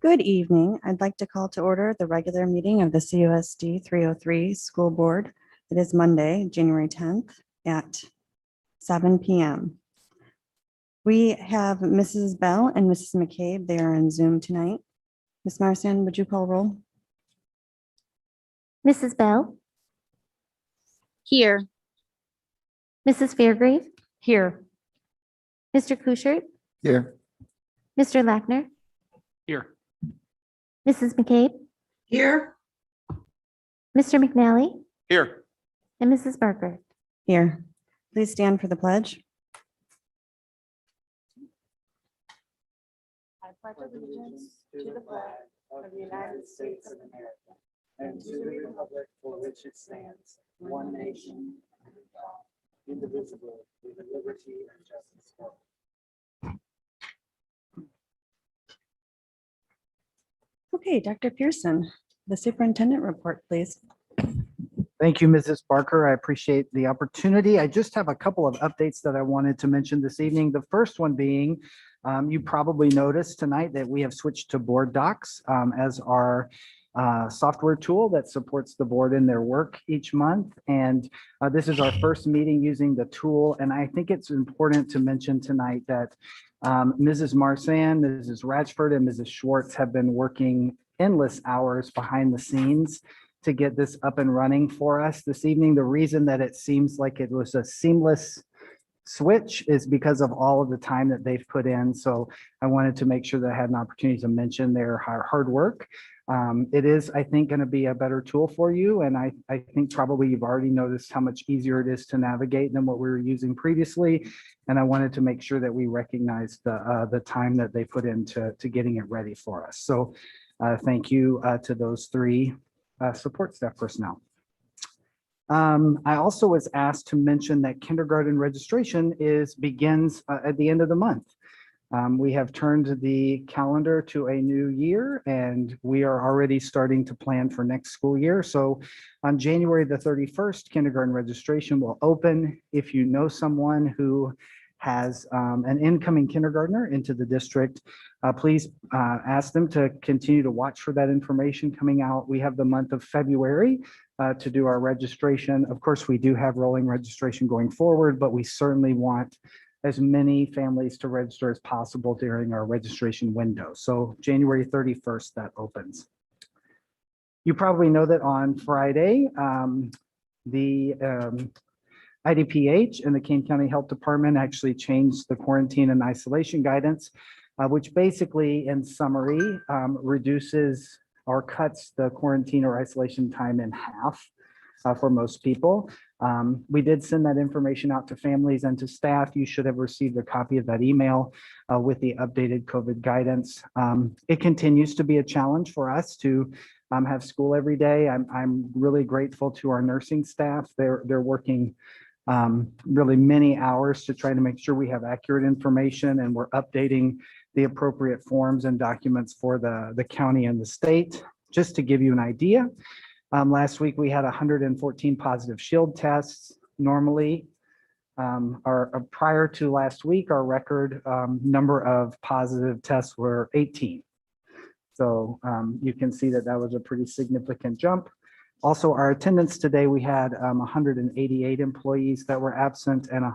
Good evening. I'd like to call to order the regular meeting of the CUSD 303 School Board. It is Monday, January 10th at 7 p.m. We have Mrs. Bell and Mrs. McCabe. They are on Zoom tonight. Ms. Marsan, would you call roll? Mrs. Bell, Here. Mrs. Fairgrave, Here. Mr. Kuchert, Here. Mr. Lackner, Here. Mrs. McCabe, Here. Mr. McNally, Here. and Mrs. Barker. Here. Please stand for the pledge. I pledge allegiance to the flag of the United States of America and to the republic for which it stands, one nation, under God, indivisible, with liberty and justice for all. Okay, Dr. Pearson, the superintendent report, please. Thank you, Mrs. Barker. I appreciate the opportunity. I just have a couple of updates that I wanted to mention this evening. The first one being, you probably noticed tonight that we have switched to Board Docs as our software tool that supports the board in their work each month. And this is our first meeting using the tool. And I think it's important to mention tonight that Mrs. Marsan, Mrs. Ratchford, and Mrs. Schwartz have been working endless hours behind the scenes to get this up and running for us this evening. The reason that it seems like it was a seamless switch is because of all of the time that they've put in. So I wanted to make sure that I had an opportunity to mention their hard work. It is, I think, going to be a better tool for you. And I think probably you've already noticed how much easier it is to navigate than what we were using previously. And I wanted to make sure that we recognize the time that they put into getting it ready for us. So thank you to those three support staff personnel. I also was asked to mention that kindergarten registration begins at the end of the month. We have turned the calendar to a new year and we are already starting to plan for next school year. So on January the 31st, kindergarten registration will open. If you know someone who has an incoming kindergartner into the district, please ask them to continue to watch for that information coming out. We have the month of February to do our registration. Of course, we do have rolling registration going forward, but we certainly want as many families to register as possible during our registration window. So January 31st, that opens. You probably know that on Friday, the IDPH and the Kane County Health Department actually changed the quarantine and isolation guidance, which basically, in summary, reduces or cuts the quarantine or isolation time in half for most people. We did send that information out to families and to staff. You should have received a copy of that email with the updated COVID guidance. It continues to be a challenge for us to have school every day. I'm really grateful to our nursing staff. They're working really many hours to try to make sure we have accurate information and we're updating the appropriate forms and documents for the county and the state. Just to give you an idea, last week we had 114 positive shield tests. Normally, prior to last week, our record number of positive tests were 18. So you can see that that was a pretty significant jump. Also, our attendance today, we had 188 employees that were absent and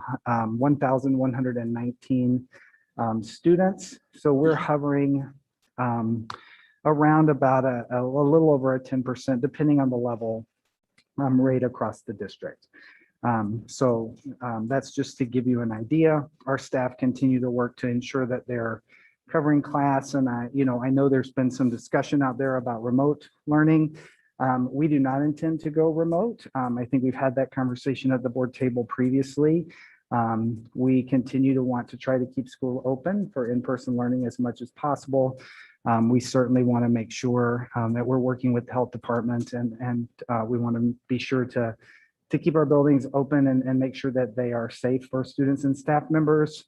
1,119 students. So we're hovering around about a little over a 10%, depending on the level rate across the district. That's just to give you an idea. Our staff continue to work to ensure that they're covering class. And I know there's been some discussion out there about remote learning. We do not intend to go remote. I think we've had that conversation at the board table previously. We continue to want to try to keep school open for in-person learning as much as possible. We certainly want to make sure that we're working with the health department and we want to be sure to keep our buildings open and make sure that they are safe for students and staff members.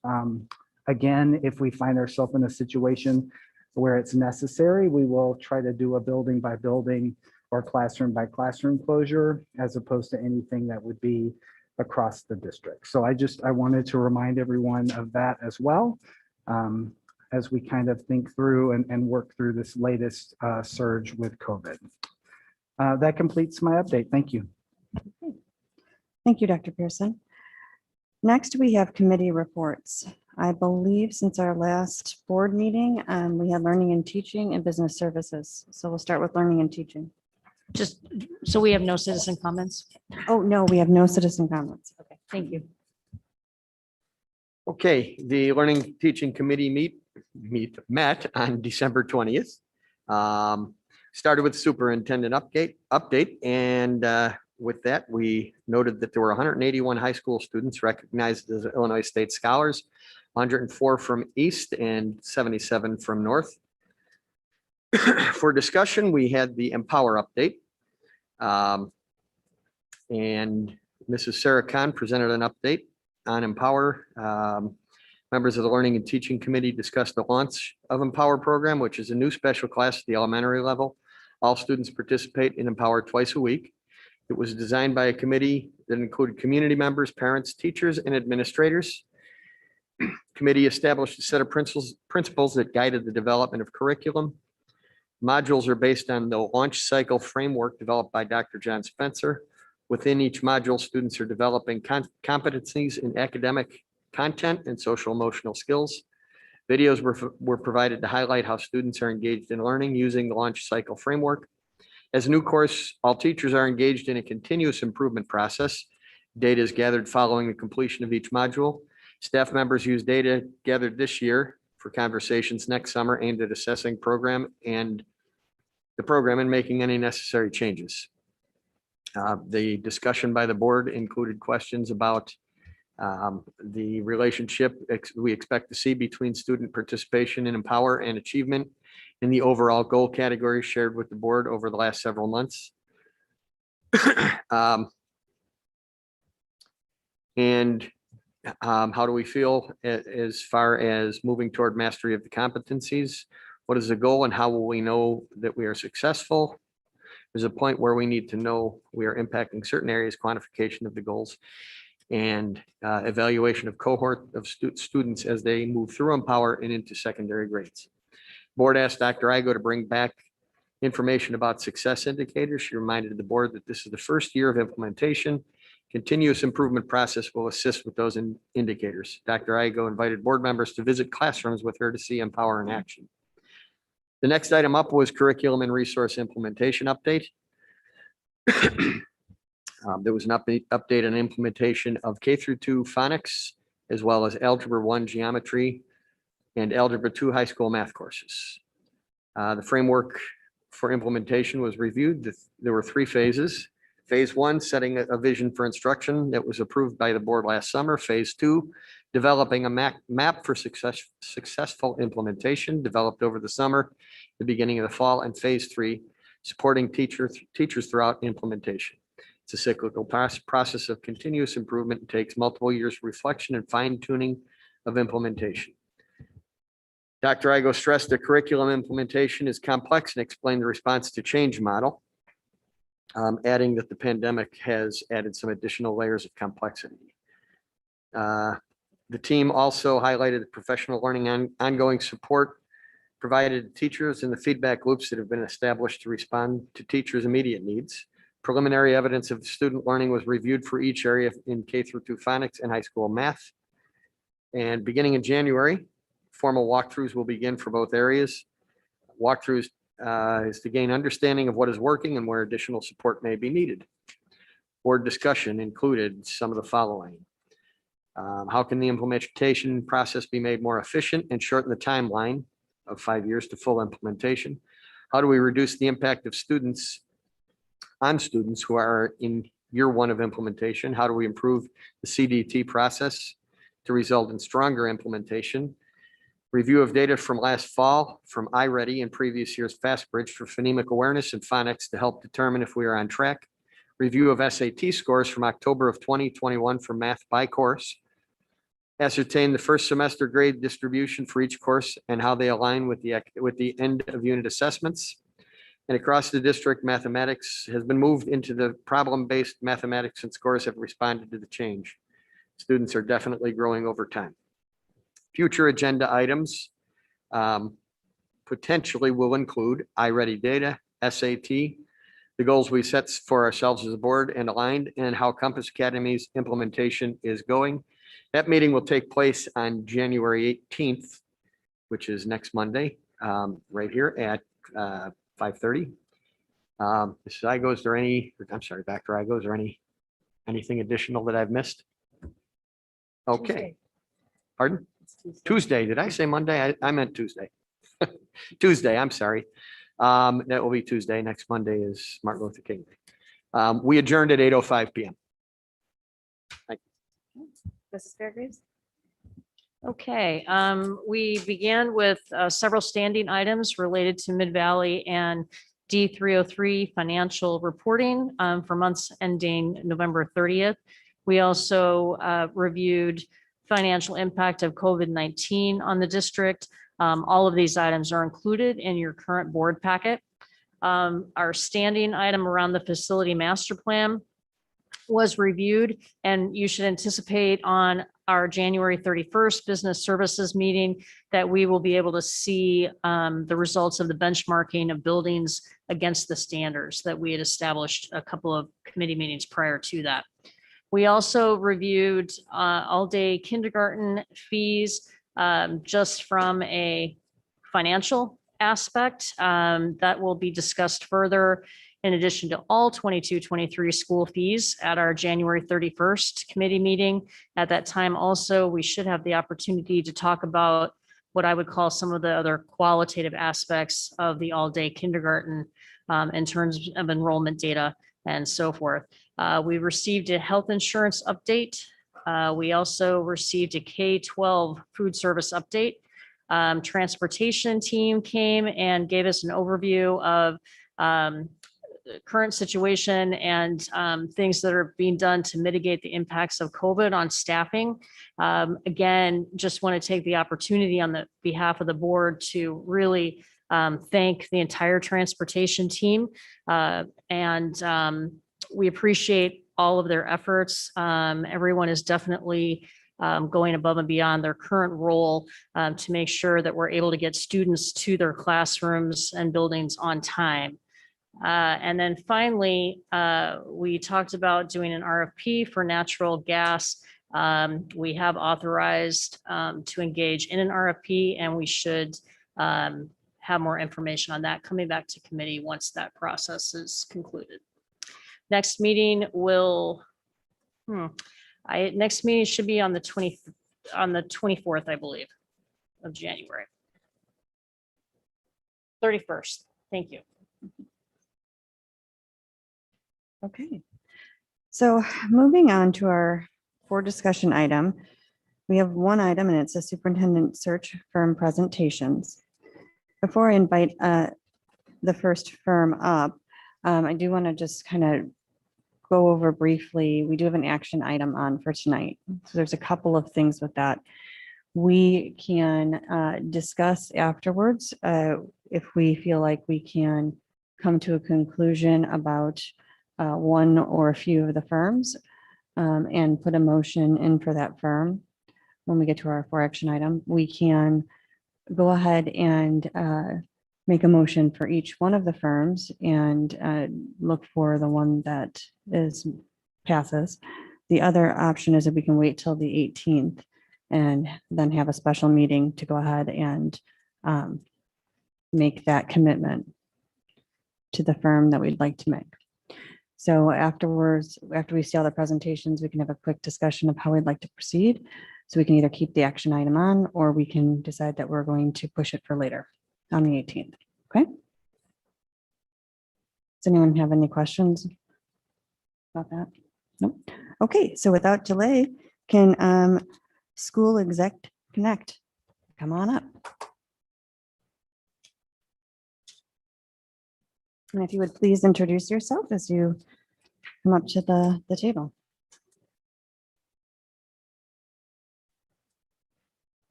Again, if we find ourselves in a situation where it's necessary, we will try to do a building by building or classroom by classroom closure as opposed to anything that would be across the district. So I wanted to remind everyone of that as well. as we kind of think through and work through this latest surge with COVID. That completes my update. Thank you. Thank you, Dr. Pearson. Next, we have committee reports. I believe since our last board meeting, we had learning and teaching and business services. So we'll start with learning and teaching. Just, so we have no citizen comments? Oh, no, we have no citizen comments. Okay, thank you. Okay, the Learning Teaching Committee met on December 20th. Started with superintendent update, and with that, we noted that there were 181 high school students recognized as Illinois State Scholars, 104 from East and 77 from North. For discussion, we had the Empower update. And Mrs. Sarah Kahn presented an update on Empower. Members of the Learning and Teaching Committee discussed the launch of Empower program, which is a new special class at the elementary level. All students participate in Empower twice a week. It was designed by a committee that included community members, parents, teachers, and administrators. Committee established a set of principles that guided the development of curriculum. Modules are based on the launch cycle framework developed by Dr. John Spencer. Within each module, students are developing competencies in academic content and social emotional skills. Videos were provided to highlight how students are engaged in learning using the launch cycle framework. As a new course, all teachers are engaged in a continuous improvement process. Data is gathered following the completion of each module. Staff members use data gathered this year for conversations next summer aimed at assessing the program and making any necessary changes. The discussion by the board included questions about the relationship we expect to see between student participation in Empower and achievement in the overall goal category shared with the board over the last several months. How do we feel as far as moving toward mastery of the competencies? What is the goal and how will we know that we are successful? There's a point where we need to know we are impacting certain areas, quantification of the goals, and evaluation of cohort of students as they move through Empower and into secondary grades. Board asked Dr. Igo to bring back information about success indicators. She reminded the board that this is the first year of implementation. Continuous improvement process will assist with those indicators. Dr. Igo invited board members to visit classrooms with her to see Empower in action. The next item up was curriculum and resource implementation update. There was an update on implementation of K-2 phonics, as well as Algebra 1 geometry and Algebra 2 high school math courses. The framework for implementation was reviewed. There were 3 phases. Phase 1, setting a vision for instruction that was approved by the board last summer. Phase 2, developing a map for successful implementation developed over the summer, the beginning of the fall. And phase 3, supporting teachers throughout implementation. It's a cyclical process of continuous improvement. It takes multiple years of reflection and fine tuning of implementation. Dr. Igo stressed that curriculum implementation is complex and explained the response to change model, adding that the pandemic has added some additional layers of complexity. The team also highlighted the professional learning ongoing support provided to teachers and the feedback loops that have been established to respond to teachers' immediate needs. Preliminary evidence of student learning was reviewed for each area in K-2 phonics and high school math. And beginning in January, formal walkthroughs will begin for both areas. Walkthroughs is to gain understanding of what is working and where additional support may be needed. Board discussion included some of the following. How can the implementation process be made more efficient and shorten the timeline of 5 years to full implementation? How do we reduce the impact of students who are in year 1 of implementation? How do we improve the CDT process to result in stronger implementation? Review of data from last fall from iReady and previous year's FastBridge for phonemic awareness and phonics to help determine if we are on track. Review of SAT scores from October of 2021 for math by course. Ascertain the first semester grade distribution for each course and how they align with the end of unit assessments. And across the district, mathematics has been moved into the problem-based mathematics, and scores have responded to the change. Students are definitely growing over time. Future agenda items. potentially will include iReady data, SAT, the goals we set for ourselves as a board and aligned, and how Compass Academy's implementation is going. That meeting will take place on January 18th, which is next Monday, right here at 5:30. Mrs. Igo, is there any, I'm sorry, Dr. Igo, is there anything additional that I've missed? Okay. Pardon? Tuesday. Did I say Monday? I meant Tuesday. Tuesday, I'm sorry. That will be Tuesday. Next Monday is Martin Luther King Day. We adjourned at 8:05 PM. Mrs. Fairgrave? Okay, we began with several standing items related to Mid-Valley and D303 financial reporting for months ending November 30th. We also reviewed financial impact of COVID-19 on the district. All of these items are included in your current board packet. Our standing item around the facility master plan was reviewed, and you should anticipate on our January 31st business services meeting that we will be able to see the results of the benchmarking of buildings against the standards that we had established a couple of committee meetings prior to that. We also reviewed all-day kindergarten fees just from a financial aspect that will be discussed further in addition to all 22-23 school fees at our January 31st committee meeting. At that time also, we should have the opportunity to talk about what I would call some of the other qualitative aspects of the all-day kindergarten in terms of enrollment data and so forth. We received a health insurance update. We also received a K-12 food service update. Transportation team came and gave us an overview of the current situation and things that are being done to mitigate the impacts of COVID on staffing. Again, just want to take the opportunity on the behalf of the board to really thank the entire transportation team. We appreciate all of their efforts. Everyone is definitely going above and beyond their current role to make sure that we're able to get students to their classrooms and buildings on time. And then finally, we talked about doing an RFP for natural gas. We have authorized to engage in an RFP, and we should have more information on that coming back to committee once that process is concluded. Next meeting will, next meeting should be on the 24th, I believe, of January. 31st. Thank you. Okay. So moving on to our board discussion item, we have one item and it's a superintendent search firm presentations. Before I invite the first firm up, I do want to just kind of go over briefly. We do have an action item on for tonight. So there's a couple of things with that. We can discuss afterwards if we feel like we can come to a conclusion about one or a few of the firms and put a motion in for that firm. When we get to our 4 action item, we can go ahead and make a motion for each one of the firms and look for the one that passes. The other option is that we can wait till the 18th and then have a special meeting to go ahead and make that commitment to the firm that we'd like to make. So afterwards, after we see all the presentations, we can have a quick discussion of how we'd like to proceed. So we can either keep the action item on, or we can decide that we're going to push it for later on the 18th. Okay. Does anyone have any questions about that? Nope. Okay. So without delay, can SchoolExec Connect come on up? And if you would please introduce yourself as you come up to the table.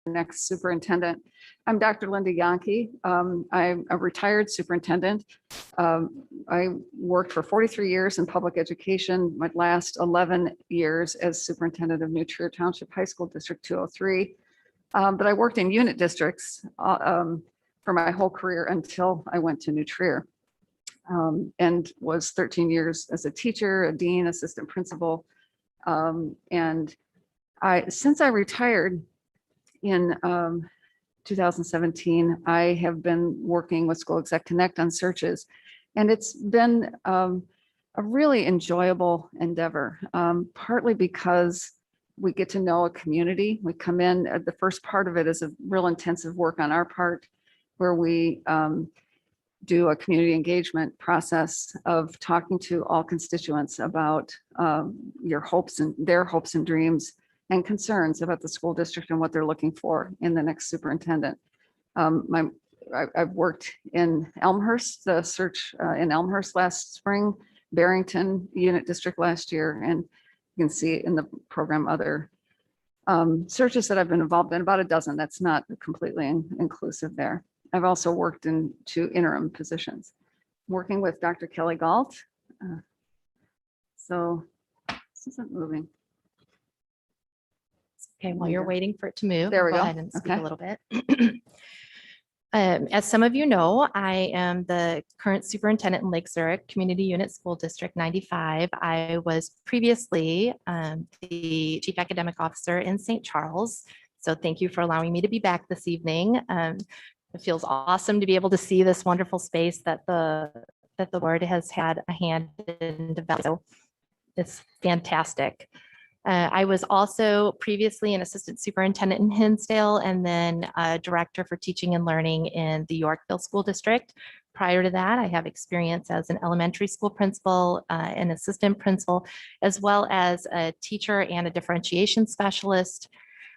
next superintendent. I'm Dr. Linda Yankee. I'm a retired superintendent. I worked for 43 years in public education, my last 11 years as superintendent of New Trier Township High School District 203. But I worked in unit districts for my whole career until I went to New Trier, and was 13 years as a teacher, a dean, assistant principal. And since I retired in 2017, I have been working with SchoolExec Connect on searches, and it's been a really enjoyable endeavor, partly because we get to know a community. We come in, the first part of it is a real intensive work on our part, where we do a community engagement process of talking to all constituents about your hopes and their hopes and dreams and concerns about the school district and what they're looking for in the next superintendent. I've worked in Elmhurst, the search in Elmhurst last spring, Barrington Unit District last year, and you can see in the program other searches that I've been involved in, about a dozen. That's not completely inclusive there. I've also worked in 2 interim positions, working with Dr. Kelly Galt. So this isn't moving. Okay, while you're waiting for it to move, There we I'll go. ahead and speak Okay. a little bit. As some of you know, I am the current superintendent in Lake Zurich Community Unit School District 95. I was previously the chief academic officer in St. Charles. So thank you for allowing me to be back this evening. It feels awesome to be able to see this wonderful space that the board has had a hand in developing. So it's fantastic. I was also previously an assistant superintendent in Hinsdale and then a director for teaching and learning in the Yorkville School District. Prior to that, I have experience as an elementary school principal, an assistant principal, as well as a teacher and a differentiation specialist.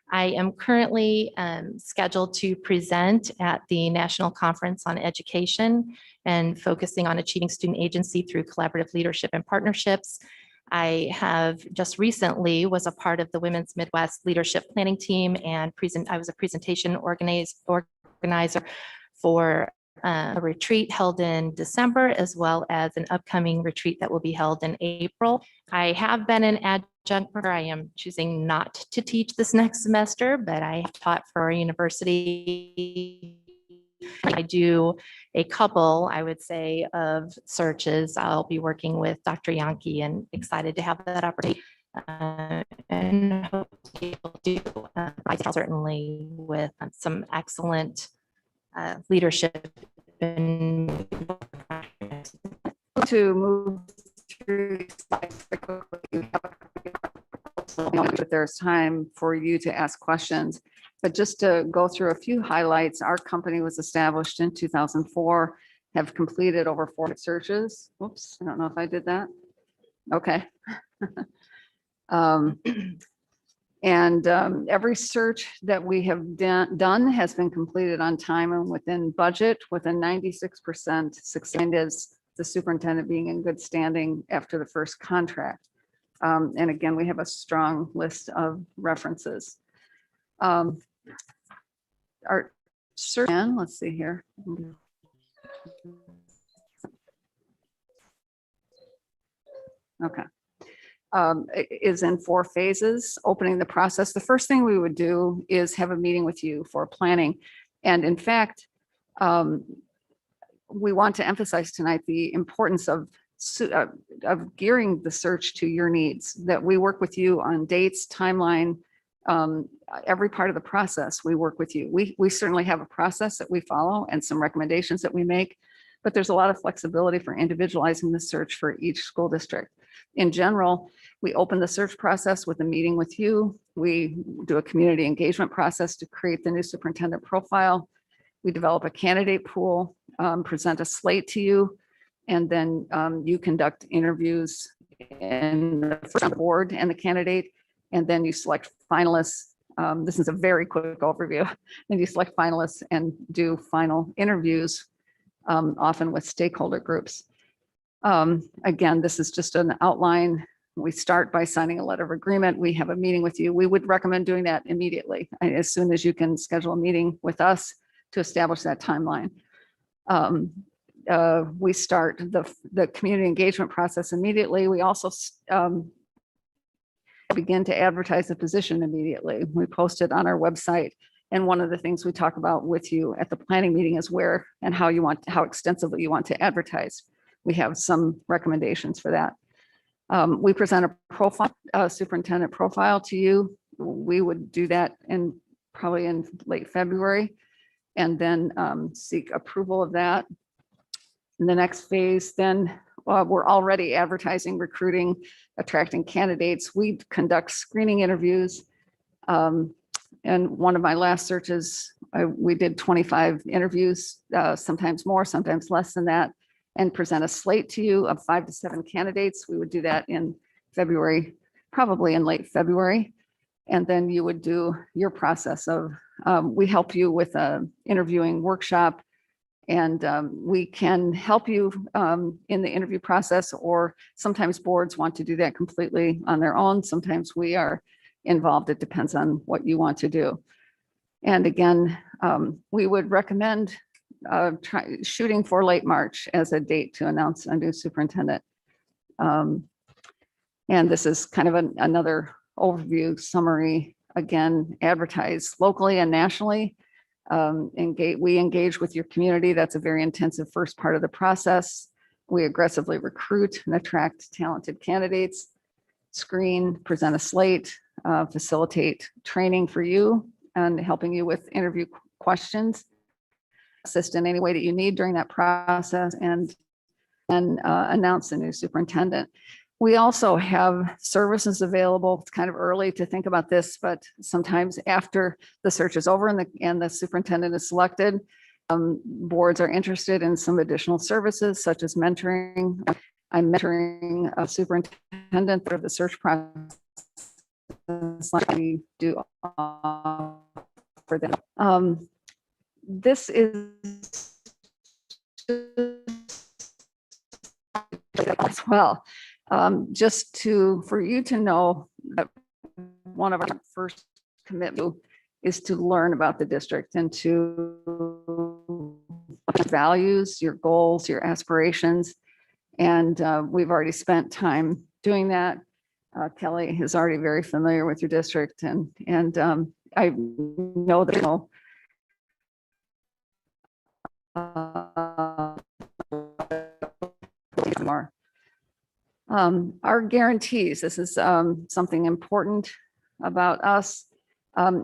I am currently scheduled to present at the National Conference on Education and focusing on achieving student agency through collaborative leadership and partnerships. I have just recently was a part of the Women's Midwest Leadership Planning Team and I was a presentation organizer for a retreat held in December, as well as an upcoming retreat that will be held in April. I have been an adjunct. I am choosing not to teach this next semester, but I have taught for a university. I do a couple, I would say, of searches. I'll be working with Dr. Yankee and excited to have that opportunity. And hope to be able to certainly with some excellent leadership. To move through slides quickly, if there's time for you to ask questions. But just to go through a few highlights, our company was established in 2004, have completed over 400 searches. Whoops, I don't know if I did that. Okay. Every search that we have done has been completed on time and within budget, with a 96% success, as the superintendent being in good standing after the first contract. And again, we have a strong list of references. Our search, let's see here. Okay. Is in 4 phases, opening the process. The first thing we would do is have a meeting with you for planning. And in fact, we want to emphasize tonight the importance of gearing the search to your needs, that we work with you on dates, timeline, every part of the process. We work with you. We certainly have a process that we follow and some recommendations that we make, but there's a lot of flexibility for individualizing the search for each school district. In general, we open the search process with a meeting with you. We do a community engagement process to create the new superintendent profile. We develop a candidate pool, present a slate to you, and then you conduct interviews in the first board and the candidate, and then you select finalists. This is a very quick overview. Then you select finalists and do final interviews, often with stakeholder groups. Again, this is just an outline We start by signing a letter of agreement. We have a meeting with you. We would recommend doing that immediately, as soon as you can schedule a meeting with us to establish that timeline. We start the community engagement process immediately. We also begin to advertise the position immediately. We post it on our website. And one of the things we talk about with you at the planning meeting is where and how extensively you want to advertise. We have some recommendations for that. We present a profile, superintendent profile to you. We would do that probably in late February, and then seek approval of that. In the next phase, then we're already advertising, recruiting, attracting candidates. We conduct screening interviews. And one of my last searches, we did 25 interviews, sometimes more, sometimes less than that, and present a slate to you of 5 to 7 candidates. We would do that in February, probably in late February. And then you would do your process of, we help you with an interviewing workshop, and we can help you in the interview process, or sometimes boards want to do that completely on their own. Sometimes we are involved. It depends on what you want to do. And again, we would recommend shooting for late March as a date to announce a new superintendent. And this is kind of another overview summary. Again, advertise locally and nationally. We engage with your community. That's a very intensive first part of the process. We aggressively recruit and attract talented candidates, screen, present a slate, facilitate training for you and helping you with interview questions, assist in any way that you need during that process, and announce a new superintendent. We also have services available. It's kind of early to think about this, but sometimes after the search is over and the superintendent is selected, boards are interested in some additional services such as mentoring. I'm mentoring a superintendent through the search process. Like we do for them. This is as well. Just for you to know that one of our first commitments is to learn about the district and to values, your goals, your aspirations. And we've already spent time doing that. Kelly is already very familiar with your district, and I know that more. Our guarantees, this is something important about us.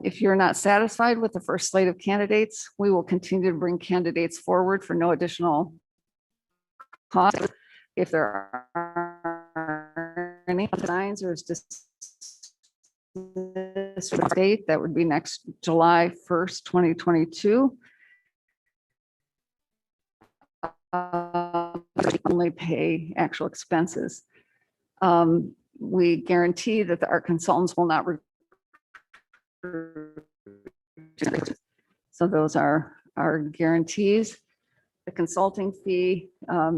If you're not satisfied with the first slate of candidates, we will continue to bring candidates forward for no additional cost. If there are any designs or just date, that would be next July 1st, 2022. Only pay actual expenses. We guarantee that our consultants will not. So those are our guarantees. The consulting fee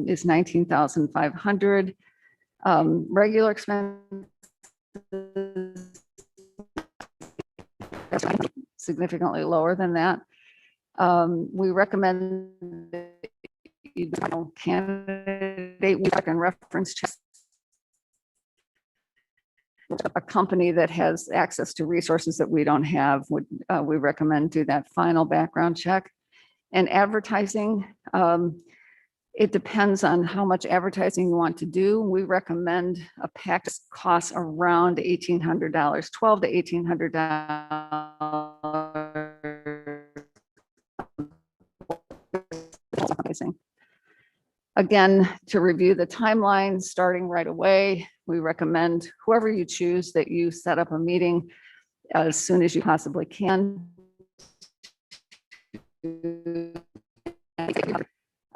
is $19,500. Regular expenses significantly lower than that. We recommend that you know, candidate we can reference checks. A company that has access to resources that we don't have would we recommend do that final background check. And advertising, it depends on how much advertising you want to do. We recommend a pack costs around $1,800, $1,200 to $1,800. Again, to review the timeline, starting right away, we recommend whoever you choose that you set up a meeting as soon as you possibly can.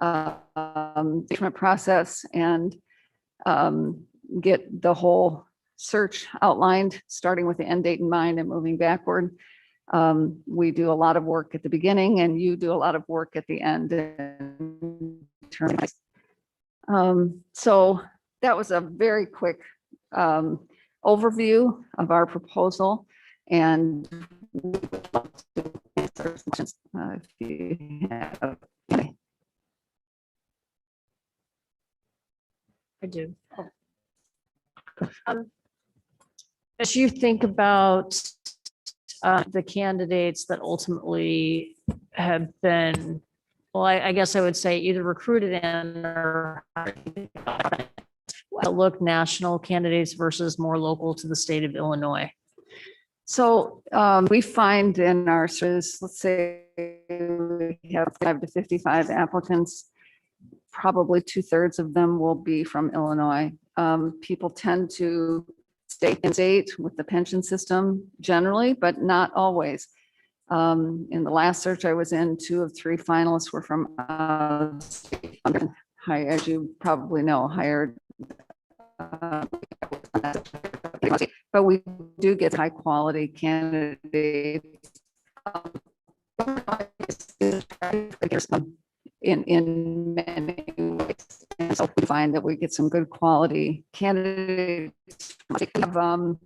Engagement process and get the whole search outlined, starting with the end date in mind and moving backward. We do a lot of work at the beginning and you do a lot of work at the end. So that was a very quick overview of our proposal, and we would love to answer some questions, if you have any. I do. As you think about the candidates that ultimately have been, well, I guess I would say either recruited in or look national candidates versus more local to the state of Illinois. So we find in our service, let's say we have 5 to 55 applicants, probably 2/3 of them will be from Illinois. People tend to stay in state with the pension system generally, but not always. In the last search I was in, 2 of 3 finalists were from as you probably know, hired. But we do get high quality candidates. In many ways. And so we find that we get some good quality candidates. We have a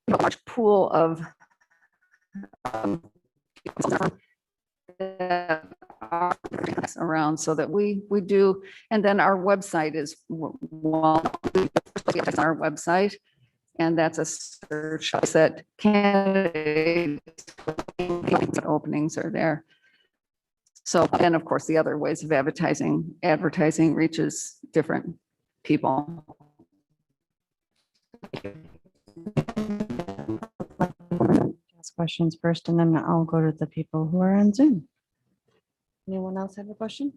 large pool of that are around, so that we do, and then our website is on our website, and that's a search that candidates openings are there. So, and of course, the other ways of advertising reaches different people. Ask questions first, and then I'll go to the people who are on Zoom. Anyone else have a question?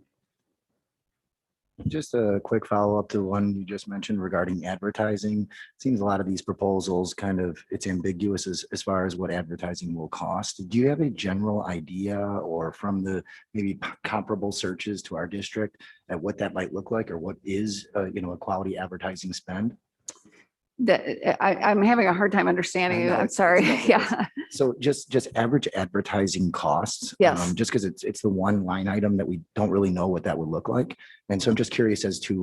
Just a quick follow-up to the one you just mentioned regarding advertising. Seems a lot of these proposals kind of, it's ambiguous as far as what advertising will cost. Do you have a general idea, or from the maybe comparable searches to our district, at what that might look like, or what is a quality advertising spend? I'm having a hard time understanding you. I'm sorry. Yeah. So just average advertising costs. Yes. Just because it's the one line item that we don't really know what that would look like. And so I'm just curious as to,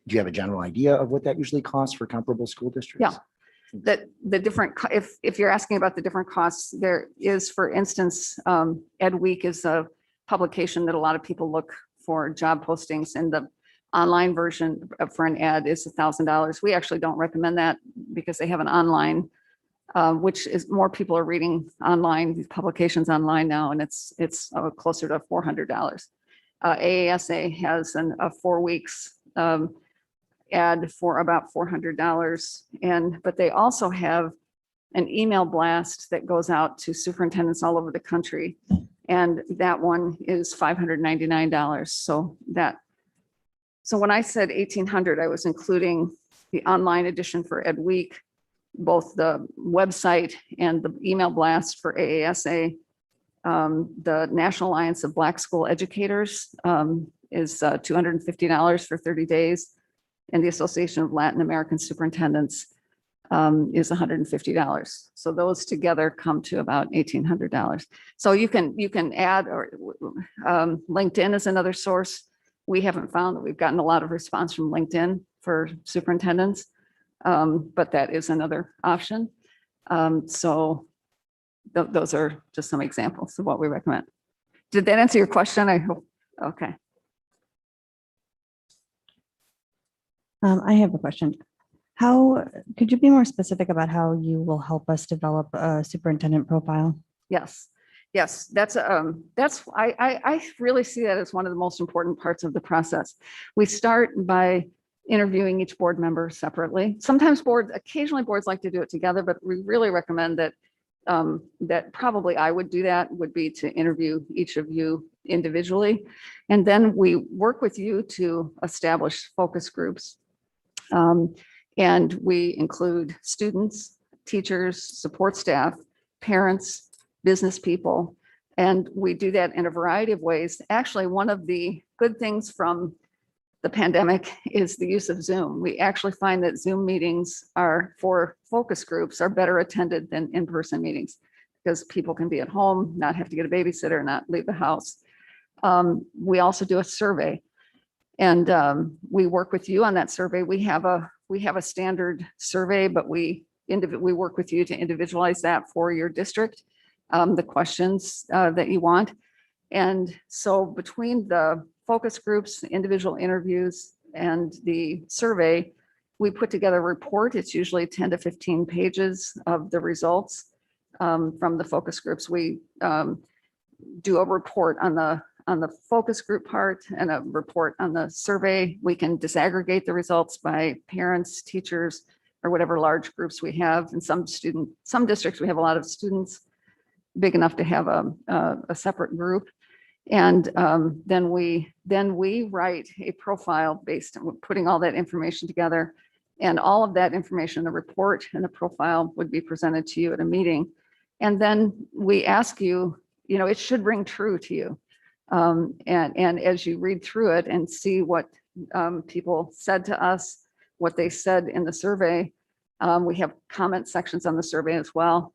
do you have a general idea of what that usually costs for comparable school districts? Yeah. That the different, if you're asking about the different costs, there is, for instance, Ed Week is a publication that a lot of people look for job postings, and the online version for an ad is $1,000. We actually don't recommend that because they have an online, which is more people are reading online, these publications online now, and it's closer to $400. AASA has a 4 weeks ad for about $400, but they also have an email blast that goes out to superintendents all over the country, and that one is $599. So when I said 1,800, I was including the online edition for Ed Week, both the website and the email blast for AASA. The National Alliance of Black School Educators is $250 for 30 days. And the Association of Latin American Superintendents is $150. So those together come to about $1,800. So you can add, or LinkedIn is another source. We haven't found that we've gotten a lot of response from LinkedIn for superintendents, but that is another option. So those are just some examples of what we recommend. Did that answer your question? I hope. Okay. I have a question. How could you be more specific about how you will help us develop a superintendent profile? Yes. Yes, that's I really see that as one of the most important parts of the process. We start by interviewing each board member separately. Sometimes occasionally boards like to do it together, but we really recommend that that probably I would do that, would be to interview each of you individually. And then we work with you to establish focus groups. And we include students, teachers, support staff, parents, business people, and we do that in a variety of ways. Actually, one of the good things from the pandemic is the use of Zoom. We actually find that Zoom meetings for focus groups are better attended than in-person meetings, because people can be at home, not have to get a babysitter, not leave the house. We also do a survey, and we work with you on that survey. We have a we have a standard survey, but we work with you to individualize that for your district, the questions that you want. And so between the focus groups, individual interviews, and the survey, we put together a report. It's usually 10 to 15 pages of the results from the focus groups. We do a report on the focus group part and a report on the survey. We can disaggregate the results by parents, teachers, or whatever large groups we have. In some districts, we have a lot of students big enough to have a separate group. And then we write a profile based on putting all that information together. And all of that information, the report and the profile would be presented to you at a meeting. And then we ask you, it should ring true to you. And as you read through it and see what people said to us, what they said in the survey, we have comment sections on the survey as well.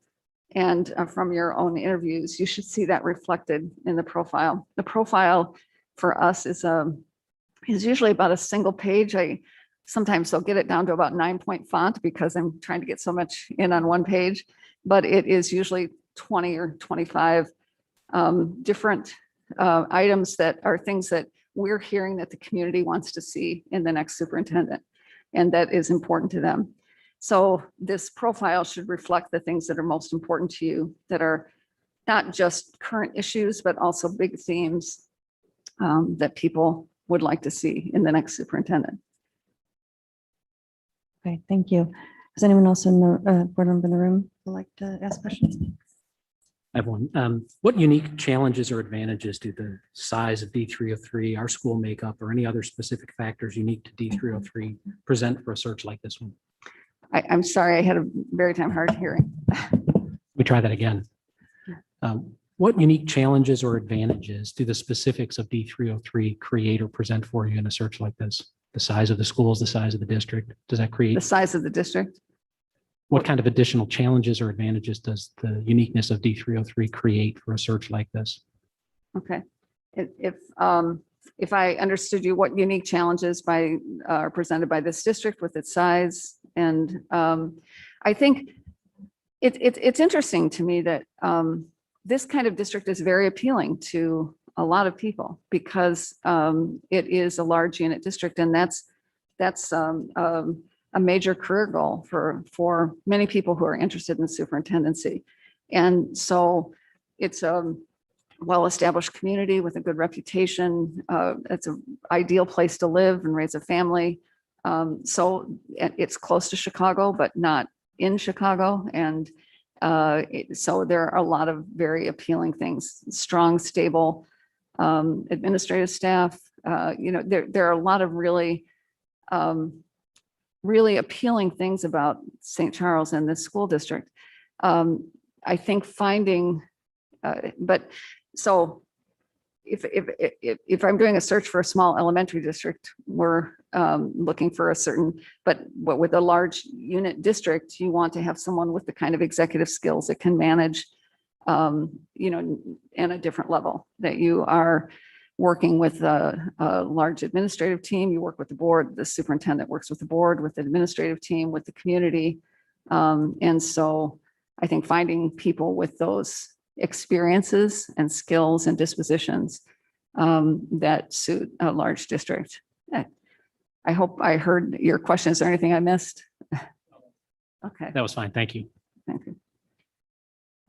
And from your own interviews, you should see that reflected in the profile. The profile for us is usually about a single page. Sometimes they'll get it down to about 9-point font because I'm trying to get so much in on one page, but it is usually 20 or 25 different items that are things that we're hearing that the community wants to see in the next superintendent, and that is important to them. So this profile should reflect the things that are most important to you, that are not just current issues, but also big themes that people would like to see in the next superintendent. Okay, thank you. Does anyone else in the board member in the room would like to ask questions? I have one. What unique challenges or advantages do the size of D303, our school makeup, or any other specific factors unique to D303 present for a search like this one? I'm sorry, I had a very hard hearing. We try that again. What unique challenges or advantages do the specifics of D303 create or present for you in a search like this? The size of the schools, the size of the district, does that create? The size of the district? What kind of additional challenges or advantages does the uniqueness of D303 create for a search like this? Okay. If I understood you, what unique challenges are presented by this district with its size? And I think it's interesting to me that this kind of district is very appealing to a lot of people because it is a large unit district, and that's a major career goal for many people who are interested in the superintendency. And so it's a well-established community with a good reputation. It's an ideal place to live and raise a family. So it's close to Chicago, but not in Chicago. And so there are a lot of very appealing things, strong, stable administrative staff. There are a lot of really appealing things about St. Charles and this school district. I think finding, but so if I'm doing a search for a small elementary district, we're looking for a certain, but with a large unit district, you want to have someone with the kind of executive skills that can manage, in a different level, that you are working with a large administrative team, you work with the board, the superintendent works with the board, with the administrative team, with the community. And so I think finding people with those experiences and skills and dispositions that suit a large district. I hope I heard your question. Is there anything I missed? Okay. That was fine. Thank you. Thank you.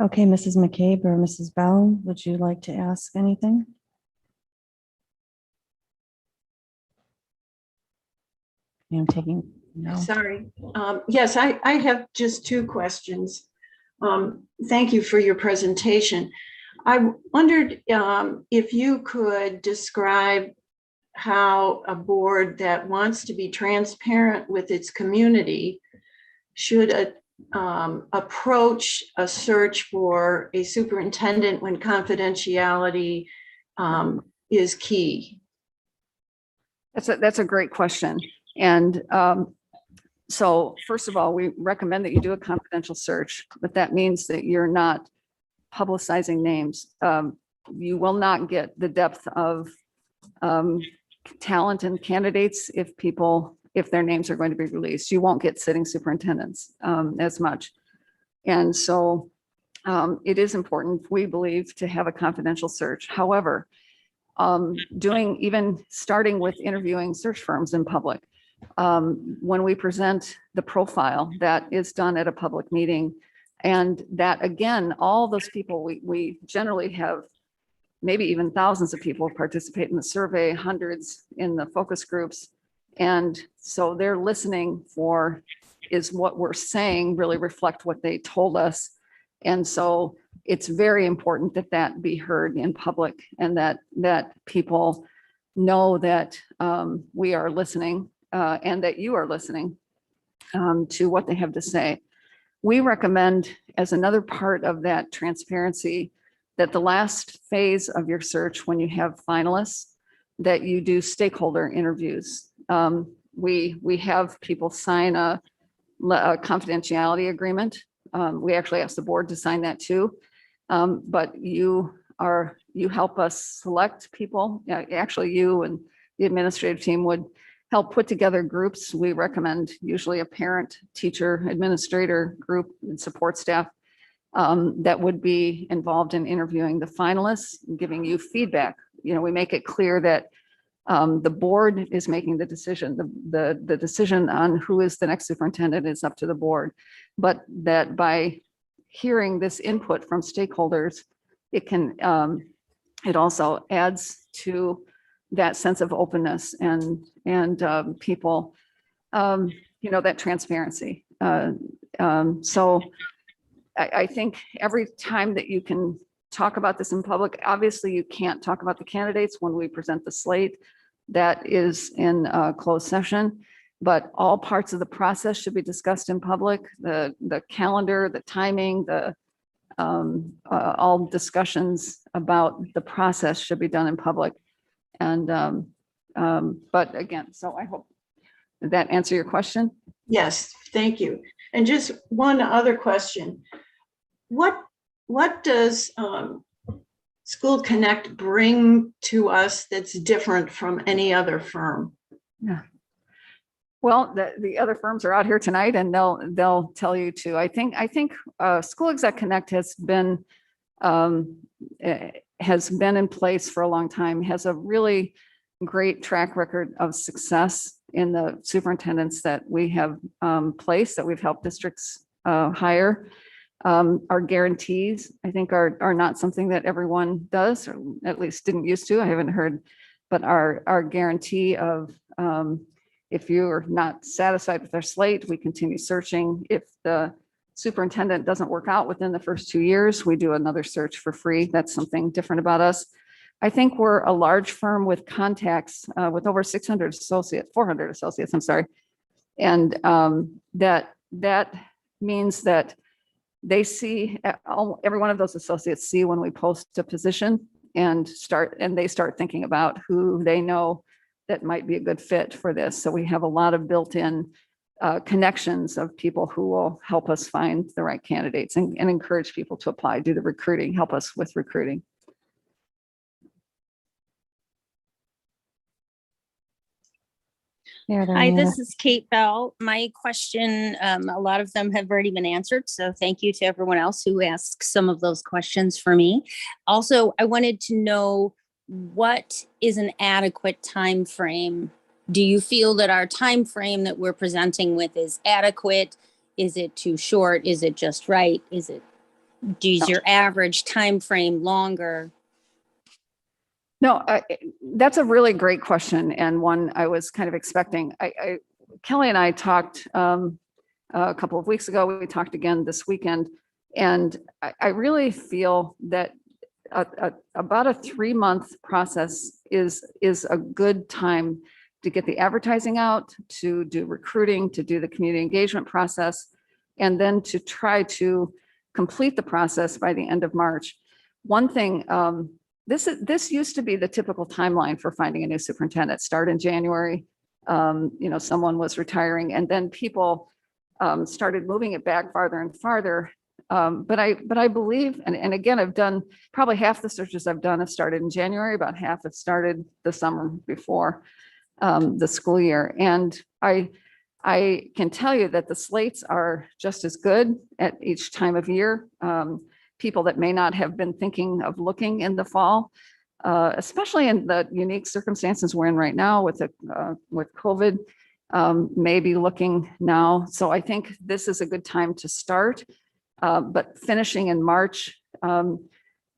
Okay, Mrs. McCabe or Mrs. Bell, would you like to ask anything? I'm taking, no. Sorry. Yes, I have just two questions. Thank you for your presentation. I wondered if you could describe how a board that wants to be transparent with its community should approach a search for a superintendent when confidentiality is key. That's a great question. And so first of all, we recommend that you do a confidential search, but that means that you're not publicizing names. You will not get the depth of talent and candidates if people if their names are going to be released. You won't get sitting superintendents as much. And so it is important, we believe, to have a confidential search. However, starting with interviewing search firms in public, when we present the profile, that is done at a public meeting. And that, again, all those people, we generally have maybe even thousands of people participate in the survey, hundreds in the focus groups. And so they're listening for, is what we're saying really reflect what they told us? And so it's very important that that be heard in public, and that people know that we are listening and that you are listening to what they have to say. We recommend, as another part of that transparency, that the last phase of your search, when you have finalists, that you do stakeholder interviews. We have people sign a confidentiality agreement. We actually asked the board to sign that too. But you help us select people. Actually, you and the administrative team would help put together groups. We recommend usually a parent, teacher, administrator group and support staff that would be involved in interviewing the finalists, and giving you feedback. We make it clear that the board is making the decision. The decision on who is the next superintendent is up to the board, but that by hearing this input from stakeholders, it also adds to that sense of openness and people, that transparency. So I think every time that you can talk about this in public, obviously you can't talk about the candidates when we present the slate. That is in a closed session, but all parts of the process should be discussed in public. The calendar, the timing, all discussions about the process should be done in public. And but again, so I hope that answer your question. Yes, thank you. And just one other question. What does School Connect bring to us that's different from any other firm? Yeah. Well, the other firms are out here tonight, and they'll tell you too. I think SchoolExec Connect has been in place for a long time, has a really great track record of success in the superintendents that we have placed, that we've helped districts hire. Our guarantees, I think, are not something that everyone does, or at least didn't used to. I haven't heard, but our guarantee of if you're not satisfied with our slate, we continue searching. If the superintendent doesn't work out within the first 2 years, we do another search for free. That's something different about us. I think we're a large firm with contacts with over 400 associates, I'm sorry. And that means that they see, every one of those associates see when we post a position and they start thinking about who they know that might be a good fit for this. So we have a lot of built-in connections of people who will help us find the right candidates and encourage people to apply, do the recruiting, help us with recruiting. Hi, this is Kate Bell. My question, a lot of them have already been answered, so thank you to everyone else who asked some of those questions for me. Also, I wanted to know, what is an adequate time frame? Do you feel that our time frame that we're presenting with is adequate? Is it too short? Is it just right? Is your average time frame longer? No, that's a really great question, and one I was kind of expecting. Kelly and I talked a couple of weeks ago. We talked again this weekend, and I really feel that about a 3-month process is a good time to get the advertising out, to do recruiting, to do the community engagement process, and then to try to complete the process by the end of March. One thing. This used to be the typical timeline for finding a new superintendent. Start in January, someone was retiring, and then people started moving it back farther and farther. But I believe, and again, I've done probably half the searches I've done have started in January, about half have started the summer before. the school year. And I can tell you that the slates are just as good at each time of year. People that may not have been thinking of looking in the fall, especially in the unique circumstances we're in right now with COVID, may be looking now. So I think this is a good time to start. But finishing in March,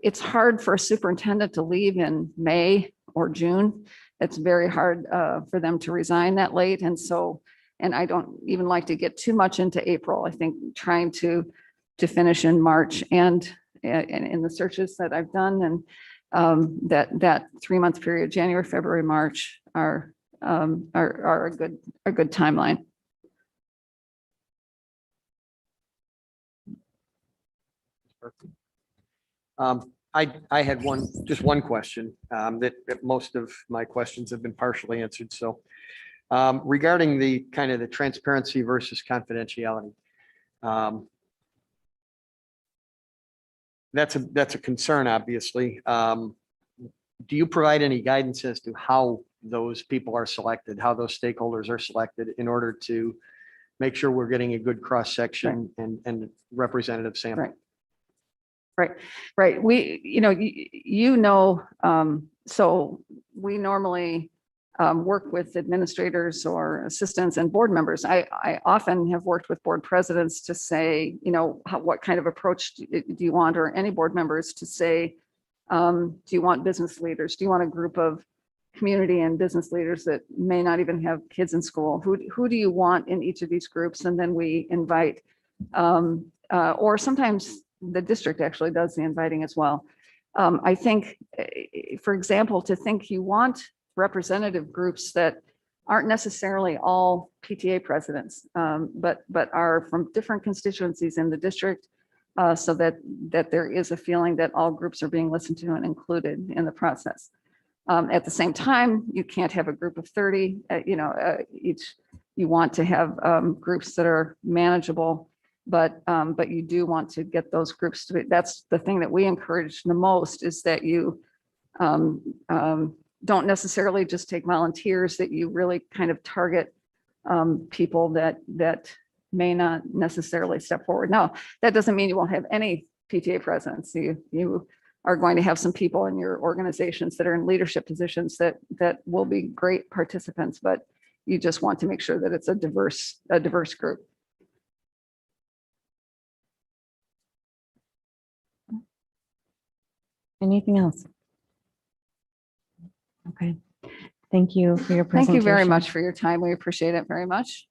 it's hard for a superintendent to leave in May or June. It's very hard for them to resign that late. And I don't even like to get too much into April. I think trying to finish in March and in the searches that I've done, and that 3-month period, January, February, March are a good timeline. I had just one question, that most of my questions have been partially answered. So regarding the kind of the transparency versus confidentiality. That's a concern, obviously. Do you provide any guidance as to how those people are selected, how those stakeholders are selected in order to make sure we're getting a good cross-section and representative sample? Right. So we normally work with administrators or assistants and board members. I often have worked with board presidents to say, what kind of approach do you want, or any board members to say, do you want business leaders? Do you want a group of community and business leaders that may not even have kids in school? Who do you want in each of these groups? And then we invite, or sometimes the district actually does the inviting as well. I think, for example, to think you want representative groups that aren't necessarily all PTA presidents, but are from different constituencies in the district, so that there is a feeling that all groups are being listened to and included in the process. At the same time, you can't have a group of 30, you want to have groups that are manageable, but you do want to get those groups to, that's the thing that we encourage the most, is that you don't necessarily just take volunteers, that you really kind of target people that may not necessarily step forward. Now, that doesn't mean you won't have any PTA presidents. You are going to have some people in your organizations that are in leadership positions that will be great participants, but you just want to make sure that it's a diverse group. Anything else? Okay. Thank you for your Thank presentation. you very much for your time. We appreciate it very much.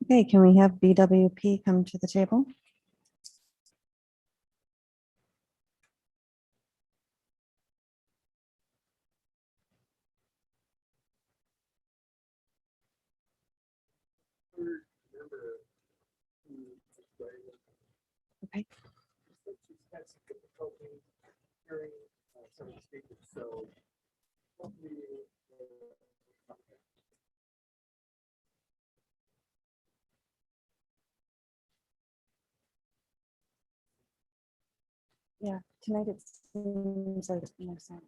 Okay, can we have BWP come to the table? Okay. Yeah, tonight it seems like no sound.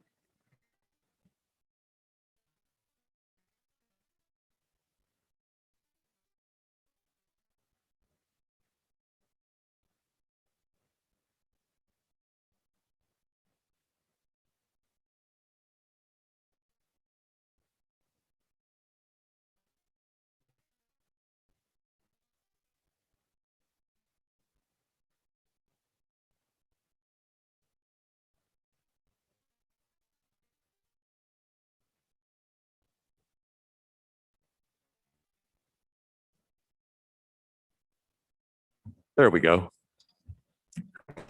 There we go.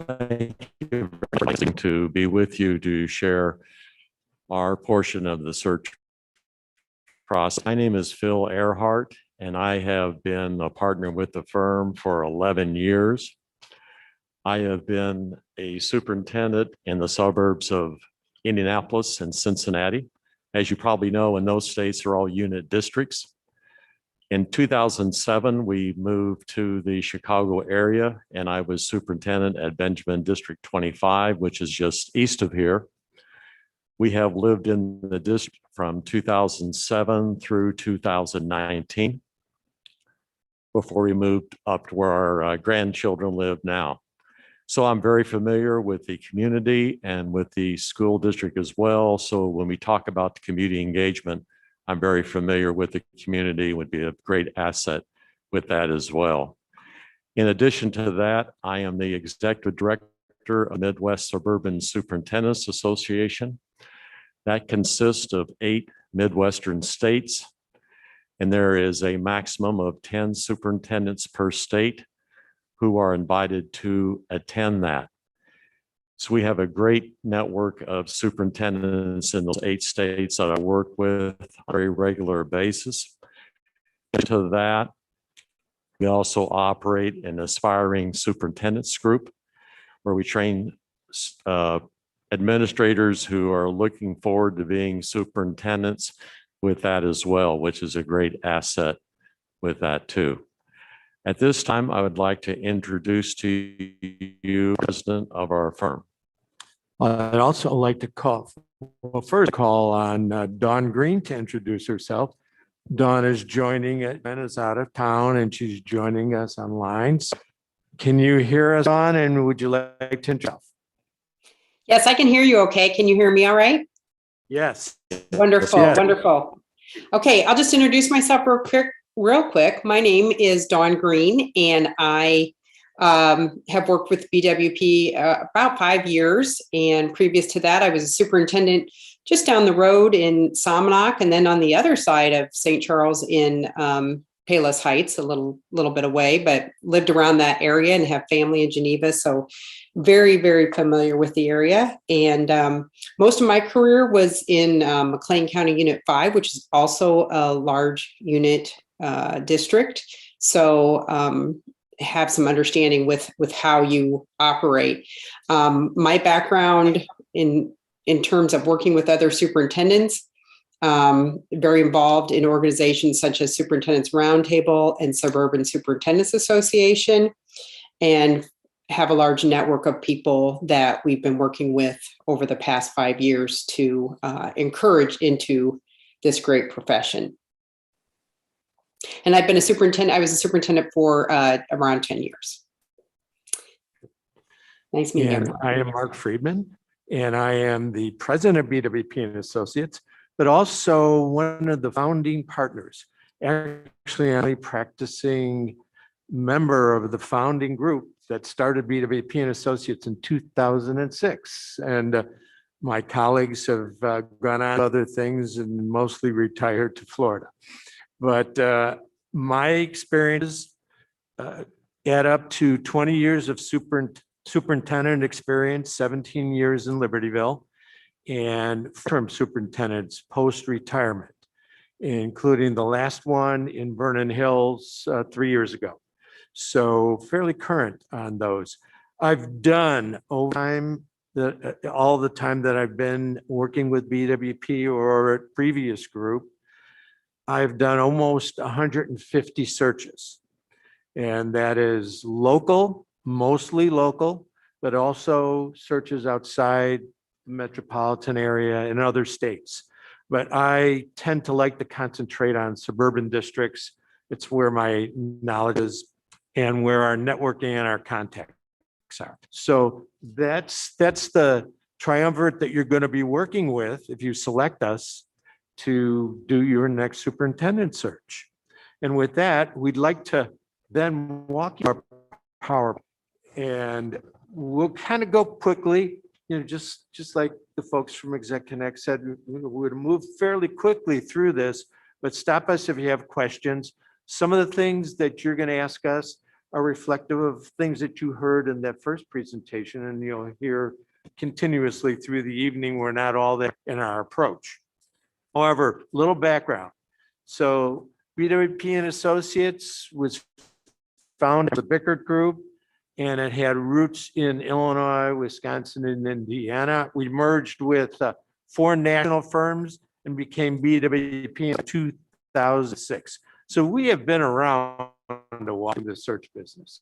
Thank you for listening to be with you to share our portion of the search process. My name is Phil Earhart, and I have been a partner with the firm for 11 years. I have been a superintendent in the suburbs of Indianapolis and Cincinnati. As you probably know, in those states are all unit districts. In 2007, we moved to the Chicago area, and I was superintendent at Benjamin District 25, which is just east of here. We have lived in the district from 2007 through 2019 before we moved up to where our grandchildren live now. So I'm very familiar with the community and with the school district as well. So when we talk about the community engagement, I'm very familiar with the community, would be a great asset with that as well. In addition to that, I am the executive director of Midwest Suburban Superintendents Association. That consists of 8 Midwestern states, and there is a maximum of 10 superintendents per state who are invited to attend that. So we have a great network of superintendents in those 8 states that I work with on a very regular basis. To that, we also operate an aspiring superintendents group where we train administrators who are looking forward to being superintendents with that as well, which is a great asset with that too. At this time, I would like to introduce to you the president of our firm. I'd also like to call on Dawn Green to introduce herself. Dawn is joining us, is out of town, and she's joining us online. Can you hear us, Dawn, and would you like to introduce yourself? Yes, I can hear you okay. Can you hear me all right? Yes. Wonderful, Yes. wonderful. Okay, I'll just introduce myself real quick. My name is Dawn Green, and I have worked with BWP about 5 years. And previous to that, I was a superintendent just down the road in Salmonock, and then on the other side of St. Charles in Palos Heights, a little bit away, but lived around that area and have family in Geneva. So very, very familiar with the area. And most of my career was in McLean County Unit 5, which is also a large unit district. So have some understanding with how you operate. My background in terms of working with other superintendents, very involved in organizations such as Superintendents Roundtable and Suburban Superintendents Association, and have a large network of people that we've been working with over the past 5 years to encourage into this great profession. And I've been a superintendent. I was a superintendent for around 10 years. Nice meeting you. I am Mark Friedman, and I am the president of BWP and Associates, but also one of the founding partners. Actually, I'm a practicing member of the founding group that started BWP and Associates in 2006. And my colleagues have gone on to other things and mostly retired to Florida. But my experiences add up to 20 years of superintendent experience, 17 years in Libertyville, and term superintendents post-retirement, including the last one in Vernon Hills 3 years ago. So fairly current on those. I've done over time, all the time that I've been working with BWP or a previous group, I've done almost 150 searches. And that is local, mostly local, but also searches outside the metropolitan area in other states. But I tend to like to concentrate on suburban districts. It's where my knowledge is and where our networking and our contacts are. So that's the triumvirate that you're going to be working with if you select us to do your next superintendent search. And with that, we'd like to then walk you our power, and we'll kind of go quickly, just like the folks from Exec Connect said, we would move fairly quickly through this, but stop us if you have questions. Some of the things that you're going to ask us are reflective of things that you heard in that first presentation, and you'll hear continuously through the evening. We're not all there in our approach. However, little background. So BWP and Associates was founded as a Bickert group, and it had roots in Illinois, Wisconsin, and Indiana. We merged with 4 national firms and became BWP in 2006. So we have been around to walk the search business.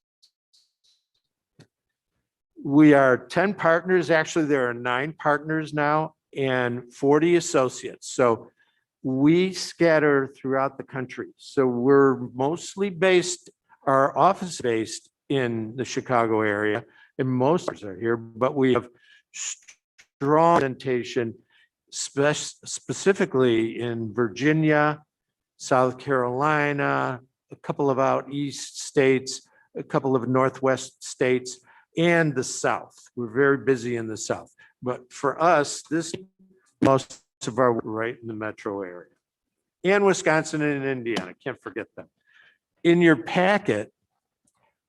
We are 10 partners. Actually, there are 9 partners now and 40 associates. So we scatter throughout the country. So we're mostly based, our office based in the Chicago area, and most of us are here, but we have strong representation specifically in Virginia, South Carolina, a couple of out east states, a couple of Northwest states, and the South. We're very busy in the South. But for us, most of our work right in the metro area. And Wisconsin and Indiana, can't forget them. In your packet,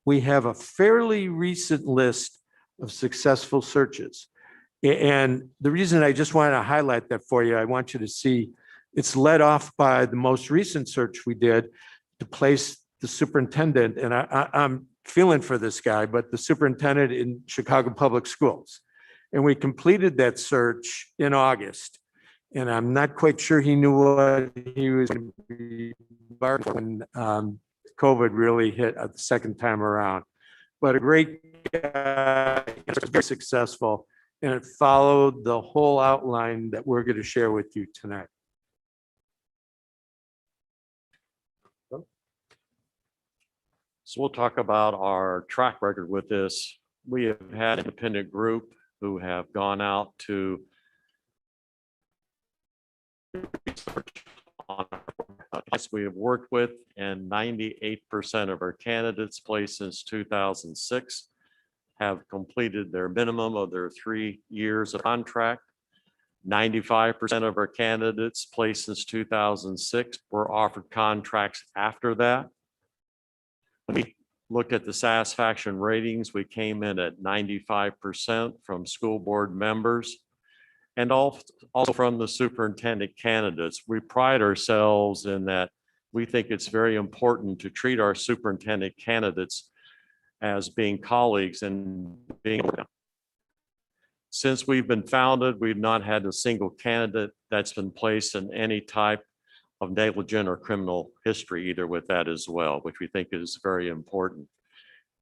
we have a fairly recent list of successful searches. And the reason I just wanted to highlight that for you, I want you to see it's led off by the most recent search we did to place the superintendent, and I'm feeling for this guy, but the superintendent in Chicago Public Schools. And we completed that search in August. And I'm not quite sure he knew what he was going to be when COVID really hit the second time around. But a great guy, very successful, and it followed the whole outline that we're going to share with you tonight. So we'll talk about our track record with this. We have had an independent group who have gone out to research on us we have worked with, and 98% of our candidates placed since 2006 have completed their minimum of their 3 years of contract. 95% of our candidates placed since 2006 were offered contracts after that. When we looked at the satisfaction ratings, we came in at 95% from school board members and also from the superintendent candidates. We pride ourselves in that we think it's very important to treat our superintendent candidates as being colleagues and being. Since we've been founded, we've not had a single candidate that's been placed in any type of negligent or criminal history either with that as well, which we think is very important.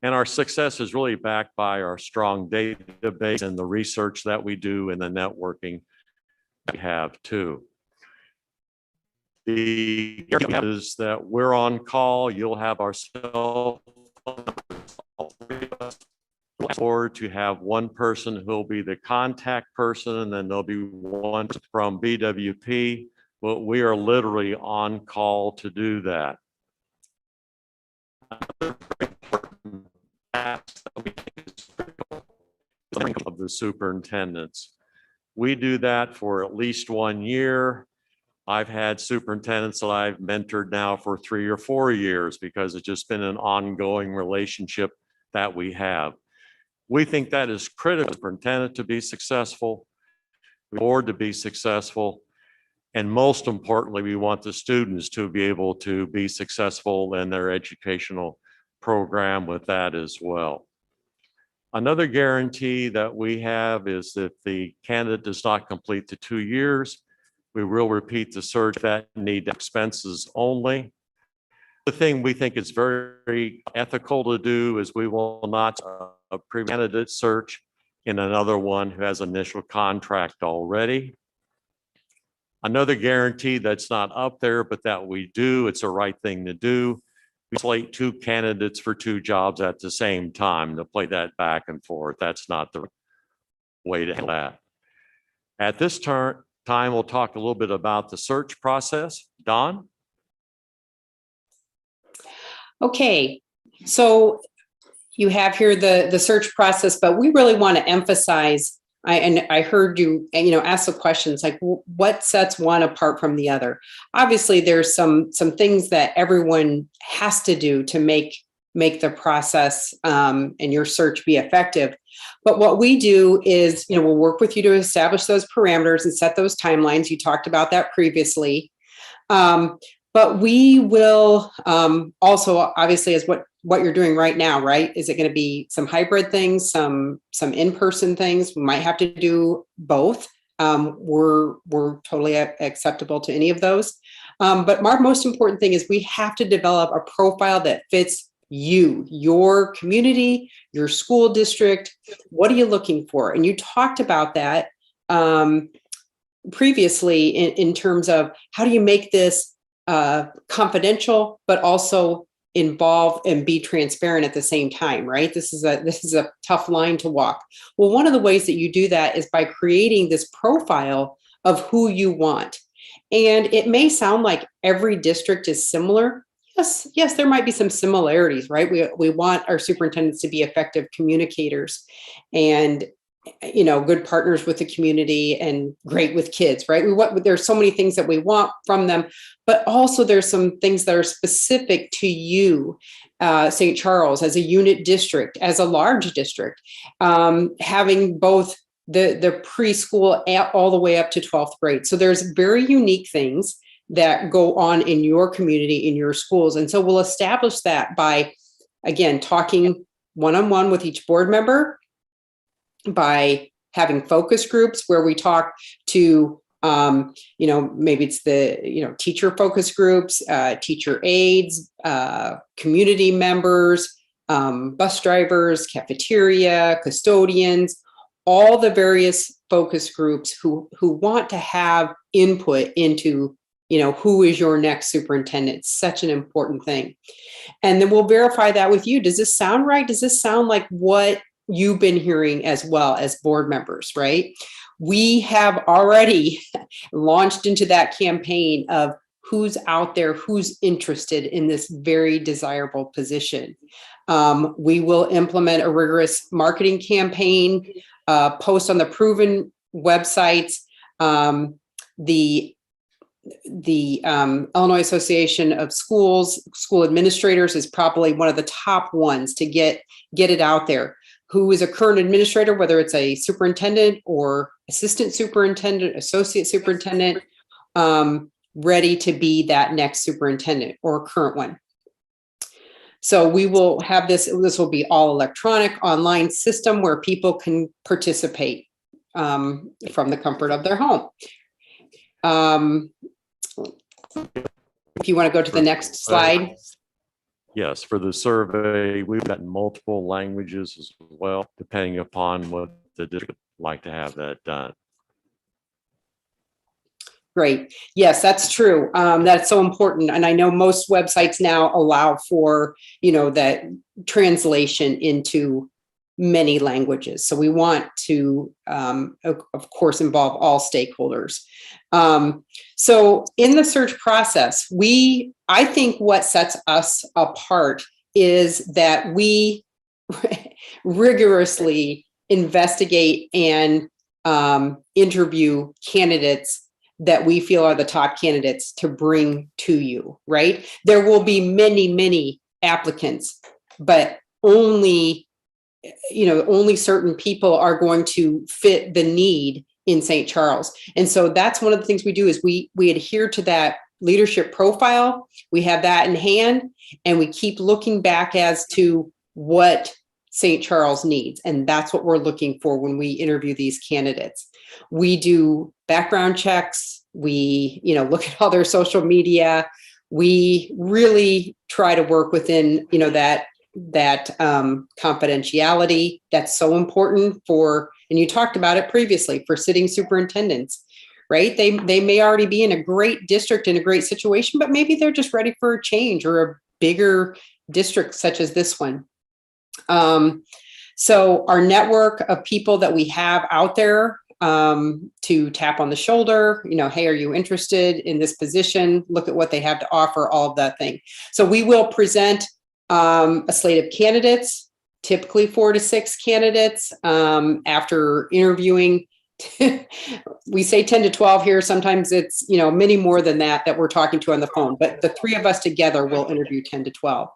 And our success is really backed by our strong database and the research that we do and the networking we have too. The is that we're on call. You'll have our cell phone. Or to have one person who'll be the contact person, and then there'll be one from BWP. But we are literally on call to do that. Of the superintendents. We do that for at least 1 year. I've had superintendents that I've mentored now for 3 or 4 years because it's just been an ongoing relationship that we have. We think that is critical for the superintendent to be successful, the board to be successful, and most importantly, we want the students to be able to be successful in their educational program with that as well. Another guarantee that we have is that the candidate does not complete the 2 years. We will repeat the search that need expenses only. The thing we think is very ethical to do is we will not a candidate search in another one who has initial contract already. Another guarantee that's not up there, but that we do, it's the right thing to do. We slate 2 candidates for 2 jobs at the same time to play that back and forth. That's not the way to handle that. At this time, we'll talk a little bit about the search process. Dawn? Okay, so you have here the search process, but we really want to emphasize, I heard you ask the questions like what sets one apart from the other. Obviously, there's some things that everyone has to do to make the process and your search be effective. But what we do is, we'll work with you to establish those parameters and set those timelines. You talked about that previously. But we will also, obviously, as what you're doing right now, right? Is it going to be some hybrid things, some in-person things? We might have to do both. We're totally acceptable to any of those. But our most important thing is we have to develop a profile that fits you, your community, your school district. What are you looking for? And you talked about that previously in terms of how do you make this confidential, but also involve and be transparent at the same time, right? This is a tough line to walk. Well, one of the ways that you do that is by creating this profile of who you want. And it may sound like every district is similar. Yes, there might be some similarities, right? We want our superintendents to be effective communicators and, good partners with the community and great with kids, right? There's so many things that we want from them, but also there's some things that are specific to you, St. Charles, as a unit district, as a large district, having both the preschool all the way up to 12th grade. So there's very unique things that go on in your community, in your schools. And so we'll establish that by, again, talking one-on-one with each board member, by having focus groups where we talk to, maybe it's the, teacher focus groups, teacher aides, community members, bus drivers, cafeteria, custodians, all the various focus groups who want to have input into, who is your next superintendent. It's such an important thing. And then we'll verify that with you. Does this sound right? Does this sound like what you've been hearing as well as board members, right? We have already launched into that campaign of who's out there, who's interested in this very desirable position. We will implement a rigorous marketing campaign, post on the proven websites. The Illinois Association of School Administrators is probably one of the top ones to get it out there. Who is a current administrator, whether it's a superintendent or assistant superintendent, associate superintendent, ready to be that next superintendent or current one. So we will have this will be all electronic online system where people can participate from the comfort of their home. If you want to go to the next slide. Yes, for the survey, we've got multiple languages as well, depending upon what the district would like to have that done. Great. Yes, that's true. That's so important. And I know most websites now allow for, that translation into many languages. So we want to, of course, involve all stakeholders. So in the search process, I think what sets us apart is that we rigorously investigate and interview candidates that we feel are the top candidates to bring to you, right? There will be many, many applicants, but only certain people are going to fit the need in St. Charles. And so that's one of the things we do is we adhere to that leadership profile. We have that in hand and we keep looking back as to what St. Charles needs. And that's what we're looking for when we interview these candidates. We do background checks. We, look at all their social media. We really try to work within, that confidentiality that's so important for, and you talked about it previously, for sitting superintendents, right? They may already be in a great district, in a great situation, but maybe they're just ready for a change or a bigger district such as this one. So our network of people that we have out there to tap on the shoulder, hey, are you interested in this position? Look at what they have to offer, all of that thing. So we will present a slate of candidates, typically 4 to 6 candidates after interviewing. We say 10 to 12 here. Sometimes it's, many more than that we're talking to on the phone, but the 3 of us together will interview 10 to 12.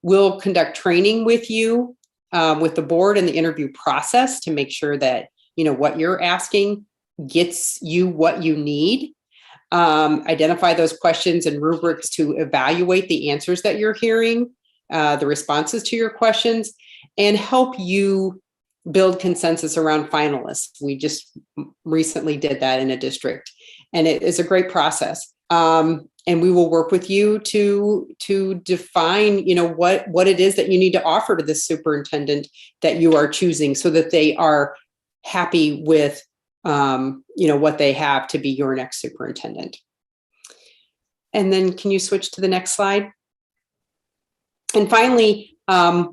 We'll conduct training with you, with the board and the interview process to make sure that, what you're asking gets you what you need. Identify those questions and rubrics to evaluate the answers that you're hearing, the responses to your questions, and help you build consensus around finalists. We just recently did that in a district, and it is a great process. And we will work with you to define, what it is that you need to offer to the superintendent that you are choosing so that they are happy with, what they have to be your next superintendent. And then can you switch to the next slide? And finally,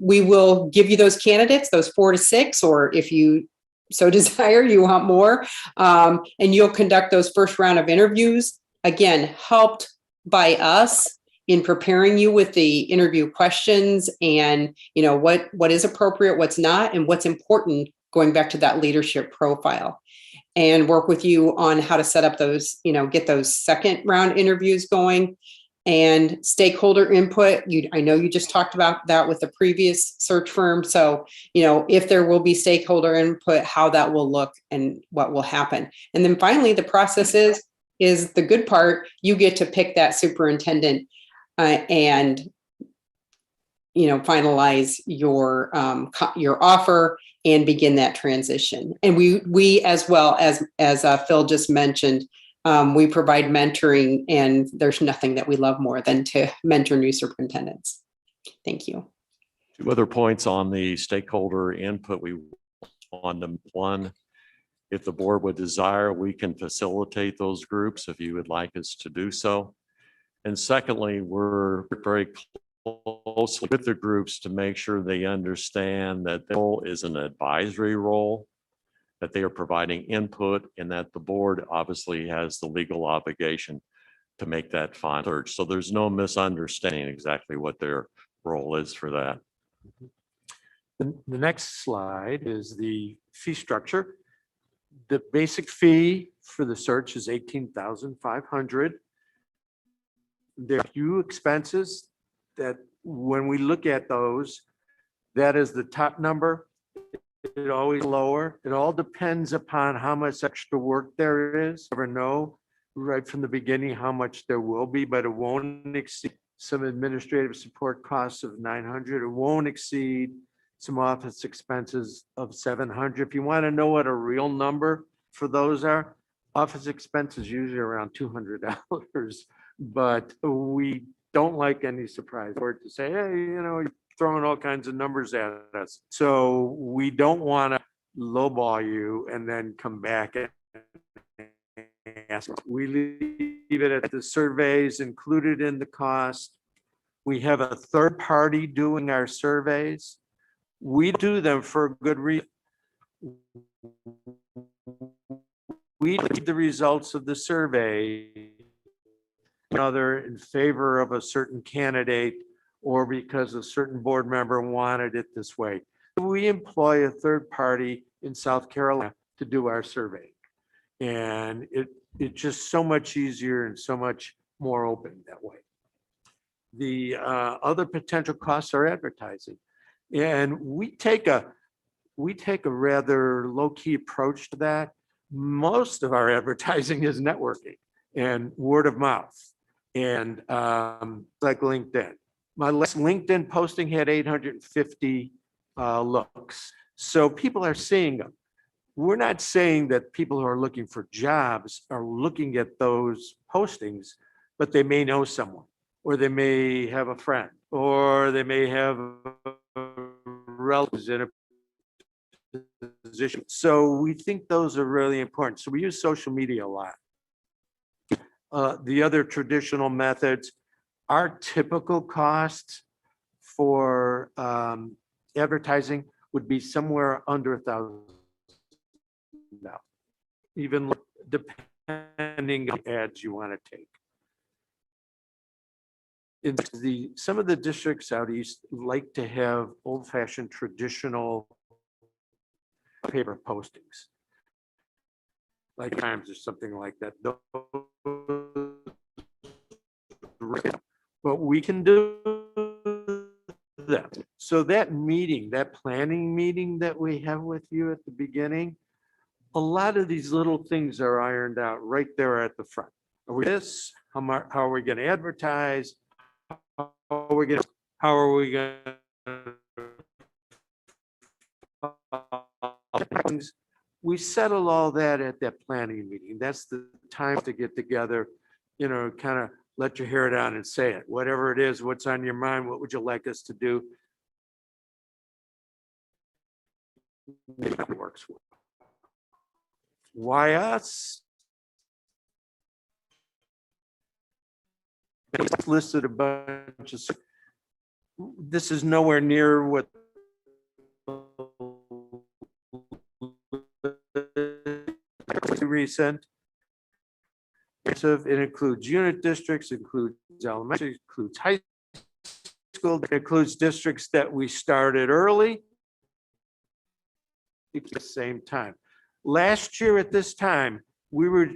we will give you those candidates, those 4 to 6, or if you so desire, you want more, and you'll conduct those first round of interviews, again, helped by us in preparing you with the interview questions and, what is appropriate, what's not, and what's important, going back to that leadership profile, and work with you on how to set up those, get those second round interviews going. And stakeholder input. I know you just talked about that with the previous search firm. So, if there will be stakeholder input, how that will look and what will happen. And then finally, the process is the good part. You get to pick that superintendent and finalize your offer and begin that transition. And we as well as Phil just mentioned, we provide mentoring, and there's nothing that we love more than to mentor new superintendents. Thank you. 2 other points on the stakeholder input. One, if the board would desire, we can facilitate those groups if you would like us to do so. And secondly, we're very closely with the groups to make sure they understand that their role is an advisory role, that they are providing input, and that the board obviously has the legal obligation to make that final search. So there's no misunderstanding exactly what their role is for that. The next slide is the fee structure. The basic fee for the search is $18,500. There are a few expenses that when we look at those, that is the top number. It always lower. It all depends upon how much extra work there is. Never know right from the beginning how much there will be, but it won't exceed some administrative support costs of $900. It won't exceed some office expenses of $700. If you want to know what a real number for those are, office expenses usually around $200, but we don't like any surprise for it to say, hey, you're throwing all kinds of numbers at us. So we don't want to lowball you and then come back and ask. We leave it at the surveys included in the cost. We have a third party doing our surveys. We do them for a good reason. We need the results of the survey, either in favor of a certain candidate or because a certain board member wanted it this way. We employ a third party in South Carolina to do our survey. And it's just so much easier and so much more open that way. The other potential costs are advertising. And we take a rather low-key approach to that. Most of our advertising is networking and word of mouth and like LinkedIn. My last LinkedIn posting had 850 looks. So people are seeing them. We're not saying that people who are looking for jobs are looking at those postings, but they may know someone, or they may have a friend, or they may have relatives in a position. So we think those are really important. So we use social media a lot. The other traditional methods, our typical costs for advertising would be somewhere under $1,000. Even depending on ads you want to take. Some of the districts out east like to have old-fashioned traditional paper postings, like Times or something like that. But we can do that. So that meeting, that planning meeting that we have with you at the beginning, a lot of these little things are ironed out right there at the front. Are we this? How are we going to advertise? How are we going to we settle all that at that planning meeting. That's the time to get together kind of let your hair down and say it. Whatever it is, what's on your mind, what would you like us to do? It works. Why us? It's listed a bunch of, this is nowhere near what recent. It includes unit districts, includes elementary, includes high school, it includes districts that we started early at the same time. Last year at this time, we were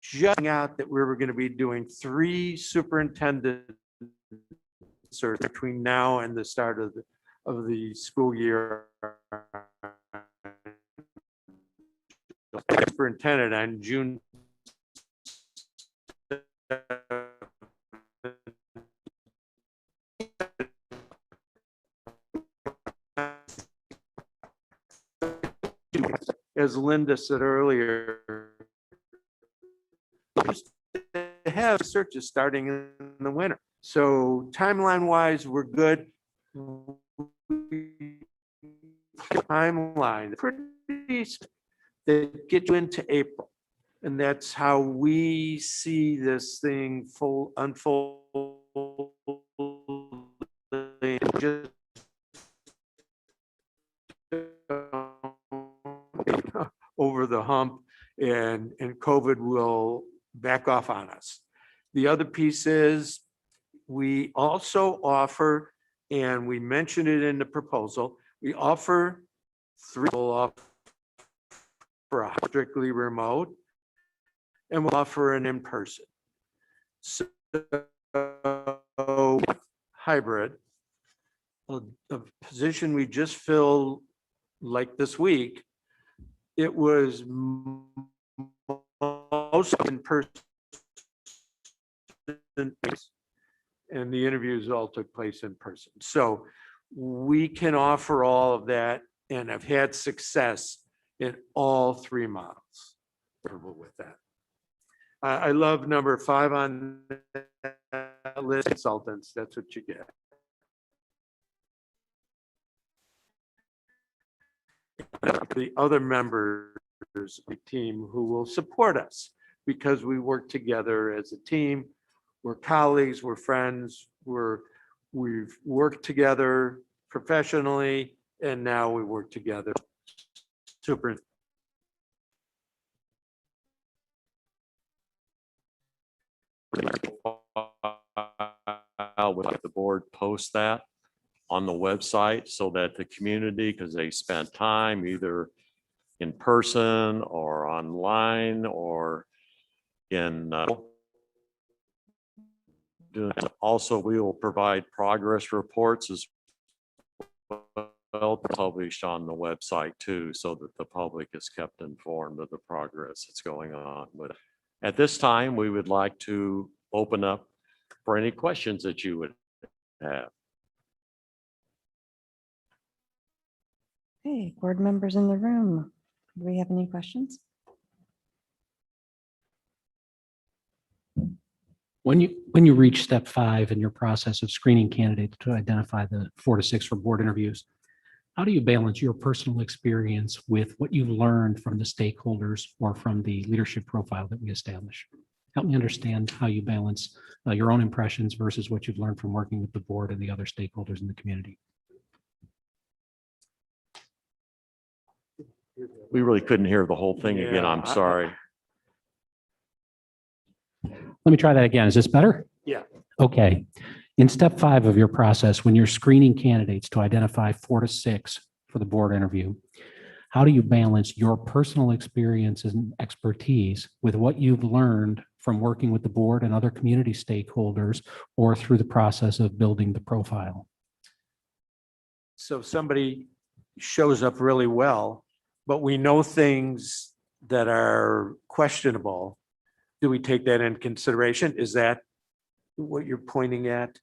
just out that we were going to be doing 3 superintendent search between now and the start of the school year. Superintendent on June as Linda said earlier, have searches starting in the winter. So timeline wise, we're good. Timeline pretty they get you into April. And that's how we see this thing unfold. Just over the hump, and COVID will back off on us. The other piece is we also offer, and we mentioned it in the proposal, we offer 3 for strictly remote, and we'll offer an in-person. So hybrid, a position we just filled like this week, it was mostly in person, and the interviews all took place in person. So we can offer all of that, and I've had success in all 3 models with that. I love number 5 on that list, consultants. That's what you get. The other members of the team who will support us because we work together as a team. We're colleagues, we're friends, we've worked together professionally, and now we work together. Super. With the board post that on the website so that the community, because they spent time either in person or online or in also we will provide progress reports as well, published on the website too, so that the public is kept informed of the progress that's going on. But at this time, we would like to open up for any questions that you would have. Hey, board members in the room, do we have any questions? When you reach step 5 in your process of screening candidates to identify the 4 to 6 for board interviews, how do you balance your personal experience with what you've learned from the stakeholders or from the leadership profile that we establish? Help me understand how you balance your own impressions versus what you've learned from working with the board and the other stakeholders in the community. We really couldn't hear the whole thing again. Yeah, I'm sorry. Let me try that again. Is this better? Yeah. Okay. In step 5 of your process, when you're screening candidates to identify 4 to 6 for the board interview, how do you balance your personal experience and expertise with what you've learned from working with the board and other community stakeholders or through the process of building the profile? So if somebody shows up really well, but we know things that are questionable, do we take that into consideration? Is that what you're pointing at?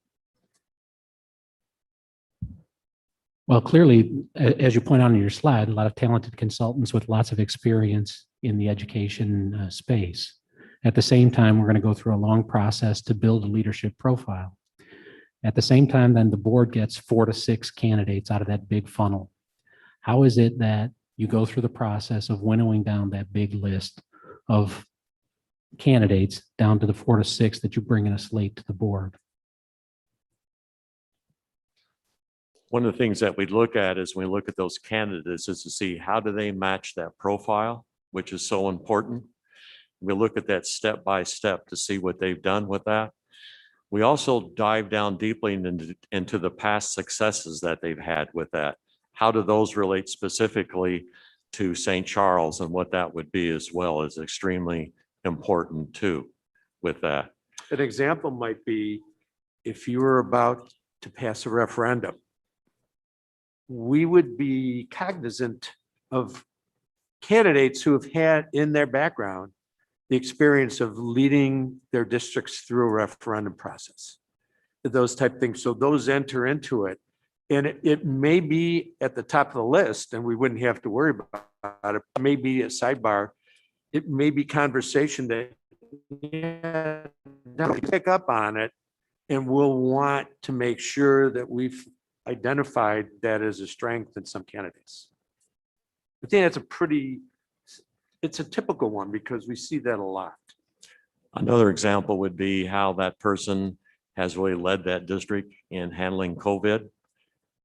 Well, clearly, as you point out in your slide, a lot of talented consultants with lots of experience in the education space. At the same time, we're going to go through a long process to build a leadership profile. At the same time, then the board gets 4 to 6 candidates out of that big funnel. How is it that you go through the process of winnowing down that big list of candidates down to the 4 to 6 that you bring in a slate to the board? One of the things that we look at is when we look at those candidates is to see how do they match that profile, which is so important. We look at that step by step to see what they've done with that. We also dive down deeply into the past successes that they've had with that. How do those relate specifically to St. Charles, and what that would be as well is extremely important too with that. An example might be if you were about to pass a referendum, we would be cognizant of candidates who have had in their background the experience of leading their districts through a referendum process, those type of things. So those enter into it. And it may be at the top of the list and we wouldn't have to worry about it. It may be a sidebar. It may be conversation that pick up on it, and we'll want to make sure that we've identified that as a strength in some candidates. I think that's it's a typical one because we see that a lot. Another example would be how that person has really led that district in handling COVID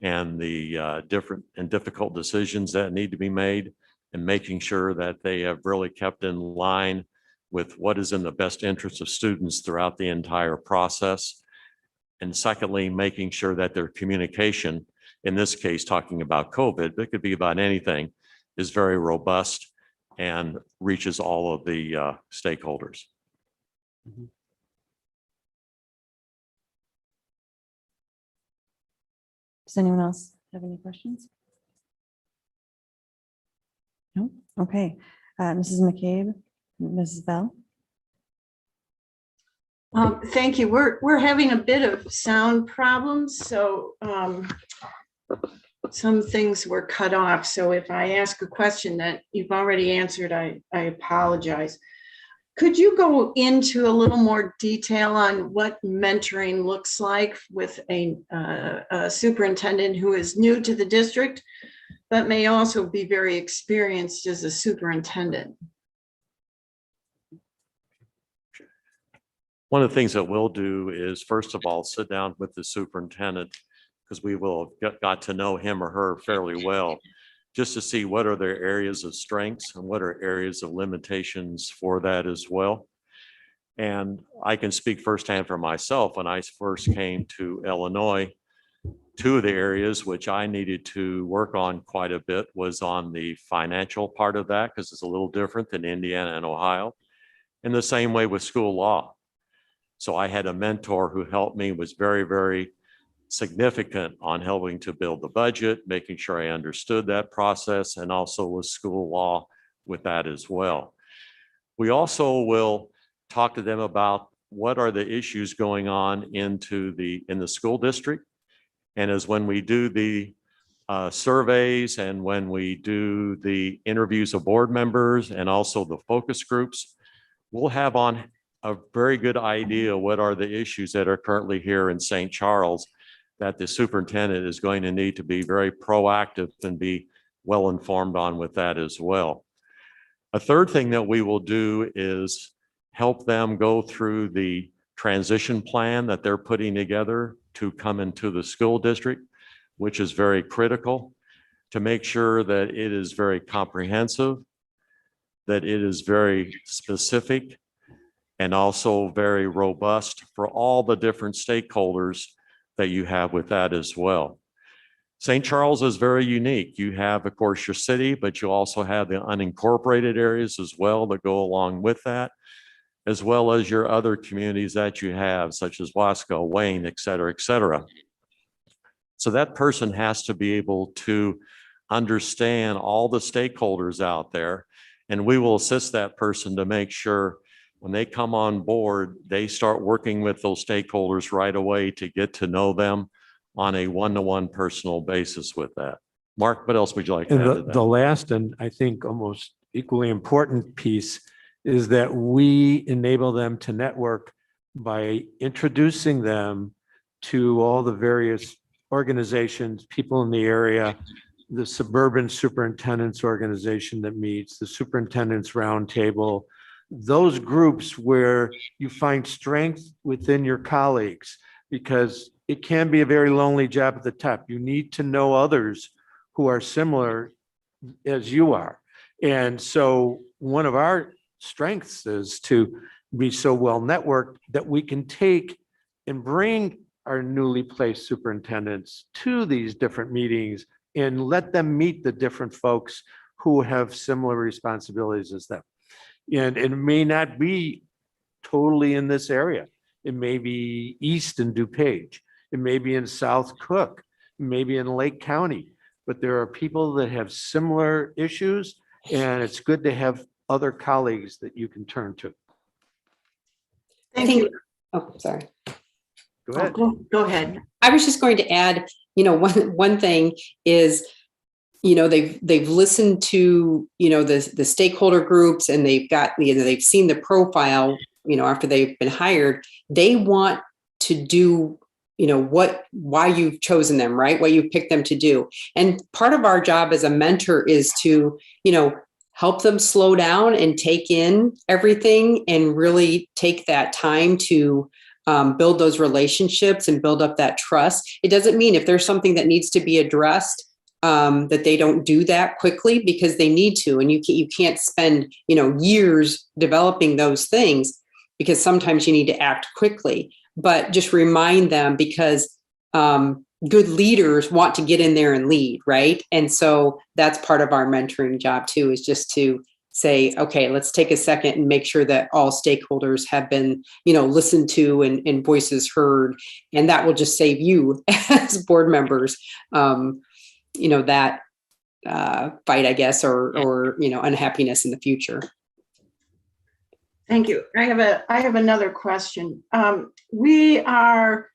and the different and difficult decisions that need to be made, and making sure that they have really kept in line with what is in the best interest of students throughout the entire process. And secondly, making sure that their communication, in this case, talking about COVID, but it could be about anything, is very robust and reaches all of the stakeholders. Does anyone else have any questions? No? Okay. Mrs. McCabe, Mrs. Bell? Thank you. We're having a bit of sound problems, so some things were cut off. So if I ask a question that you've already answered, I apologize. Could you go into a little more detail on what mentoring looks like with a superintendent who is new to the district, but may also be very experienced as a superintendent? One of the things that we'll do is, first of all, sit down with the superintendent, because we will got to know him or her fairly well, just to see what are their areas of strengths and what are areas of limitations for that as well. And I can speak firsthand for myself. When I first came to Illinois, two of the areas which I needed to work on quite a bit was on the financial part of that, because it's a little different than Indiana and Ohio. In the same way with school law. So I had a mentor who helped me, was very, very significant on helping to build the budget, making sure I understood that process, and also with school law with that as well. We also will talk to them about what are the issues going on in the school district. And as when we do the surveys and when we do the interviews of board members and also the focus groups, we'll have on a very good idea what are the issues that are currently here in St. Charles that the superintendent is going to need to be very proactive and be well informed on with that as well. A third thing that we will do is help them go through the transition plan that they're putting together to come into the school district, which is very critical, to make sure that it is very comprehensive, that it is very specific, and also very robust for all the different stakeholders that you have with that as well. St. Charles is very unique. You have, of course, your city, but you also have the unincorporated areas as well that go along with that, as well as your other communities that you have, such as Wasco, Wayne, et cetera, et cetera. So that person has to be able to understand all the stakeholders out there, and we will assist that person to make sure when they come on board, they start working with those stakeholders right away to get to know them on a one-to-one personal basis with that. Mark, what else would you like to add to that? The last, and I think almost equally important piece, is that we enable them to network by introducing them to all the various organizations, people in the area, the suburban superintendents organization that meets, the superintendent's roundtable, those groups where you find strength within your colleagues, because it can be a very lonely job at the top. You need to know others who are similar as you are. And so one of our strengths is to be so well networked that we can take and bring our newly placed superintendents to these different meetings and let them meet the different folks who have similar responsibilities as them. And it may not be totally in this area. It may be east in DuPage. It may be in South Cook, maybe in Lake County. But there are people that have similar issues, and it's good to have other colleagues that you can turn to. Thank you. Oh, sorry. Go ahead. Go ahead. I was just going to add, one thing is, they've listened to, the stakeholder groups, and they've got, they've seen the profile, after they've been hired. They want to do, why you've chosen them, right? What you've picked them to do. And part of our job as a mentor is to, help them slow down and take in everything and really take that time to build those relationships and build up that trust. It doesn't mean if there's something that needs to be addressed, that they don't do that quickly, because they need to. And you can't spend, years developing those things, because sometimes you need to act quickly. But just remind them, because good leaders want to get in there and lead, right? And so that's part of our mentoring job too, is just to say, okay, let's take a second and make sure that all stakeholders have been, listened to and voices heard. And that will just save you as board members, that fight, I guess, or unhappiness in the future. Thank you. I have another question. We are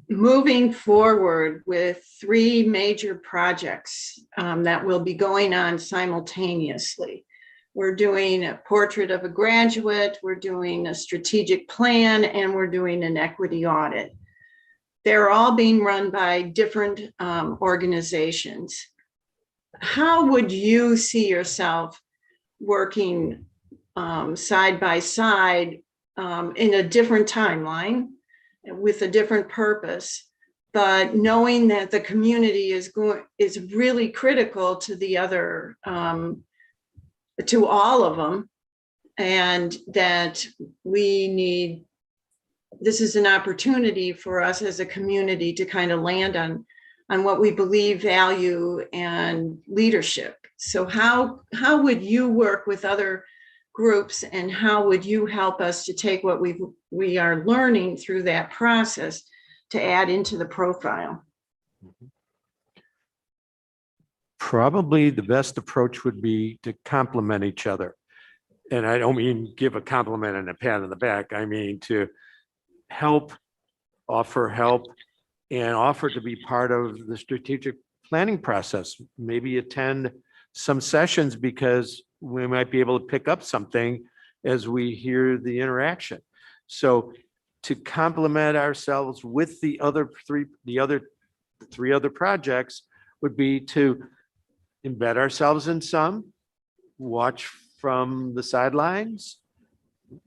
moving forward with 3 major projects that will be going on simultaneously. We're doing a portrait of a graduate, we're doing a strategic plan, and we're doing an equity audit. They're all being run by different organizations. How would you see yourself working side by side in a different timeline with a different purpose, but knowing that the community is really critical to the other, to all of them, and that this is an opportunity for us as a community to kind of land on what we believe, value, and leadership. So how would you work with other groups, and how would you help us to take what we are learning through that process to add into the profile? Probably the best approach would be to complement each other. And I don't mean give a compliment and a pat on the back. I mean to offer help, and offer to be part of the strategic planning process. Maybe attend some sessions, because we might be able to pick up something as we hear the interaction. So to complement ourselves with the three other projects would be to embed ourselves in some, watch from the sidelines,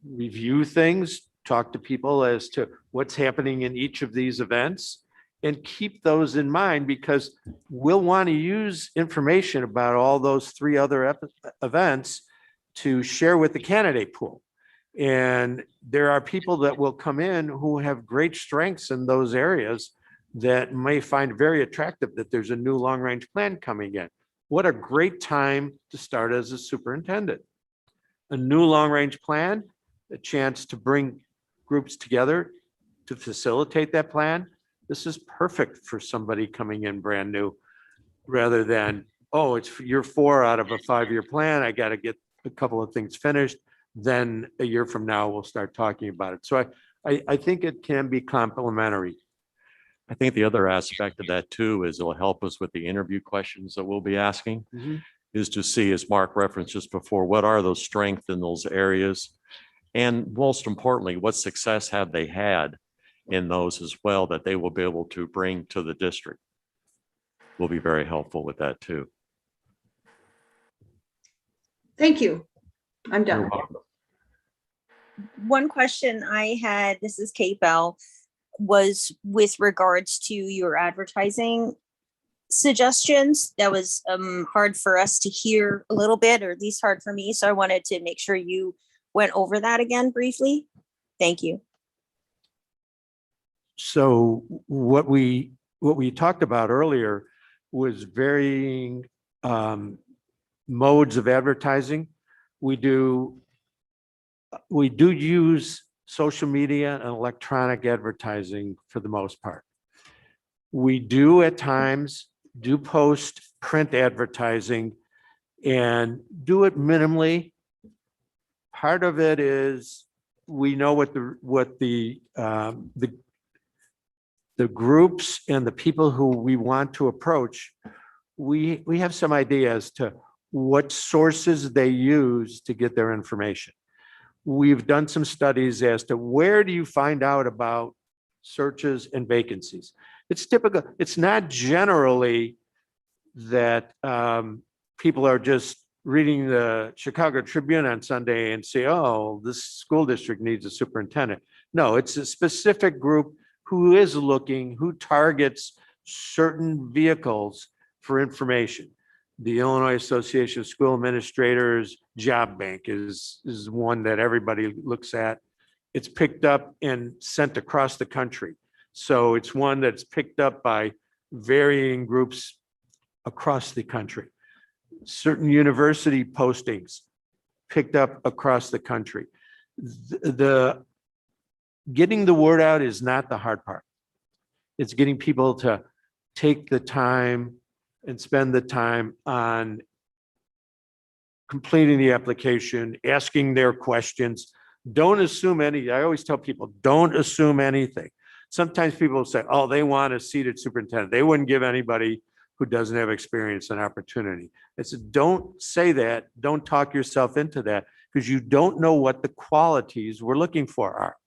review things, talk to people as to what's happening in each of these events, and keep those in mind, because we'll want to use information about all those 3 other events to share with the candidate pool. And there are people that will come in who have great strengths in those areas that may find very attractive that there's a new long-range plan coming in. What a great time to start as a superintendent. A new long-range plan, a chance to bring groups together to facilitate that plan. This is perfect for somebody coming in brand new, rather than, oh, it's year 4 out of a 5-year plan. I got to get a couple of things finished. Then a year from now, we'll start talking about it. So I think it can be complementary. I think the other aspect of that too is it'll help us with the interview questions that we'll be asking. is to see, as Mark referenced just before, what are those strengths in those areas? And most importantly, what success have they had in those as well that they will be able to bring to the district? Will be very helpful with that too. Thank you. I'm You're done. welcome. One question I had, this is Kate Bell, was with regards to your advertising suggestions. That was hard for us to hear a little bit, or at least hard for me. So I wanted to make sure you went over that again briefly. Thank you. So what we talked about earlier was varying modes of advertising. We do use social media and electronic advertising for the most part. We do at times post print advertising and do it minimally. Part of it is we know what the groups and the people who we want to approach. We have some idea as to what sources they use to get their information. We've done some studies as to where do you find out about searches and vacancies. It's typical. It's not generally that people are just reading the Chicago Tribune on Sunday and say, oh, this school district needs a superintendent. No, it's a specific group who is looking, who targets certain vehicles for information. The Illinois Association of School Administrators Job Bank is one that everybody looks at. It's picked up and sent across the country. So it's one that's picked up by varying groups across the country. Certain university postings picked up across the country. The getting the word out is not the hard part. It's getting people to take the time and spend the time on completing the application, asking their questions. Don't assume any. I always tell people, don't assume anything. Sometimes people say, oh, they want a seated superintendent. They wouldn't give anybody who doesn't have experience an opportunity. I said, don't say that. Don't talk yourself into that, because you don't know what the qualities we're looking for are.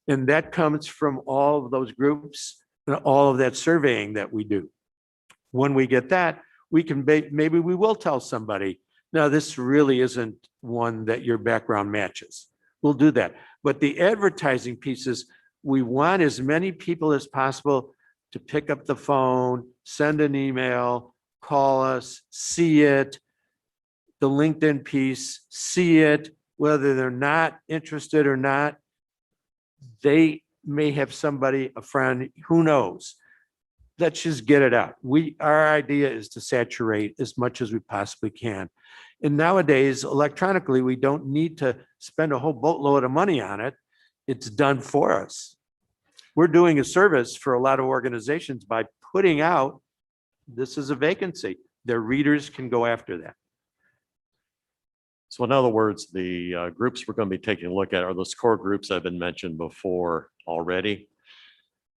And that comes from all of those groups and all of that surveying that we do. When we get that, we can maybe we will tell somebody, no, this really isn't one that your background matches. We'll do that. But the advertising pieces, we want as many people as possible to pick up the phone, send an email, call us, see it, the LinkedIn piece, see it, whether they're not interested or not. They may have somebody, a friend, who knows. Let's just get it out. Our idea is to saturate as much as we possibly can. And nowadays, electronically, we don't need to spend a whole boatload of money on it. It's done for us. We're doing a service for a lot of organizations by putting out, this is a vacancy. Their readers can go after that. So in other words, the groups we're going to be taking a look at are those core groups that have been mentioned before already.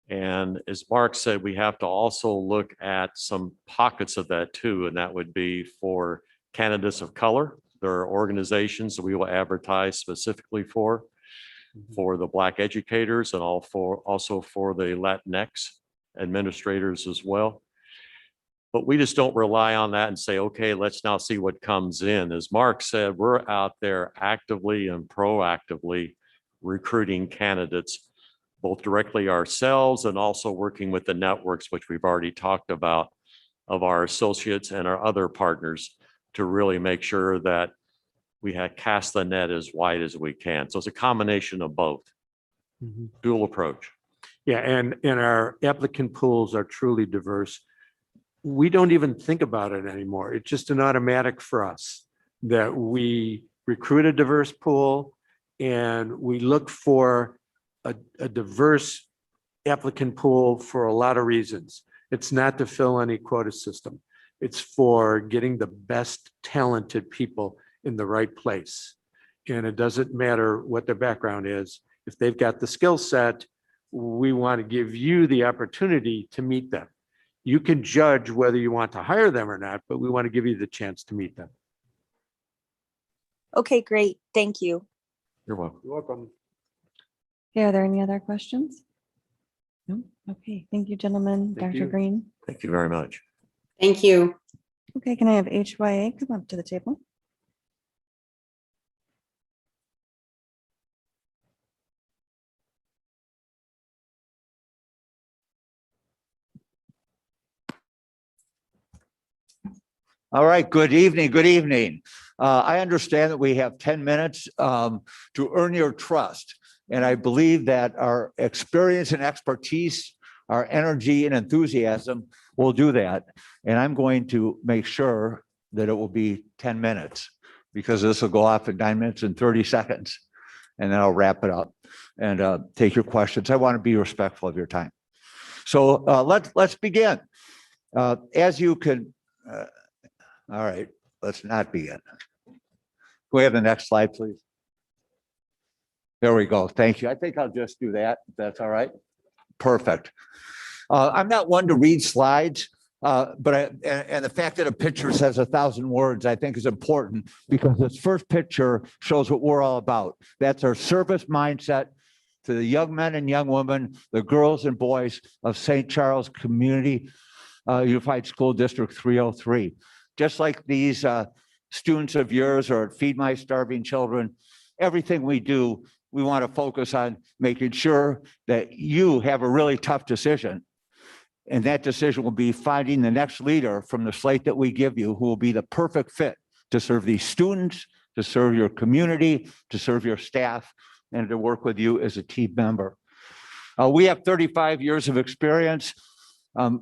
And as Mark said, we have to also look at some pockets of that too, and that would be for candidates of color. There are organizations that we will advertise specifically for the Black educators and also for the Latinx administrators as well. But we just don't rely on that and say, okay, let's now see what comes in. As Mark said, we're out there actively and proactively recruiting candidates, both directly ourselves and also working with the networks, which we've already talked about, of our associates and our other partners to really make sure that we have cast the net as wide as we can. So it's a combination of both. Dual approach. Yeah, and our applicant pools are truly diverse. We don't even think about it anymore. It's just an automatic for us that we recruit a diverse pool and we look for a diverse applicant pool for a lot of reasons. It's not to fill any quota system. It's for getting the best talented people in the right place. And it doesn't matter what their background is. If they've got the skill set, we want to give you the opportunity to meet them. You can judge whether you want to hire them or not, but we want to give you the chance to meet them. Okay, great. Thank you. You're welcome. You're welcome. Okay, are there any other questions? No? Okay, thank you, gentlemen. Thank Dr. you. Green. Thank you very much. Thank you. Okay, can I have HYA come up to the table? All right, good evening, good evening. I understand that we have 10 minutes to earn your trust. And I believe that our experience and expertise, our energy and enthusiasm will do that. And I'm going to make sure that it will be 10 minutes because this will go off at 9 minutes and 30 seconds. And then I'll wrap it up and take your questions. I want to be respectful of your time. So let's begin. As you can, all right, let's not begin. Can we have the next slide, please? There we go. Thank you. I think I'll just do that. If that's all right. Perfect. I'm not one to read slides, but the fact that a picture says 1,000 words, I think is important because this first picture shows what we're all about. That's our service mindset to the young men and young women, the girls and boys of St. Charles Community Unified School District 303. Just like these students of yours or Feed My Starving Children, everything we do, we want to focus on making sure that you have a really tough decision. And that decision will be finding the next leader from the slate that we give you who will be the perfect fit to serve these students, to serve your community, to serve your staff, and to work with you as a team member. We have 35 years of experience.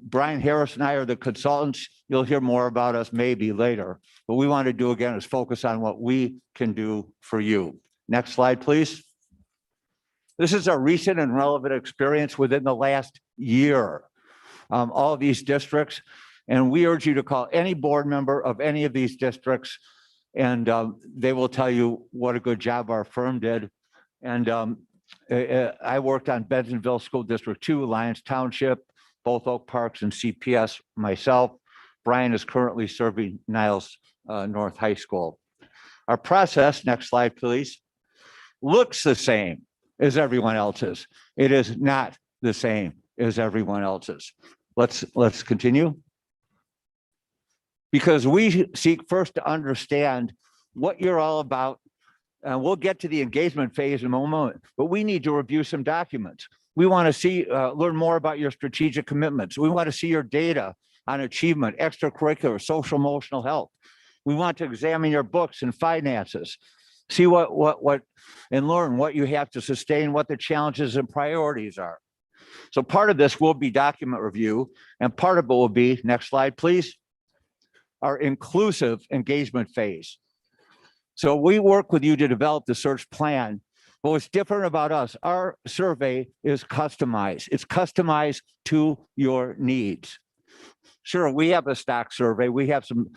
Brian Harris and I are the consultants. You'll hear more about us maybe later. What we want to do again is focus on what we can do for you. Next slide, please. This is our recent and relevant experience within the last year. All of these districts, and we urge you to call any board member of any of these districts, and they will tell you what a good job our firm did. And I worked on Bentonville School District 2, Lyons Township, both Oak Parks and CPS myself. Brian is currently serving Niles North High School. Our process, next slide, please, looks the same as everyone else's. It is not the same as everyone else's. Let's continue. Because we seek first to understand what you're all about. We'll get to the engagement phase in a moment, but we need to review some documents. We want to see, learn more about your strategic commitments. We want to see your data on achievement, extracurricular, social, emotional health. We want to examine your books and finances, see what, and learn what you have to sustain, what the challenges and priorities are. So part of this will be document review, and part of it will be, next slide, please, our inclusive engagement phase. So we work with you to develop the search plan. But what's different about us, our survey is customized. It's customized to your needs. Sure, we have a stock survey. We have some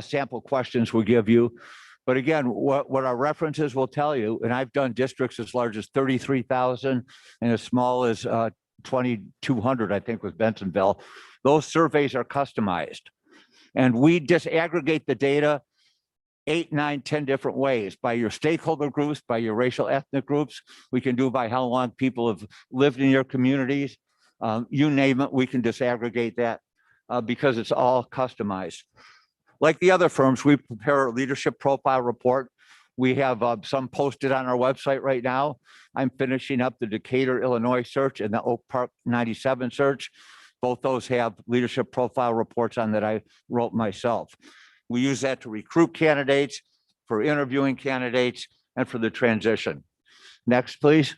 sample questions we'll give you. But again, what our references will tell you, and I've done districts as large as 33,000 and as small as 2,200, I think, with Bentonville. Those surveys are customized. And we disaggregate the data 8, 9, 10 different ways, by your stakeholder groups, by your racial ethnic groups. We can do by how long people have lived in your communities. You name it, we can disaggregate that because it's all customized. Like the other firms, we prepare a leadership profile report. We have some posted on our website right now. I'm finishing up the Decatur, Illinois search and the Oak Park 97 search. Both those have leadership profile reports on that I wrote myself. We use that to recruit candidates, for interviewing candidates, and for the transition. Next, please.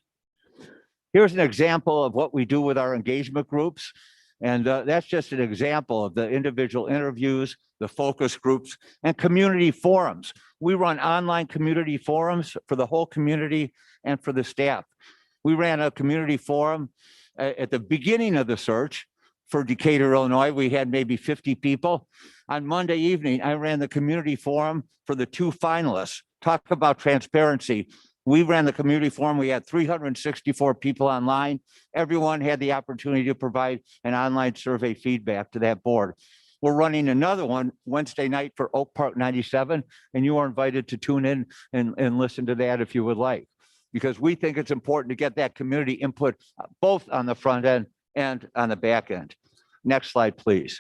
Here's an example of what we do with our engagement groups. And that's just an example of the individual interviews, the focus groups, and community forums. We run online community forums for the whole community and for the staff. We ran a community forum at the beginning of the search for Decatur, Illinois. We had maybe 50 people. On Monday evening, I ran the community forum for the 2 finalists. Talk about transparency. We ran the community forum. We had 364 people online. Everyone had the opportunity to provide an online survey feedback to that board. We're running another one Wednesday night for Oak Park 97, and you are invited to tune in and listen to that if you would like, because we think it's important to get that community input both on the front end and on the back end. Next slide, please.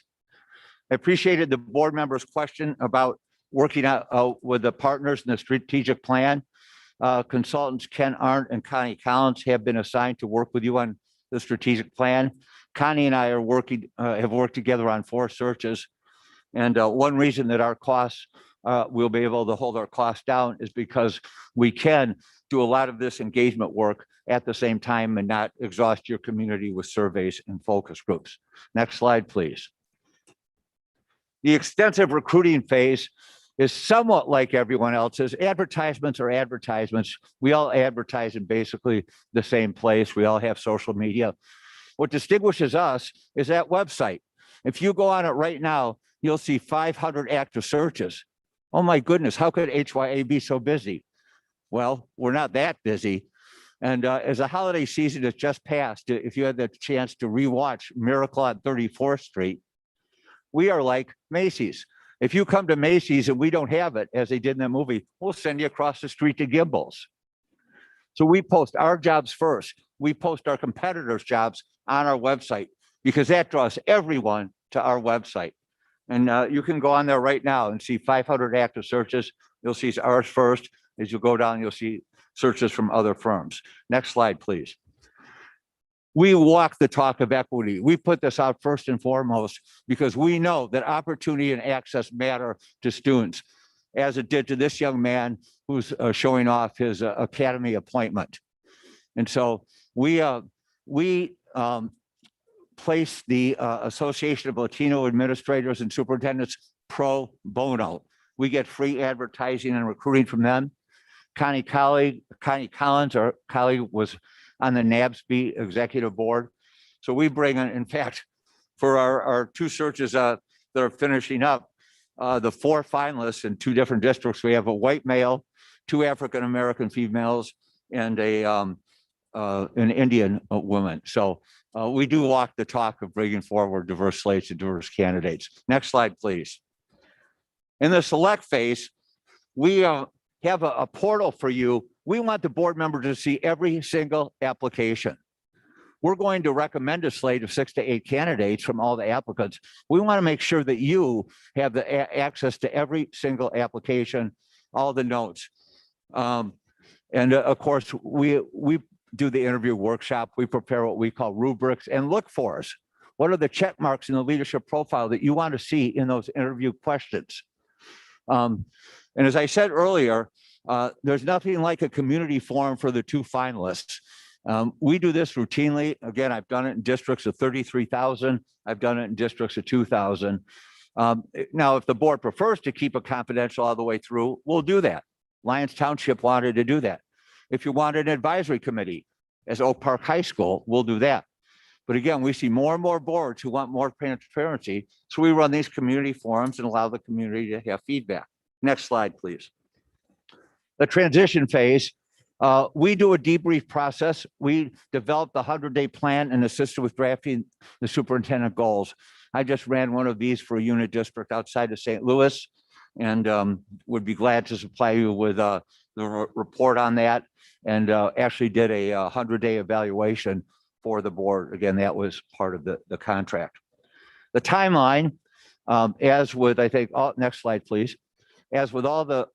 I appreciated the board member's question about working out with the partners in the strategic plan. Consultants Ken Arndt and Connie Collins have been assigned to work with you on the strategic plan. Connie and I are have worked together on 4 searches. And one reason that our costs, we'll be able to hold our costs down is because we can do a lot of this engagement work at the same time and not exhaust your community with surveys and focus groups. Next slide, please. The extensive recruiting phase is somewhat like everyone else's. Advertisements are advertisements. We all advertise in basically the same place. We all have social media. What distinguishes us is that website. If you go on it right now, you'll see 500 active searches. Oh my goodness, how could HYA be so busy? Well, we're not that busy. And as the holiday season has just passed, if you had the chance to rewatch Miracle on 34th Street, we are like Macy's. If you come to Macy's and we don't have it, as they did in that movie, we'll send you across the street to Gimbel's. So we post our jobs first. We post our competitors' jobs on our website because that draws everyone to our website. And you can go on there right now and see 500 active searches. You'll see ours first. As you go down, you'll see searches from other firms. Next slide, please. We walk the talk of equity. We put this out first and foremost because we know that opportunity and access matter to students, as it did to this young man who's showing off his academy appointment. And so we placed the Association of Latino Administrators and Superintendents pro bono. We get free advertising and recruiting from them. Connie Collins, our colleague, was on the NABSB executive board. So we bring in fact, for our 2 searches that are finishing up, the 4 finalists in 2 different districts, we have a white male, 2 African-American females, and an Indian woman. So we do walk the talk of bringing forward diverse slates and diverse candidates. Next slide, please. In the select phase, we have a portal for you. We want the board member to see every single application. We're going to recommend a slate of 6 to 8 candidates from all the applicants. We want to make sure that you have the access to every single application, all the notes. And of course, we do the interview workshop. We prepare what we call rubrics and look for us. What are the check marks in the leadership profile that you want to see in those interview questions? And as I said earlier, there's nothing like a community forum for the 2 finalists. We do this routinely. Again, I've done it in districts of 33,000. I've done it in districts of 2,000. Now, if the board prefers to keep it confidential all the way through, we'll do that. Lyons Township wanted to do that. If you want an advisory committee, as Oak Park High School, we'll do that. But again, we see more and more boards who want more transparency. So we run these community forums and allow the community to have feedback. Next slide, please. The transition phase, we do a debrief process. We develop the 100-day plan and assisted with drafting the superintendent goals. I just ran one of these for a unit district outside of St. Louis and would be glad to supply you with the report on that, and actually did a 100-day evaluation for the board. Again, that was part of the contract. The timeline, as with, I think, next slide, please. As with all the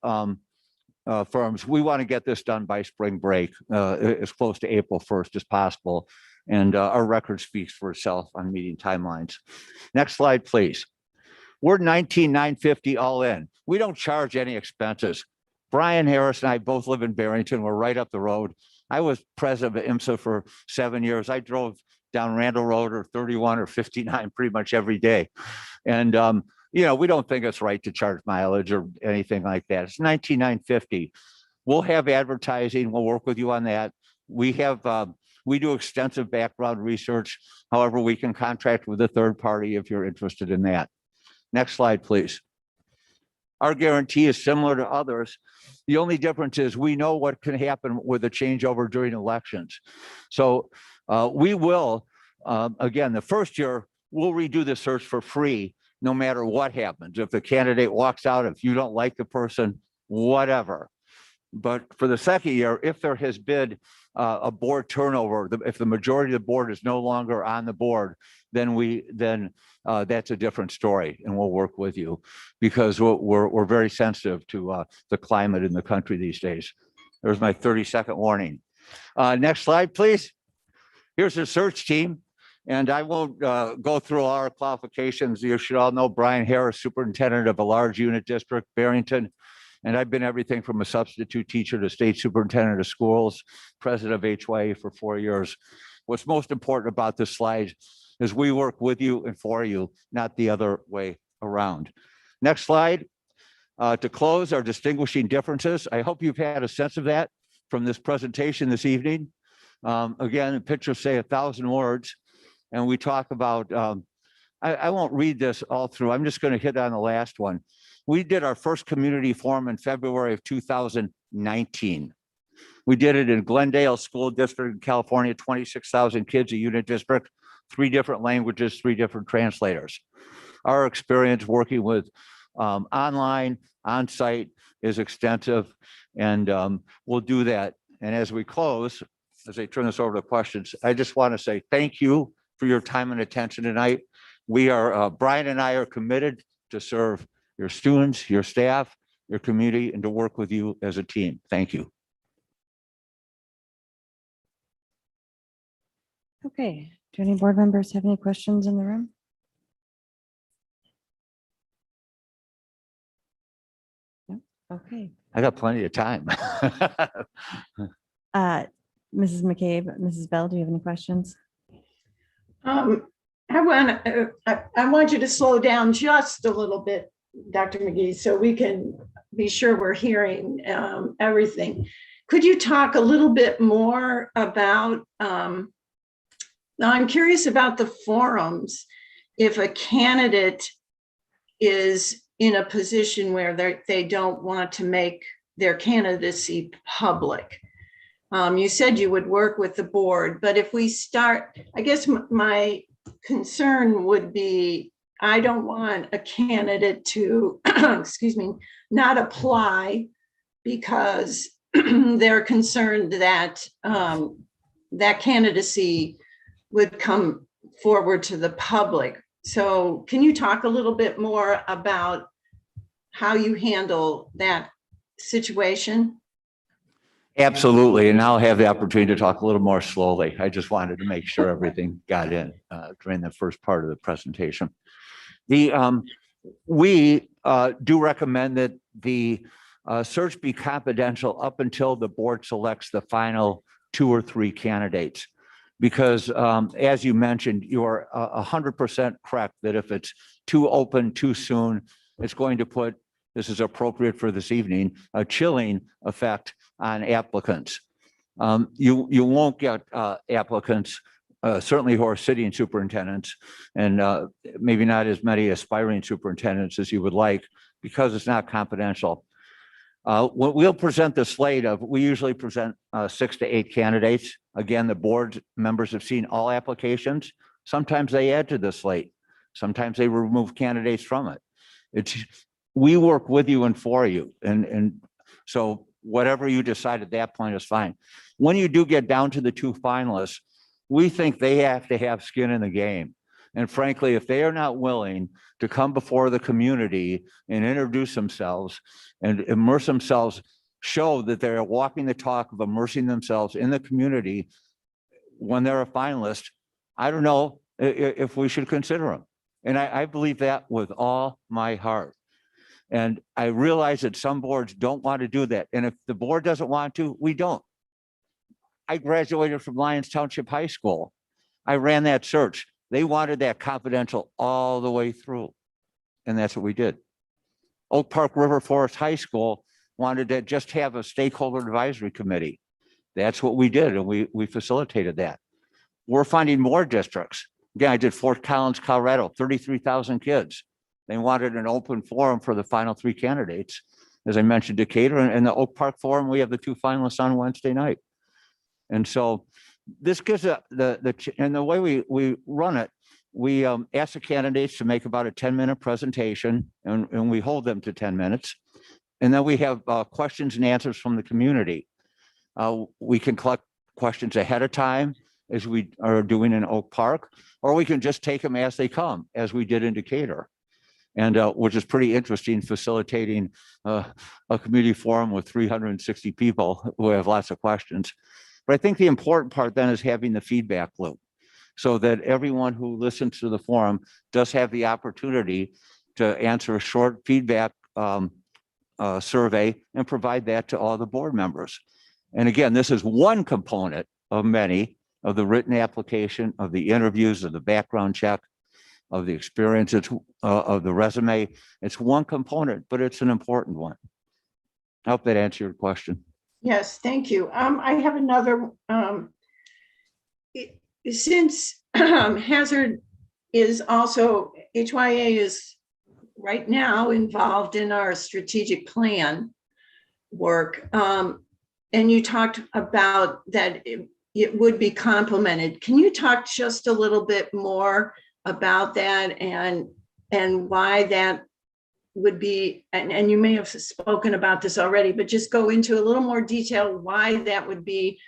firms, we want to get this done by spring break, as close to April 1st as possible. And our record speaks for itself on meeting timelines. Next slide, please. We're $19,950 all in. We don't charge any expenses. Brian Harris and I both live in Barrington. We're right up the road. I was president of IMSA for 7 years. I drove down Randall Road or 31 or 59 pretty much every day. And, you know, we don't think it's right to charge mileage or anything like that. It's $19,950. We'll have advertising. We'll work with you on that. We have, we do extensive background research. However, we can contract with a third party if you're interested in that. Next slide, please. Our guarantee is similar to others. The only difference is we know what can happen with a changeover during elections. So we will, again, the first year, we'll redo the search for free, no matter what happens. If the candidate walks out, if you don't like the person, whatever. But for the second year, if there has been a board turnover, if the majority of the board is no longer on the board, then that's a different story, and we'll work with you because we're very sensitive to the climate in the country these days. There's my 30-second warning. Next slide, please. Here's the search team. And I won't go through all our qualifications. You should all know Brian Harris, superintendent of a large unit district, Barrington. And I've been everything from a substitute teacher to state superintendent of schools, president of HYA for 4 years. What's most important about this slide is we work with you and for you, not the other way around. Next slide. To close, our distinguishing differences. I hope you've had a sense of that from this presentation this evening. Again, the pictures say 1,000 words. And we talk about, I won't read this all through. I'm just going to hit on the last one. We did our first community forum in February of 2019. We did it in Glendale School District in California, 26,000 kids, a unit district, 3 different languages, 3 different translators. Our experience working with online, on-site is extensive, and we'll do that. And as we close, as I turn this over to questions, I just want to say thank you for your time and attention tonight. We are, Brian and I are committed to serve your students, your staff, your community, and to work with you as a team. Thank you. Okay, do any board members have any questions in the room? No? Okay. I got plenty of time. Mrs. McCabe, Mrs. Bell, do you have any questions? I want you to slow down just a little bit, Dr. McGee, so we can be sure we're hearing everything. Could you talk a little bit more about, now I'm curious about the forums. If a candidate is in a position where they don't want to make their candidacy public, you said you would work with the board, but if we start, I guess my concern would be, I don't want a candidate to, excuse me, not apply because they're concerned that that candidacy would come forward to the public. So can you talk a little bit more about how you handle that situation? Absolutely, and I'll have the opportunity to talk a little more slowly. I just wanted to make sure everything got in during the first part of the presentation. We do recommend that the search be confidential up until the board selects the final 2 or 3 candidates. Because as you mentioned, you are 100% correct that if it's too open too soon, it's going to put, this is appropriate for this evening, a chilling effect on applicants. You won't get applicants, certainly who are sitting superintendents, and maybe not as many aspiring superintendents as you would like, because it's not confidential. We'll present the slate of, we usually present 6 to 8 candidates. Again, the board members have seen all applications. Sometimes they add to the slate. Sometimes they remove candidates from it. We work with you and for you. And so whatever you decide at that point is fine. When you do get down to the 2 finalists, we think they have to have skin in the game. And frankly, if they are not willing to come before the community and introduce themselves and immerse themselves, show that they're walking the talk of immersing themselves in the community when they're a finalist, I don't know if we should consider them. And I believe that with all my heart. And I realize that some boards don't want to do that. And if the board doesn't want to, we don't. I graduated from Lyons Township High School. I ran that search. They wanted that confidential all the way through. And that's what we did. Oak Park River Forest High School wanted to just have a stakeholder advisory committee. That's what we did, and we facilitated that. We're finding more districts. Again, I did Fort Collins, Colorado, 33,000 kids. They wanted an open forum for the final three candidates. As I mentioned, Decatur and the Oak Park Forum, we have the two finalists on Wednesday night. And so this gives and the way we run it, we ask the candidates to make about a 10-minute presentation, and we hold them to 10 minutes. And then we have questions and answers from the community. We can collect questions ahead of time, as we are doing in Oak Park, or we can just take them as they come, as we did in Decatur. And which is pretty interesting, facilitating a community forum with 360 people who have lots of questions. But I think the important part then is having the feedback loop, so that everyone who listens to the forum does have the opportunity to answer a short feedback survey and provide that to all the board members. And again, this is one component of many of the written application, of the interviews, of the background check, of the experiences, of the resume. It's one component, but it's an important one. I hope that answered your question. Yes, thank you. I have another, since Hazard is also, HYA is right now involved in our strategic plan work. And you talked about that it would be complemented. Can you talk just a little bit more about that and why that would be, and you may have spoken about this already, but just go into a little more detail why that would be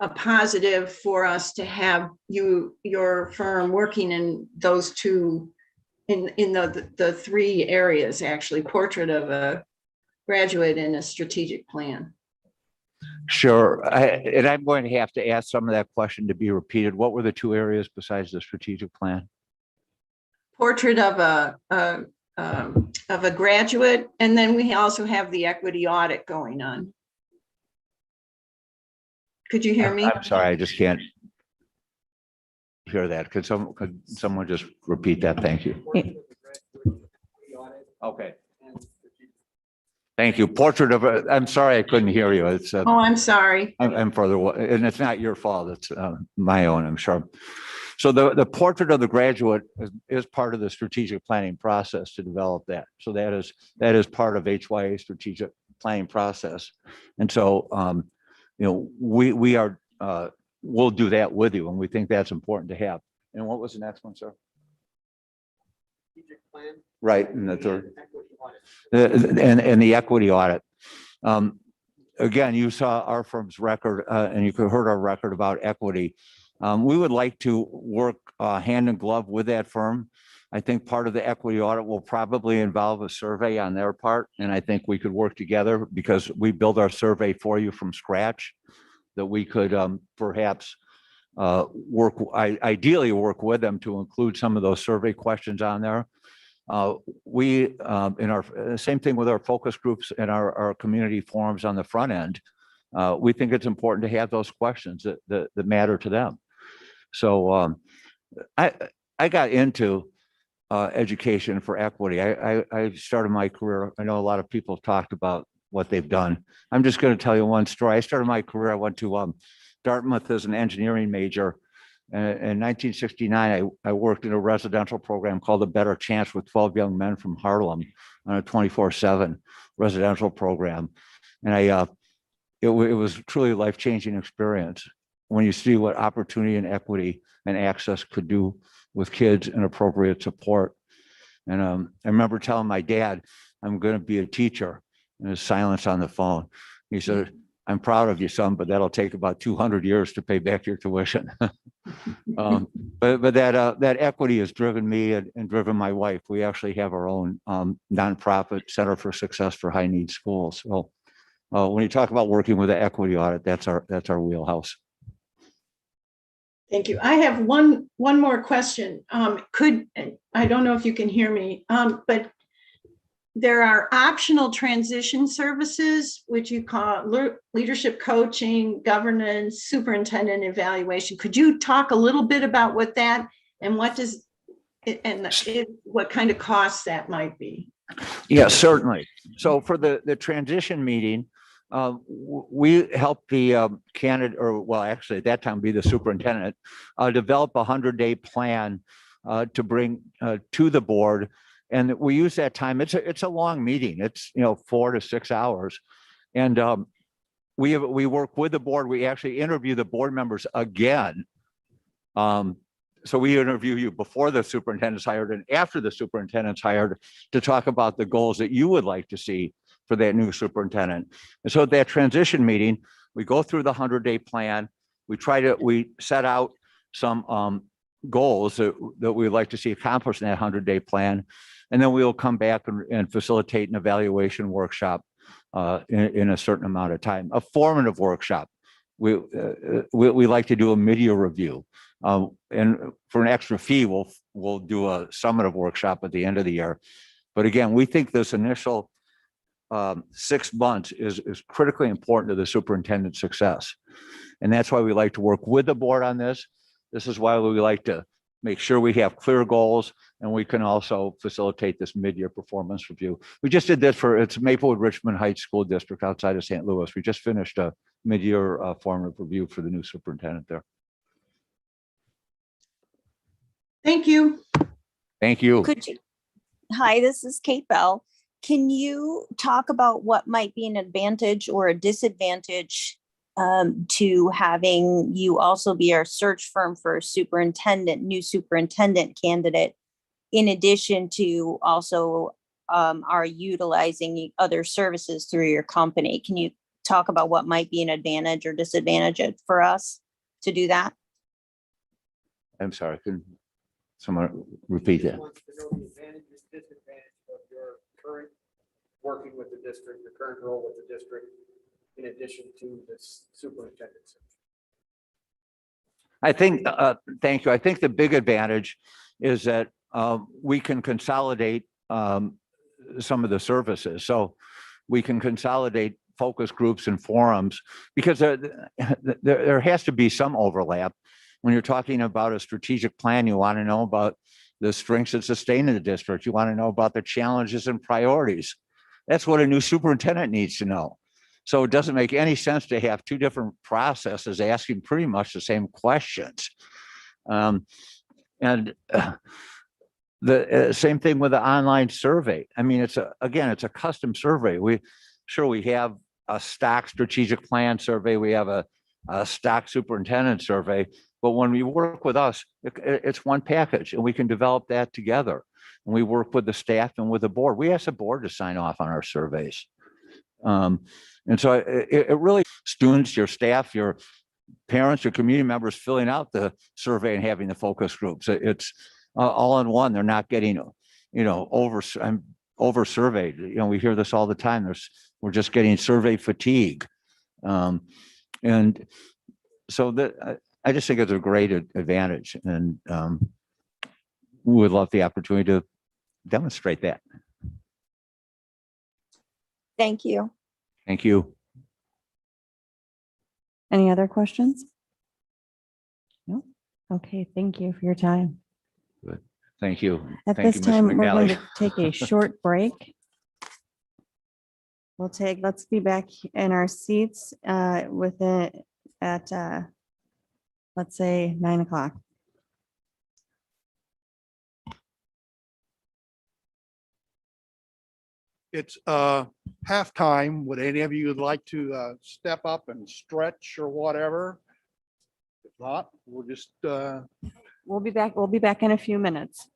a positive for us to have your firm working in those two, in the three areas, actually, portrait of a graduate and a strategic plan. Sure. And I'm going to have to ask some of that question to be repeated. What were the two areas besides the strategic plan? Portrait of a graduate, and then we also have the equity audit going on. Could you hear me? I'm sorry, I just can't hear that. Could someone just repeat that? Thank you. Okay. Thank you. Portrait of a, I'm sorry, I couldn't hear you. It's Oh, I'm sorry. I'm further away, and it's not your fault. It's my own, I'm sure. So the portrait of the graduate is part of the strategic planning process to develop that. So that is part of HYA strategic planning process. And so, we are, we'll do that with you, and we think that's important to have. And what was the next one, sir? Strategic plan. Right, and the third. And the equity audit. Again, you saw our firm's record, and you could heard our record about equity. We would like to work hand in glove with that firm. I think part of the equity audit will probably involve a survey on their part, and I think we could work together because we build our survey for you from scratch, that we could perhaps ideally work with them to include some of those survey questions on there. We, in our same thing with our focus groups and our community forums on the front end, we think it's important to have those questions that matter to them. So I got into education for equity. I started my career. I know a lot of people have talked about what they've done. I'm just going to tell you one story. I started my career. I went to Dartmouth as an engineering major. In 1969, I worked in a residential program called The Better Chance with 12 young men from Harlem on a 24/7 residential program. And it was truly a life-changing experience when you see what opportunity and equity and access could do with kids and appropriate support. And I remember telling my dad, I'm going to be a teacher, and his silence on the phone. He said, I'm proud of you, son, but that'll take about 200 years to pay back your tuition. But that equity has driven me and driven my wife. We actually have our own nonprofit Center for Success for High Need Schools. So when you talk about working with the equity audit, that's our wheelhouse. Thank you. I have one more question. I don't know if you can hear me, but there are optional transition services, which you call leadership coaching, governance, superintendent evaluation. Could you talk a little bit about what that and what kind of costs that might be? Yeah, certainly. So for the transition meeting, we help the candidate, or well, actually at that time be the superintendent, develop a 100-day plan to bring to the board And we use that time. It's a long meeting. It's, 4 to 6 hours. And we work with the board. We actually interview the board members again. So we interview you before the superintendent's hired and after the superintendent's hired to talk about the goals that you would like to see for that new superintendent. And so at that transition meeting, we go through the 100-day plan. We set out some goals that we'd like to see accomplished in that 100-day plan. And then we'll come back and facilitate an evaluation workshop in a certain amount of time, a formative workshop. We like to do a mid-year review. And for an extra fee, we'll do a summative workshop at the end of the year. But again, we think this initial 6 months is critically important to the superintendent's success. And that's why we like to work with the board on this. This is why we like to make sure we have clear goals, and we can also facilitate this mid-year performance review. We just did this it's Maplewood Richmond Heights School District outside of St. Louis. We just finished a mid-year formative review for the new superintendent there. Thank you. Thank you. Hi, this is Kate Bell. Can you talk about what might be an advantage or a disadvantage to having you also be our search firm for a new superintendent candidate, in addition to also are utilizing other services through your company? Can you talk about what might be an advantage or disadvantage for us to do that? I'm sorry, can someone repeat that? Wants to know the advantages, disadvantages of your current working with the district, the current role with the district, in addition to this superintendent search. I think, thank you. I think the big advantage is that we can consolidate some of the services. So we can consolidate focus groups and forums, because there has to be some overlap. When you're talking about a strategic plan, you want to know about the strengths and sustain of the district. You want to know about the challenges and priorities. That's what a new superintendent needs to know. So it doesn't make any sense to have two different processes asking pretty much the same questions. And the same thing with the online survey. I mean, it's a custom survey. We have a stock strategic plan survey. We have a stock superintendent survey. But when we work with us, it's one package, and we can develop that together. And we work with the staff and with the board. We ask the board to sign off on our surveys. And so it really, students, your staff, your parents, your community members filling out the survey and having the focus groups. It's all in one. They're not getting, over surveyed. We hear this all the time. We're just getting survey fatigue. And so I just think it's a great advantage, and we would love the opportunity to demonstrate that. Thank you. Thank you. Any other questions? No? Okay, thank you for your time. Good. Thank you. At Thank this you, Mr. time, we're going McNally. to take a short break. Let's be back in our seats at, let's say 9 o'clock. It's halftime. Would any of you like to step up and stretch or whatever? If not, we'll just We'll be back in a few minutes.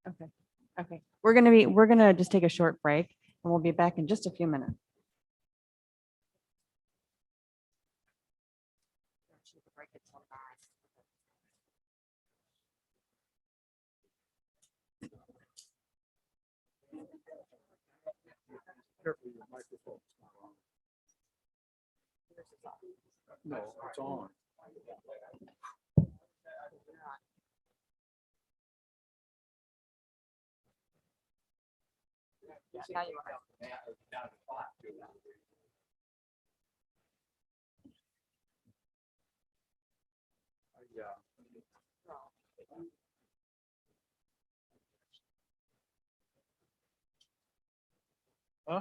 Okay. We're gonna just take a short break, and we'll be back in just a few minutes. careful your microphone's not on. No, it's on. Huh?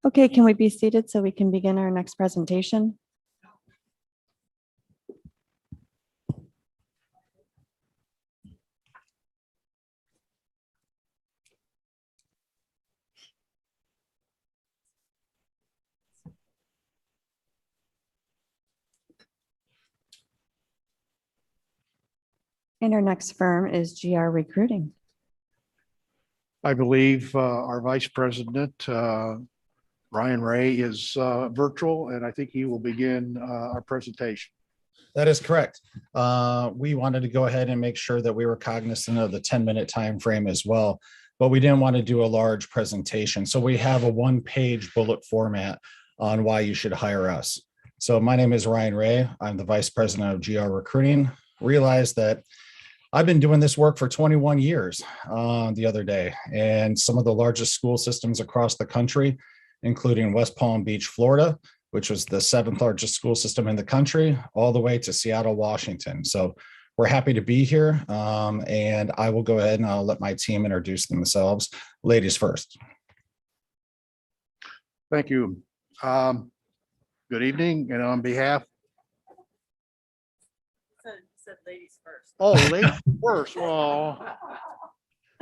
Okay, can we be seated so we can begin our next presentation? And our next firm is GR Recruiting. I believe our Vice President, Ryan Ray, is virtual, and I think he will begin our presentation. That is correct. We wanted to go ahead and make sure that we were cognizant of the 10-minute time frame as well, but we didn't want to do a large presentation. So we have a one-page bullet format on why you should hire us. So my name is Ryan Ray. I'm the Vice President of GR Recruiting. Realized that I've been doing this work for 21 years the other day, and some of the largest school systems across the country, including West Palm Beach, Florida, which was the 7th largest school system in the country, all the way to Seattle, Washington. So we're happy to be here, and I will go ahead and I'll let my team introduce themselves. Ladies first. Thank you. Good evening, and on behalf. Said ladies first. Oh, ladies first. Well,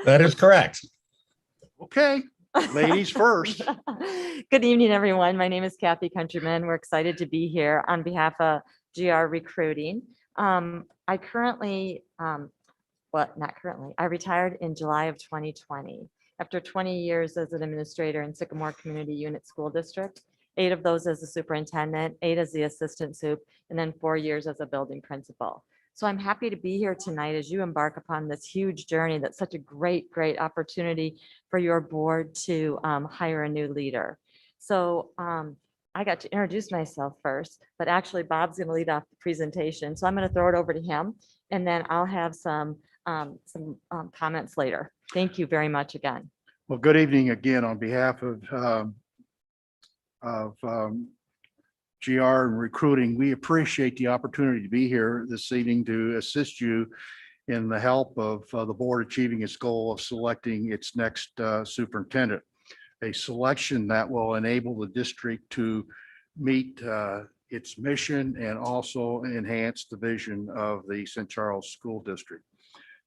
That is correct. okay, ladies first. Good evening, everyone. My name is Kathy Countryman. We're excited to be here on behalf of GR Recruiting. I currently, not currently, I retired in July of 2020 after 20 years as an administrator in Sycamore Community Unit School District, 8 of those as a superintendent, 8 as the assistant sup, and then 4 years as a building principal. So I'm happy to be here tonight as you embark upon this huge journey. That's such a great opportunity for your board to hire a new leader. So I got to introduce myself first, but actually Bob's going to lead off the presentation. So I'm going to throw it over to him, and then I'll have some comments later. Thank you very much again. Well, good evening again on behalf of GR and Recruiting. We appreciate the opportunity to be here this evening to assist you in the help of the board achieving its goal of selecting its next superintendent, a selection that will enable the district to meet its mission and also enhance the vision of the St. Charles School District.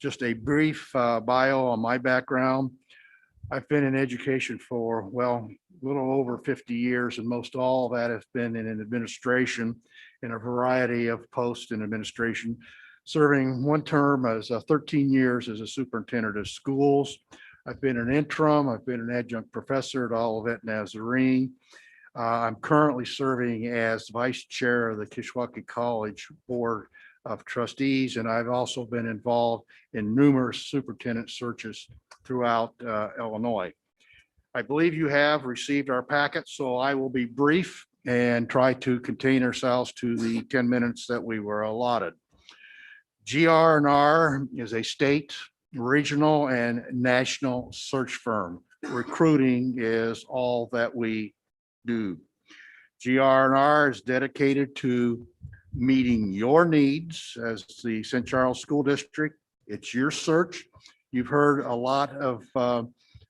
Just a brief bio on my background. I've been in education for, well, a little over 50 years, and most all of that has been in administration in a variety of posts in administration, serving one term as 13 years as a superintendent of schools. I've been an interim, I've been an adjunct professor at Olivet Nazarene. I'm currently serving as vice chair of the Kishwaukee College Board of Trustees, and I've also been involved in numerous superintendent searches throughout Illinois. I believe you have received our packet, so I will be brief and try to contain ourselves to the 10 minutes that we were allotted. GR&R is a state, regional, and national search firm. Recruiting is all that we do. GR&R is dedicated to meeting your needs as the St. Charles School District. It's your search. You've heard a lot of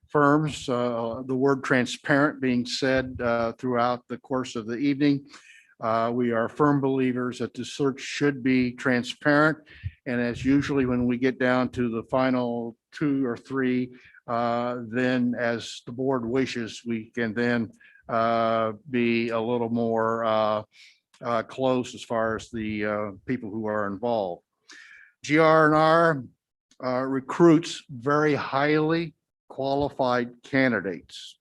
firms, the word transparent being said throughout the course of the evening. We are firm believers that the search should be transparent. And as usually when we get down to the final 2 or 3, then as the board wishes, we can then be a little more close as far as the people who are involved. GR&R recruits very highly qualified candidates.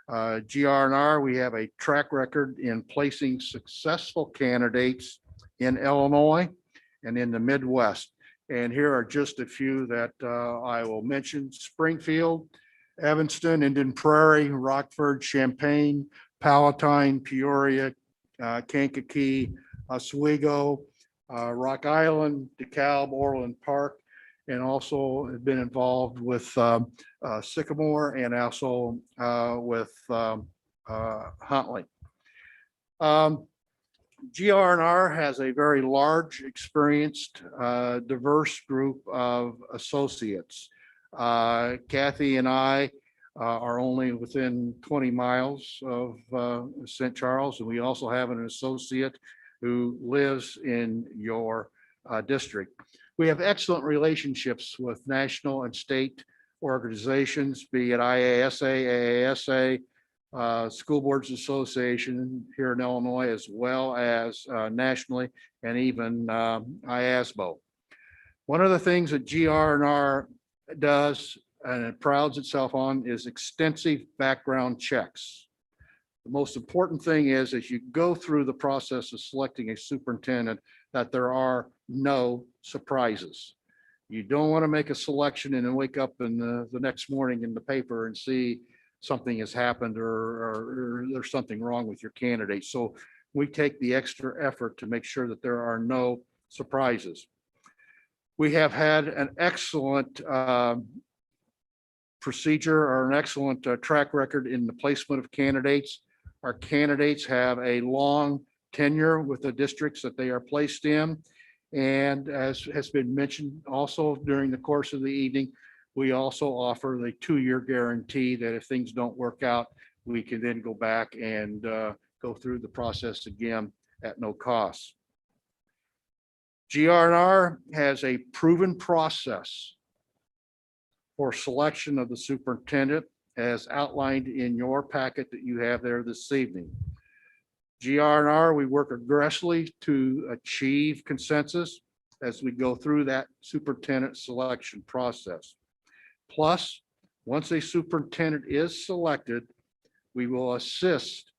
GR&R, we have a track record in placing successful candidates in Illinois and in the Midwest. And here are just a few that I will mention: Springfield, Evanston, Indian Prairie, Rockford, Champaign, Palatine, Peoria, Kankakee, Oswego, Rock Island, DeKalb, Orland Park, and also have been involved with Sycamore and also with Huntley. GR&R has a very large, experienced, diverse group of associates. Kathy and I are only within 20 miles of St. Charles. And we also have an associate who lives in your district. We have excellent relationships with national and state organizations, be it IASA, AASA, School Boards Association here in Illinois, as well as nationally, and even IASBO. One of the things that GR&R does, and it prouds itself on, is extensive background checks. The most important thing is, as you go through the process of selecting a superintendent, that there are no surprises. You don't want to make a selection and then wake up in the next morning in the paper and see something has happened or there's something wrong with your candidate. So we take the extra effort to make sure that there are no surprises. We have had an excellent procedure or an excellent track record in the placement of candidates. Our candidates have a long tenure with the districts that they are placed in. And as has been mentioned also during the course of the evening, we also offer the 2-year guarantee that if things don't work out, we can then go back and go through the process again at no cost. GR&R has a proven process for selection of the superintendent as outlined in your packet that you have there this evening. GR&R, we work aggressively to achieve consensus as we go through that superintendent selection process. Plus, once a superintendent is selected, we will assist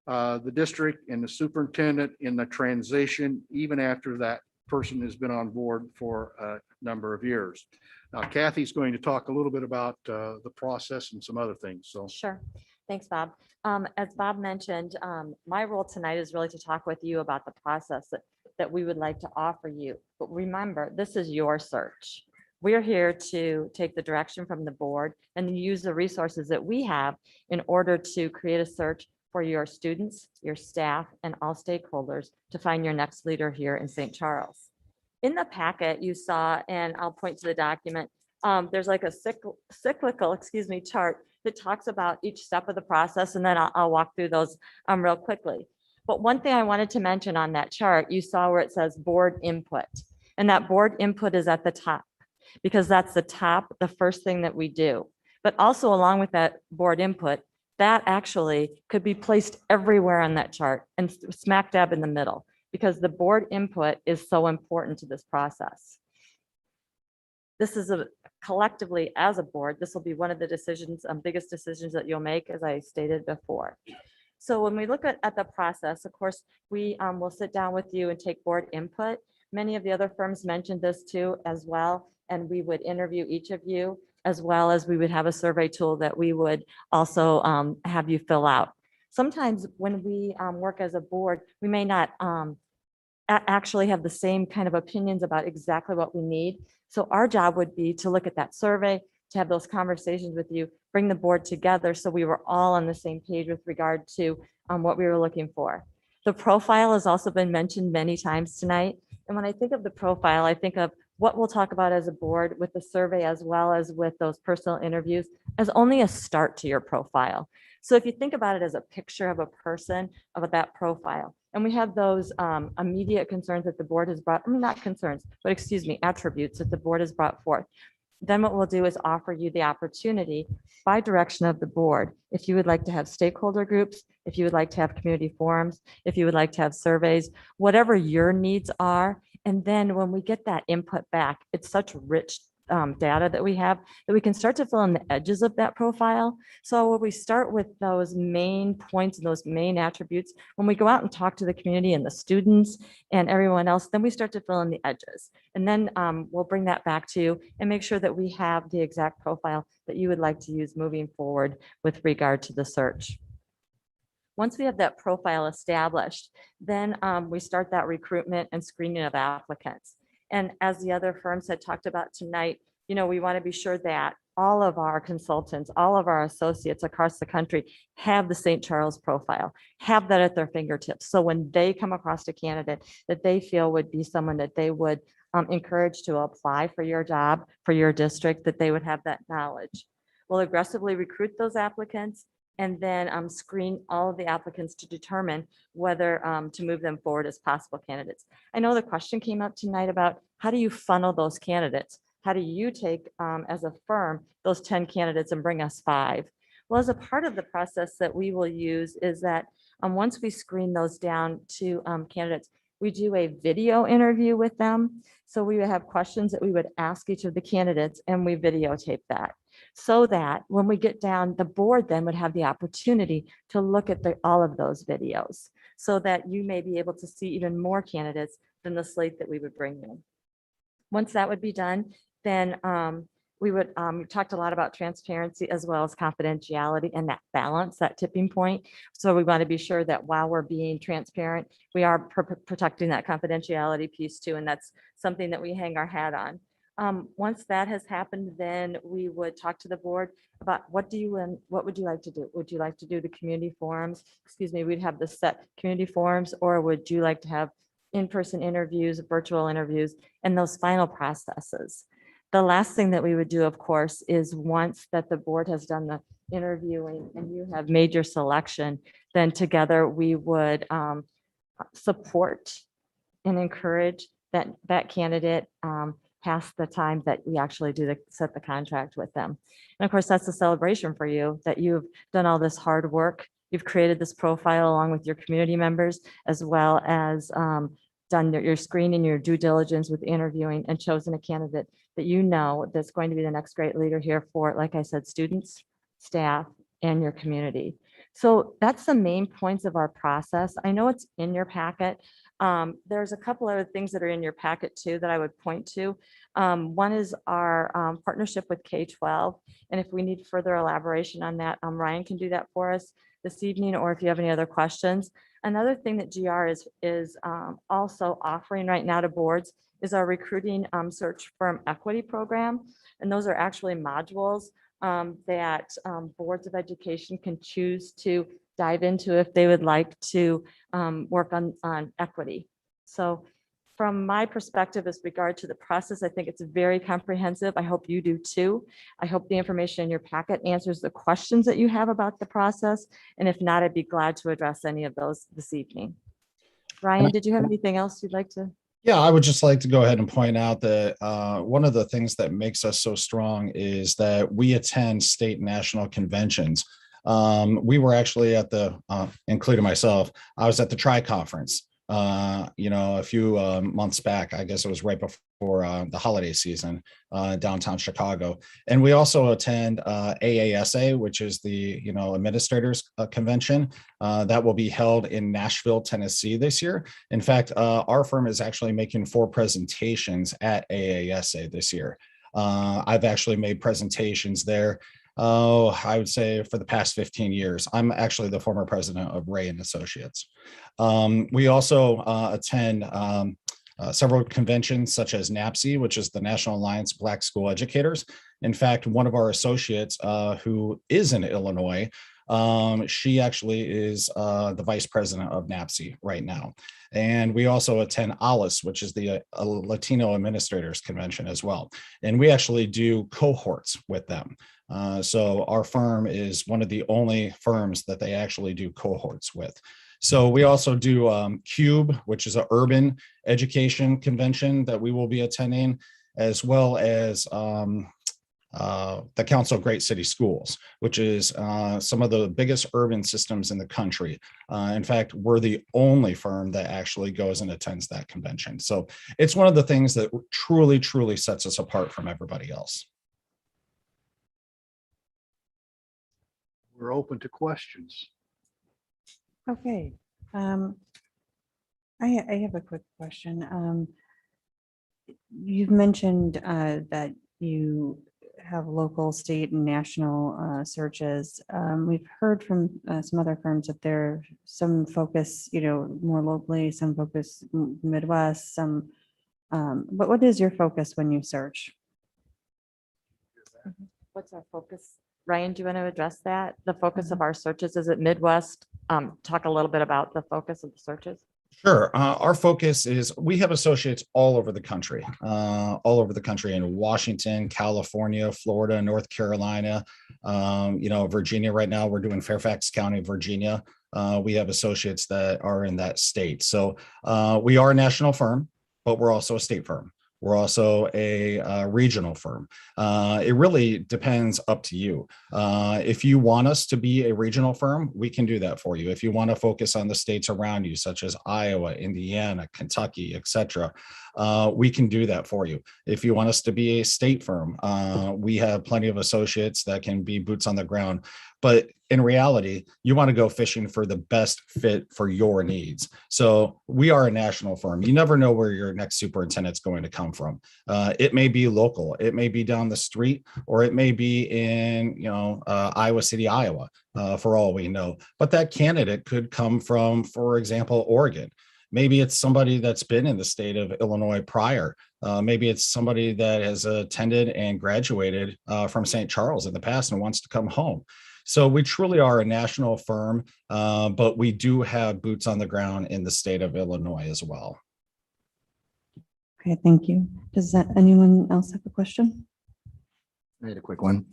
the district and the superintendent in the transition, even after that person has been on board for a number of years. Now, Kathy's going to talk a little bit about the process and some other things. So Sure. Thanks, Bob. As Bob mentioned, my role tonight is really to talk with you about the process that we would like to offer you. But remember, this is your search. We are here to take the direction from the board and use the resources that we have in order to create a search for your students, your staff, and all stakeholders to find your next leader here in St. Charles. In the packet you saw, and I'll point to the document, there's like a cyclical chart that talks about each step of the process, and then I'll walk through those real quickly. But one thing I wanted to mention on that chart, you saw where it says board input, and that board input is at the top because that's the first thing that we do. But also along with that board input, that actually could be placed everywhere on that chart and smack dab in the middle, because the board input is so important to this process. This is collectively as a board, this will be one of the decisions, biggest decisions that you'll make, as I stated before. So when we look at the process, of course, we will sit down with you and take board input. Many of the other firms mentioned this too as well, and we would interview each of you, as well as we would have a survey tool that we would also have you fill out. Sometimes when we work as a board, we may not actually have the same kind of opinions about exactly what we need. So our job would be to look at that survey, to have those conversations with you, bring the board together so we were all on the same page with regard to what we were looking for. The profile has also been mentioned many times tonight. And when I think of the profile, I think of what we'll talk about as a board with the survey, as well as with those personal interviews, as only a start to your profile. So if you think about it as a picture of a person, of that profile, and we have those immediate concerns that the board has brought, not concerns, but excuse me, attributes that the board has brought forth. Then what we'll do is offer you the opportunity by direction of the board. If you would like to have stakeholder groups, if you would like to have community forums, if you would like to have surveys, whatever your needs are. And then when we get that input back, it's such rich data that we have that we can start to fill in the edges of that profile. So when we start with those main points and those main attributes, when we go out and talk to the community and the students and everyone else, then we start to fill in the edges. And then we'll bring that back to you and make sure that we have the exact profile that you would like to use moving forward with regard to the search. Once we have that profile established, then we start that recruitment and screening of applicants. And as the other firms had talked about tonight, you know, we want to be sure that all of our consultants, all of our associates across the country have the St. Charles profile, have that at their fingertips. So when they come across a candidate that they feel would be someone that they would encourage to apply for your job, for your district, that they would have that knowledge. We'll aggressively recruit those applicants and then screen all of the applicants to determine whether to move them forward as possible candidates. I know the question came up tonight about how do you funnel those candidates? How do you take, as a firm, those 10 candidates and bring us 5? Well, as a part of the process that we will use is that once we screen those down to candidates, we do a video interview with them. So we would have questions that we would ask each of the candidates and we videotape that. So that when we get down, the board then would have the opportunity to look at all of those videos so that you may be able to see even more candidates than the slate that we would bring you. Once that would be done, then we talked a lot about transparency as well as confidentiality and that balance, that tipping point. So we want to be sure that while we're being transparent, we are protecting that confidentiality piece too. And that's something that we hang our hat on. Once that has happened, then we would talk to the board about what would you like to do? Would you like to do the community forums? Excuse me, we'd have the set community forums, or would you like to have in-person interviews, virtual interviews, and those final processes? The last thing that we would do, of course, is once that the board has done the interviewing and you have made your selection, then together we would support and encourage that candidate past the time that we actually set the contract with them. And of course, that's a celebration for you that you've done all this hard work. You've created this profile along with your community members, as well as done your screening, your due diligence with interviewing, and chosen a candidate that you know that's going to be the next great leader here for, like I said, students, staff, and your community. So that's the main points of our process. I know it's in your packet. There's a couple other things that are in your packet too that I would point to. One is our partnership with K-12. And if we need further elaboration on that, Ryan can do that for us this evening, or if you have any other questions. Another thing that GR is also offering right now to boards is our recruiting search firm equity program. And those are actually modules that boards of education can choose to dive into if they would like to work on equity. So from my perspective, as regard to the process, I think it's very comprehensive. I hope you do too. I hope the information in your packet answers the questions that you have about the process. And if not, I'd be glad to address any of those this evening. Ryan, did you have anything else you'd like to? Yeah, I would just like to go ahead and point out that one of the things that makes us so strong is that we attend state and national conventions. We were actually at including myself, I was at the Tri-Conference, a few months back. I guess it was right before the holiday season, downtown Chicago. And we also attend AASA, which is the, administrators convention that will be held in Nashville, Tennessee this year. In fact, our firm is actually making 4 presentations at AASA this year. I've actually made presentations there. I would say for the past 15 years. I'm actually the former president of Ray and Associates. We also attend several conventions such as NAPSE, which is the National Alliance of Black School Educators. In fact, one of our associates who is in Illinois, she actually is the vice president of NAPSE right now. And we also attend ALICE, which is the Latino Administrators Convention as well. And we actually do cohorts with them. So our firm is one of the only firms that they actually do cohorts with. So we also do CUBE, which is an urban education convention that we will be attending, as well as the Council of Great City Schools, which is some of the biggest urban systems in the country. In fact, we're the only firm that actually goes and attends that convention. So it's one of the things that truly, truly sets us apart from everybody else. We're open to questions. Okay. I have a quick question. You've mentioned that you have local, state, and national searches. We've heard from some other firms that there's some focus, more locally, some focus Midwest, some. But what is your focus when you search? What's our focus? Ryan, do you want to address that? The focus of our searches, is it Midwest? Talk a little bit about the focus of the searches. Sure. Our focus is we have associates all over the country, in Washington, California, Florida, North Carolina, Virginia. Right now, we're doing Fairfax County, Virginia. We have associates that are in that state. So we are a national firm, but we're also a state firm. We're also a regional firm. It really depends up to you. If you want us to be a regional firm, we can do that for you. If you want to focus on the states around you, such as Iowa, Indiana, Kentucky, etc., we can do that for you. If you want us to be a state firm, we have plenty of associates that can be boots on the ground. But in reality, you want to go fishing for the best fit for your needs. So we are a national firm. You never know where your next superintendent's going to come from. It may be local, it may be down the street, or it may be in Iowa City, Iowa, for all we know. But that candidate could come from, for example, Oregon. Maybe it's somebody that's been in the state of Illinois prior. Maybe it's somebody that has attended and graduated from St. Charles in the past and wants to come home. So we truly are a national firm, but we do have boots on the ground in the state of Illinois as well. Okay, thank you. Does anyone else have a question? I had a quick one.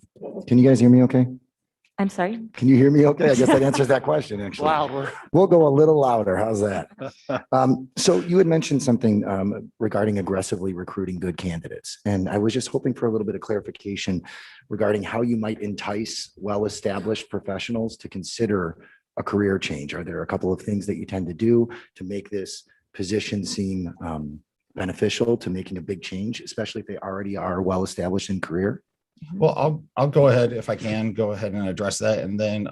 Can you guys hear me okay? I'm sorry. Can you hear me okay? I guess that answers that question, actually. Louder. We'll go a little louder. How's that? So you had mentioned something regarding aggressively recruiting good candidates. And I was just hoping for a little bit of clarification regarding how you might entice well-established professionals to consider a career change. Are there a couple of things that you tend to do to make this position seem beneficial to making a big change, especially if they already are well-established in career? Well, I'll go ahead, if I can, go ahead and address that. And then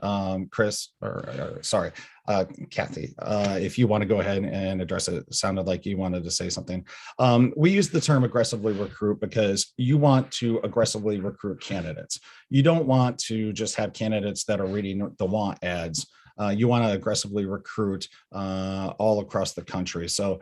Kathy, if you want to go ahead and address it. It sounded like you wanted to say something. We use the term aggressively recruit because you want to aggressively recruit candidates. You don't want to just have candidates that are reading the want ads. You want to aggressively recruit all across the country. So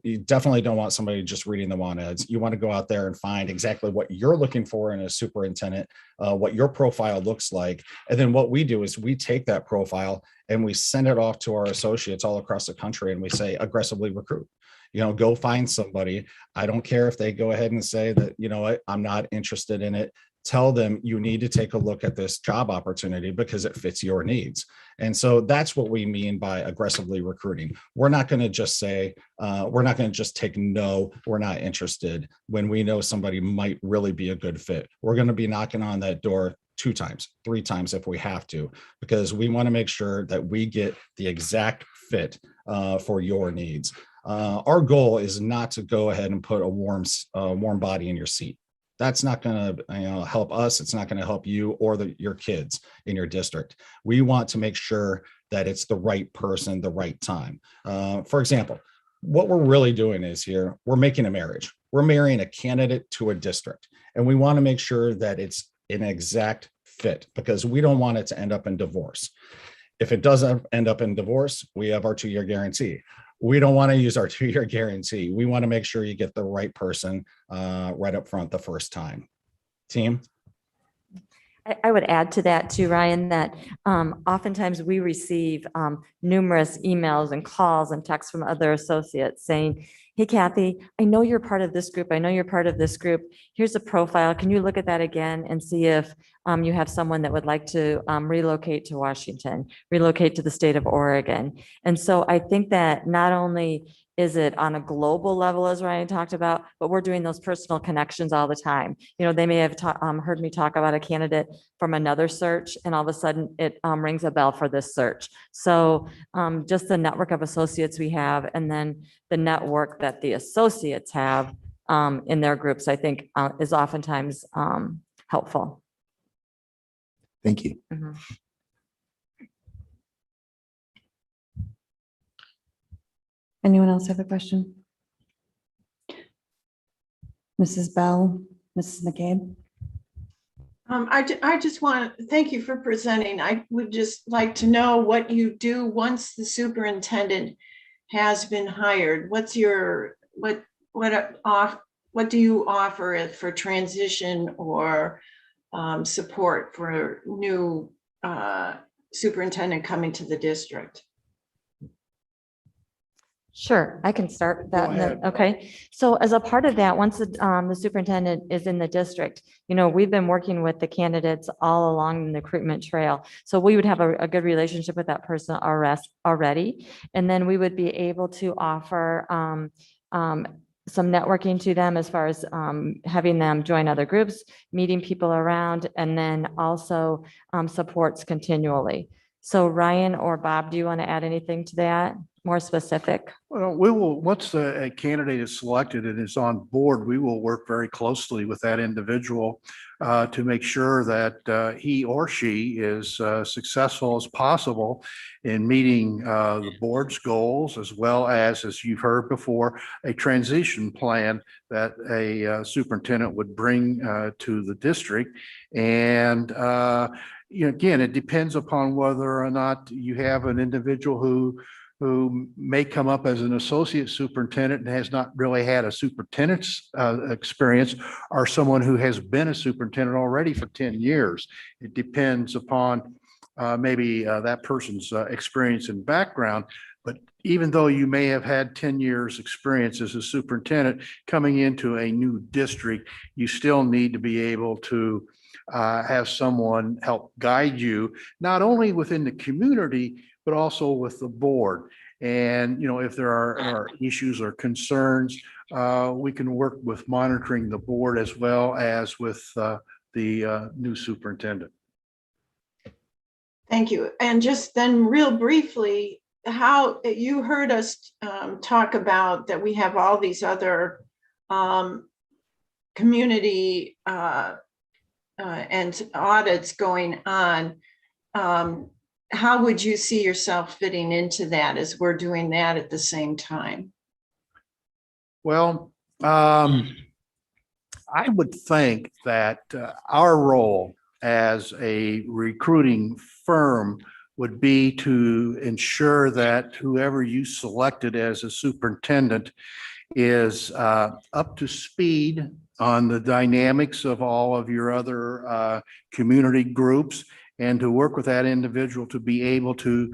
you definitely don't want somebody just reading the want ads. You want to go out there and find exactly what you're looking for in a superintendent, what your profile looks like. And then what we do is we take that profile and we send it off to our associates all across the country and we say aggressively recruit. Go find somebody. I don't care if they go ahead and say that, you know what, I'm not interested in it. Tell them you need to take a look at this job opportunity because it fits your needs. And so that's what we mean by aggressively recruiting. We're not going to just say, we're not going to just take no, we're not interested when we know somebody might really be a good fit. We're going to be knocking on that door 2 times, 3 times if we have to, because we want to make sure that we get the exact fit for your needs. Our goal is not to go ahead and put a warm body in your seat. That's not going to help us. It's not going to help you or your kids in your district. We want to make sure that it's the right person, the right time. For example, what we're really doing is here, we're making a marriage. We're marrying a candidate to a district, and we want to make sure that it's an exact fit because we don't want it to end up in divorce. If it doesn't end up in divorce, we have our 2-year guarantee. We don't want to use our 2-year guarantee. We want to make sure you get the right person right up front the first time. Team? I would add to that too, Ryan, that oftentimes we receive numerous emails and calls and texts from other associates saying, hey, Kathy, I know you're part of this group. I know you're part of this group. Here's a profile. Can you look at that again and see if you have someone that would like to relocate to Washington, relocate to the state of Oregon? And so I think that not only is it on a global level, as Ryan talked about, but we're doing those personal connections all the time. They may have heard me talk about a candidate from another search, and all of a sudden it rings a bell for this search. So just the network of associates we have, and then the network that the associates have in their groups, I think is oftentimes helpful. Thank you. Mhm. Anyone else have a question? Mrs. Bell, Mrs. McCabe? I just want to thank you for presenting. I would just like to know what you do once the superintendent has been hired. What do you offer it for transition or support for new superintendent coming to the district? Sure, I can start that. and then- ahead. Okay, so as a part of that, once the superintendent is in the district, we've been working with the candidates all along the recruitment trail. So we would have a good relationship with that person already. And then we would be able to offer some networking to them as far as having them join other groups, meeting people around, and then also supports continually. So Ryan or Bob, do you want to add anything to that? More specific? Well, we will, once a candidate is selected and is on board, we will work very closely with that individual to make sure that he or she is successful as possible in meeting the board's goals, as well as you've heard before, a transition plan that a superintendent would bring to the district. And again, it depends upon whether or not you have an individual who may come up as an associate superintendent and has not really had a superintendent's experience, or someone who has been a superintendent already for 10 years. It depends upon maybe that person's experience and background. But even though you may have had 10 years experience as a superintendent coming into a new district, you still need to be able to have someone help guide you, not only within the community, but also with the board. And, if there are issues or concerns, we can work with monitoring the board as well as with the new superintendent. Thank you. And just then real briefly, how you heard us talk about that we have all these other community and audits going on. How would you see yourself fitting into that as we're doing that at the same time? Well, I would think that our role as a recruiting firm would be to ensure that whoever you selected as a superintendent is up to speed on the dynamics of all of your other community groups, and to work with that individual to be able to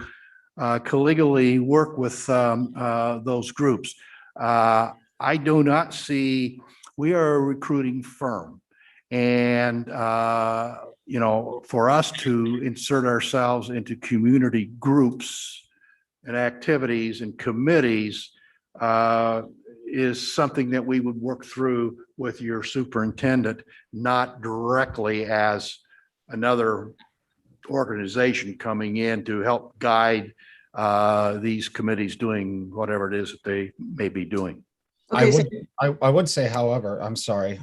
collegially work with those groups. I do not see, we are a recruiting firm, and for us to insert ourselves into community groups and activities and committees is something that we would work through with your superintendent, not directly as another organization coming in to help guide these committees doing whatever it is that they may be doing. I would say, however, I'm sorry,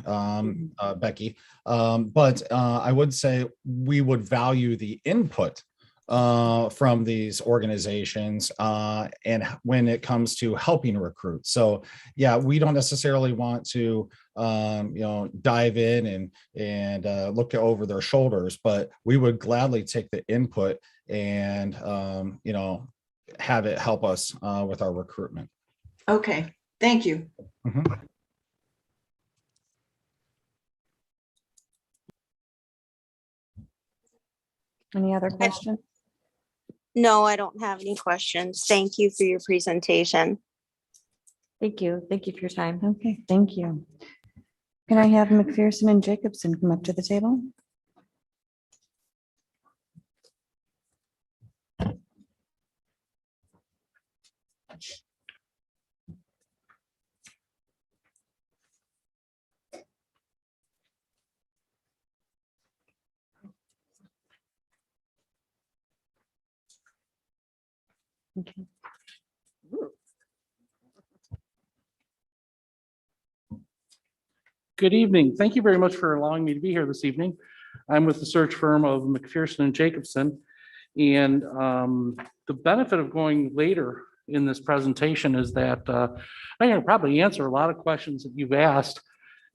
Becky, but I would say we would value the input from these organizations and when it comes to helping recruit. So yeah, we don't necessarily want to dive in and look over their shoulders, but we would gladly take the input and have it help us with our recruitment. Okay, thank you. Mhm. Any other questions? No, I don't have any questions. Thank you for your presentation. Thank you. Thank you for your time. Okay, thank you. Can I have McPherson and Jacobson come up to the table? Okay. Good evening. Thank you very much for allowing me to be here this evening. I'm with the search firm of McPherson and Jacobson. And the benefit of going later in this presentation is that I can probably answer a lot of questions that you've asked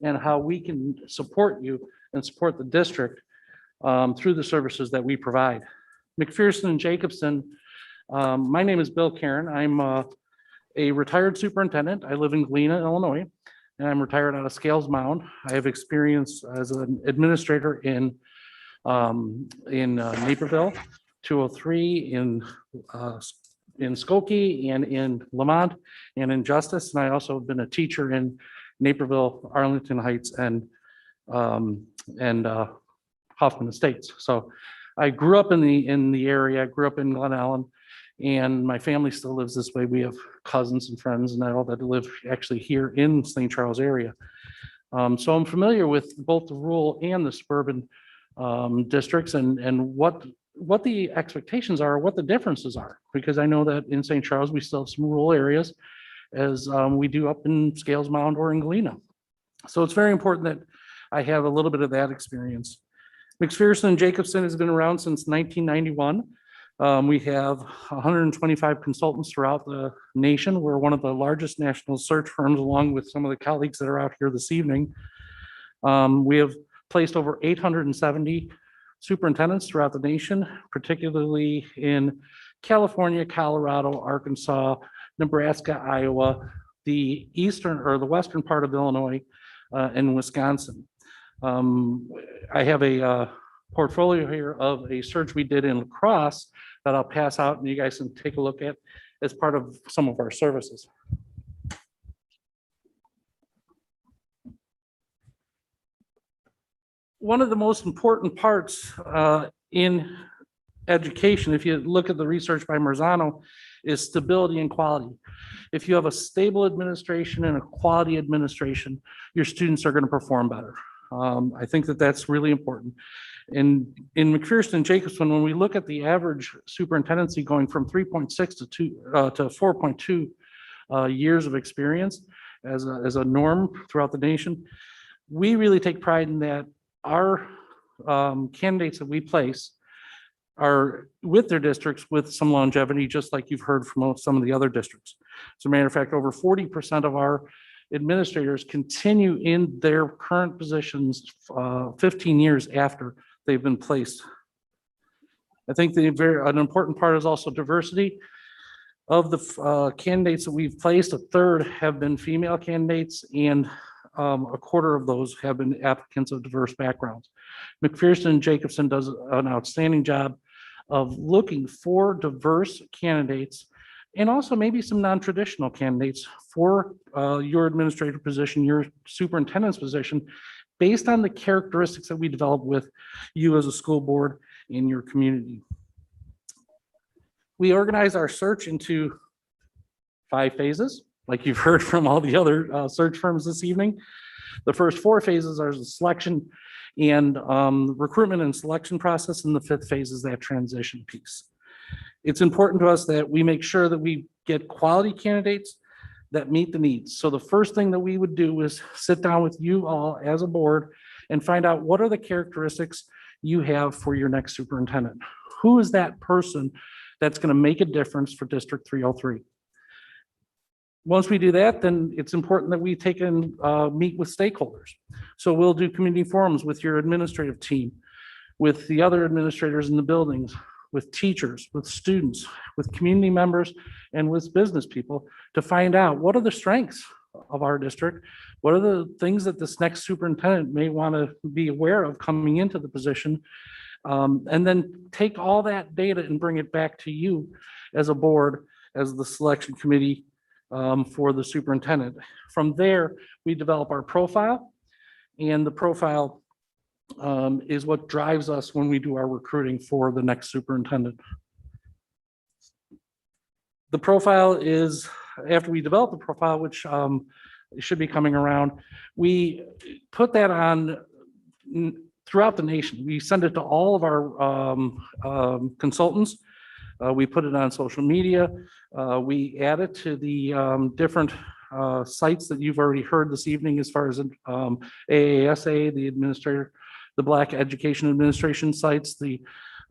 and how we can support you and support the district through the services that we provide. McPherson and Jacobson, my name is Bill Karen. I'm a retired superintendent. I live in Galena, Illinois, and I'm retired out of Scales Mound. I have experience as an administrator in Naperville, 203 in in Skokie and in Lamont and in Justice. And I also have been a teacher in Naperville, Arlington Heights, and Hoffman Estates. So I grew up in the area. I grew up in Glen Ellen, and my family still lives this way. We have cousins and friends and all that live actually here in St. Charles area. So I'm familiar with both the rural and the suburban districts and what the expectations are, what the differences are, because I know that in St. Charles, we still have some rural areas as we do up in Scales Mound or in Galena. So it's very important that I have a little bit of that experience. McPherson and Jacobson has been around since 1991. We have 125 consultants throughout the nation. We're one of the largest national search firms, along with some of the colleagues that are out here this evening. We have placed over 870 superintendents throughout the nation, particularly in California, Colorado, Arkansas, Nebraska, Iowa, the eastern or the western part of Illinois, and Wisconsin. I have a portfolio here of a search we did in La Crosse that I'll pass out and you guys can take a look at as part of some of our services. One of the most important parts in education, if you look at the research by Marzano, is stability and quality. If you have a stable administration and a quality administration, your students are going to perform better. I think that that's really important. In McPherson and Jacobson, when we look at the average superintendency going from 3.6 to 4.2 years of experience as a norm throughout the nation, we really take pride in that our candidates that we place are with their districts with some longevity, just like you've heard from some of the other districts. As a matter of fact, over 40% of our administrators continue in their current positions 15 years after they've been placed. I think an important part is also diversity. Of the candidates that we've placed, a third have been female candidates, and a quarter of those have been applicants of diverse backgrounds. McPherson and Jacobson does an outstanding job of looking for diverse candidates and also maybe some non-traditional candidates for your administrative position, your superintendent's position, based on the characteristics that we develop with you as a school board in your community. We organize our search into 5 phases, like you've heard from all the other search firms this evening. The first 4 phases are the selection and recruitment and selection process, and the 5th phase is that transition piece. It's important to us that we make sure that we get quality candidates that meet the needs. So the first thing that we would do is sit down with you all as a board and find out what are the characteristics you have for your next superintendent. Who is that person that's going to make a difference for District 303? Once we do that, then it's important that we take and meet with stakeholders. So we'll do community forums with your administrative team, with the other administrators in the buildings, with teachers, with students, with community members, and with business people to find out what are the strengths of our district, what are the things that this next superintendent may want to be aware of coming into the position, and then take all that data and bring it back to you as a board, as the selection committee for the superintendent. From there, we develop our profile, and the profile is what drives us when we do our recruiting for the next superintendent. The profile is, after we develop the profile, which should be coming around, we put that on throughout the nation. We send it to all of our consultants. We put it on social media. We add it to the different sites that you've already heard this evening, as far as AASA, the administrator, the Black Education Administration sites, the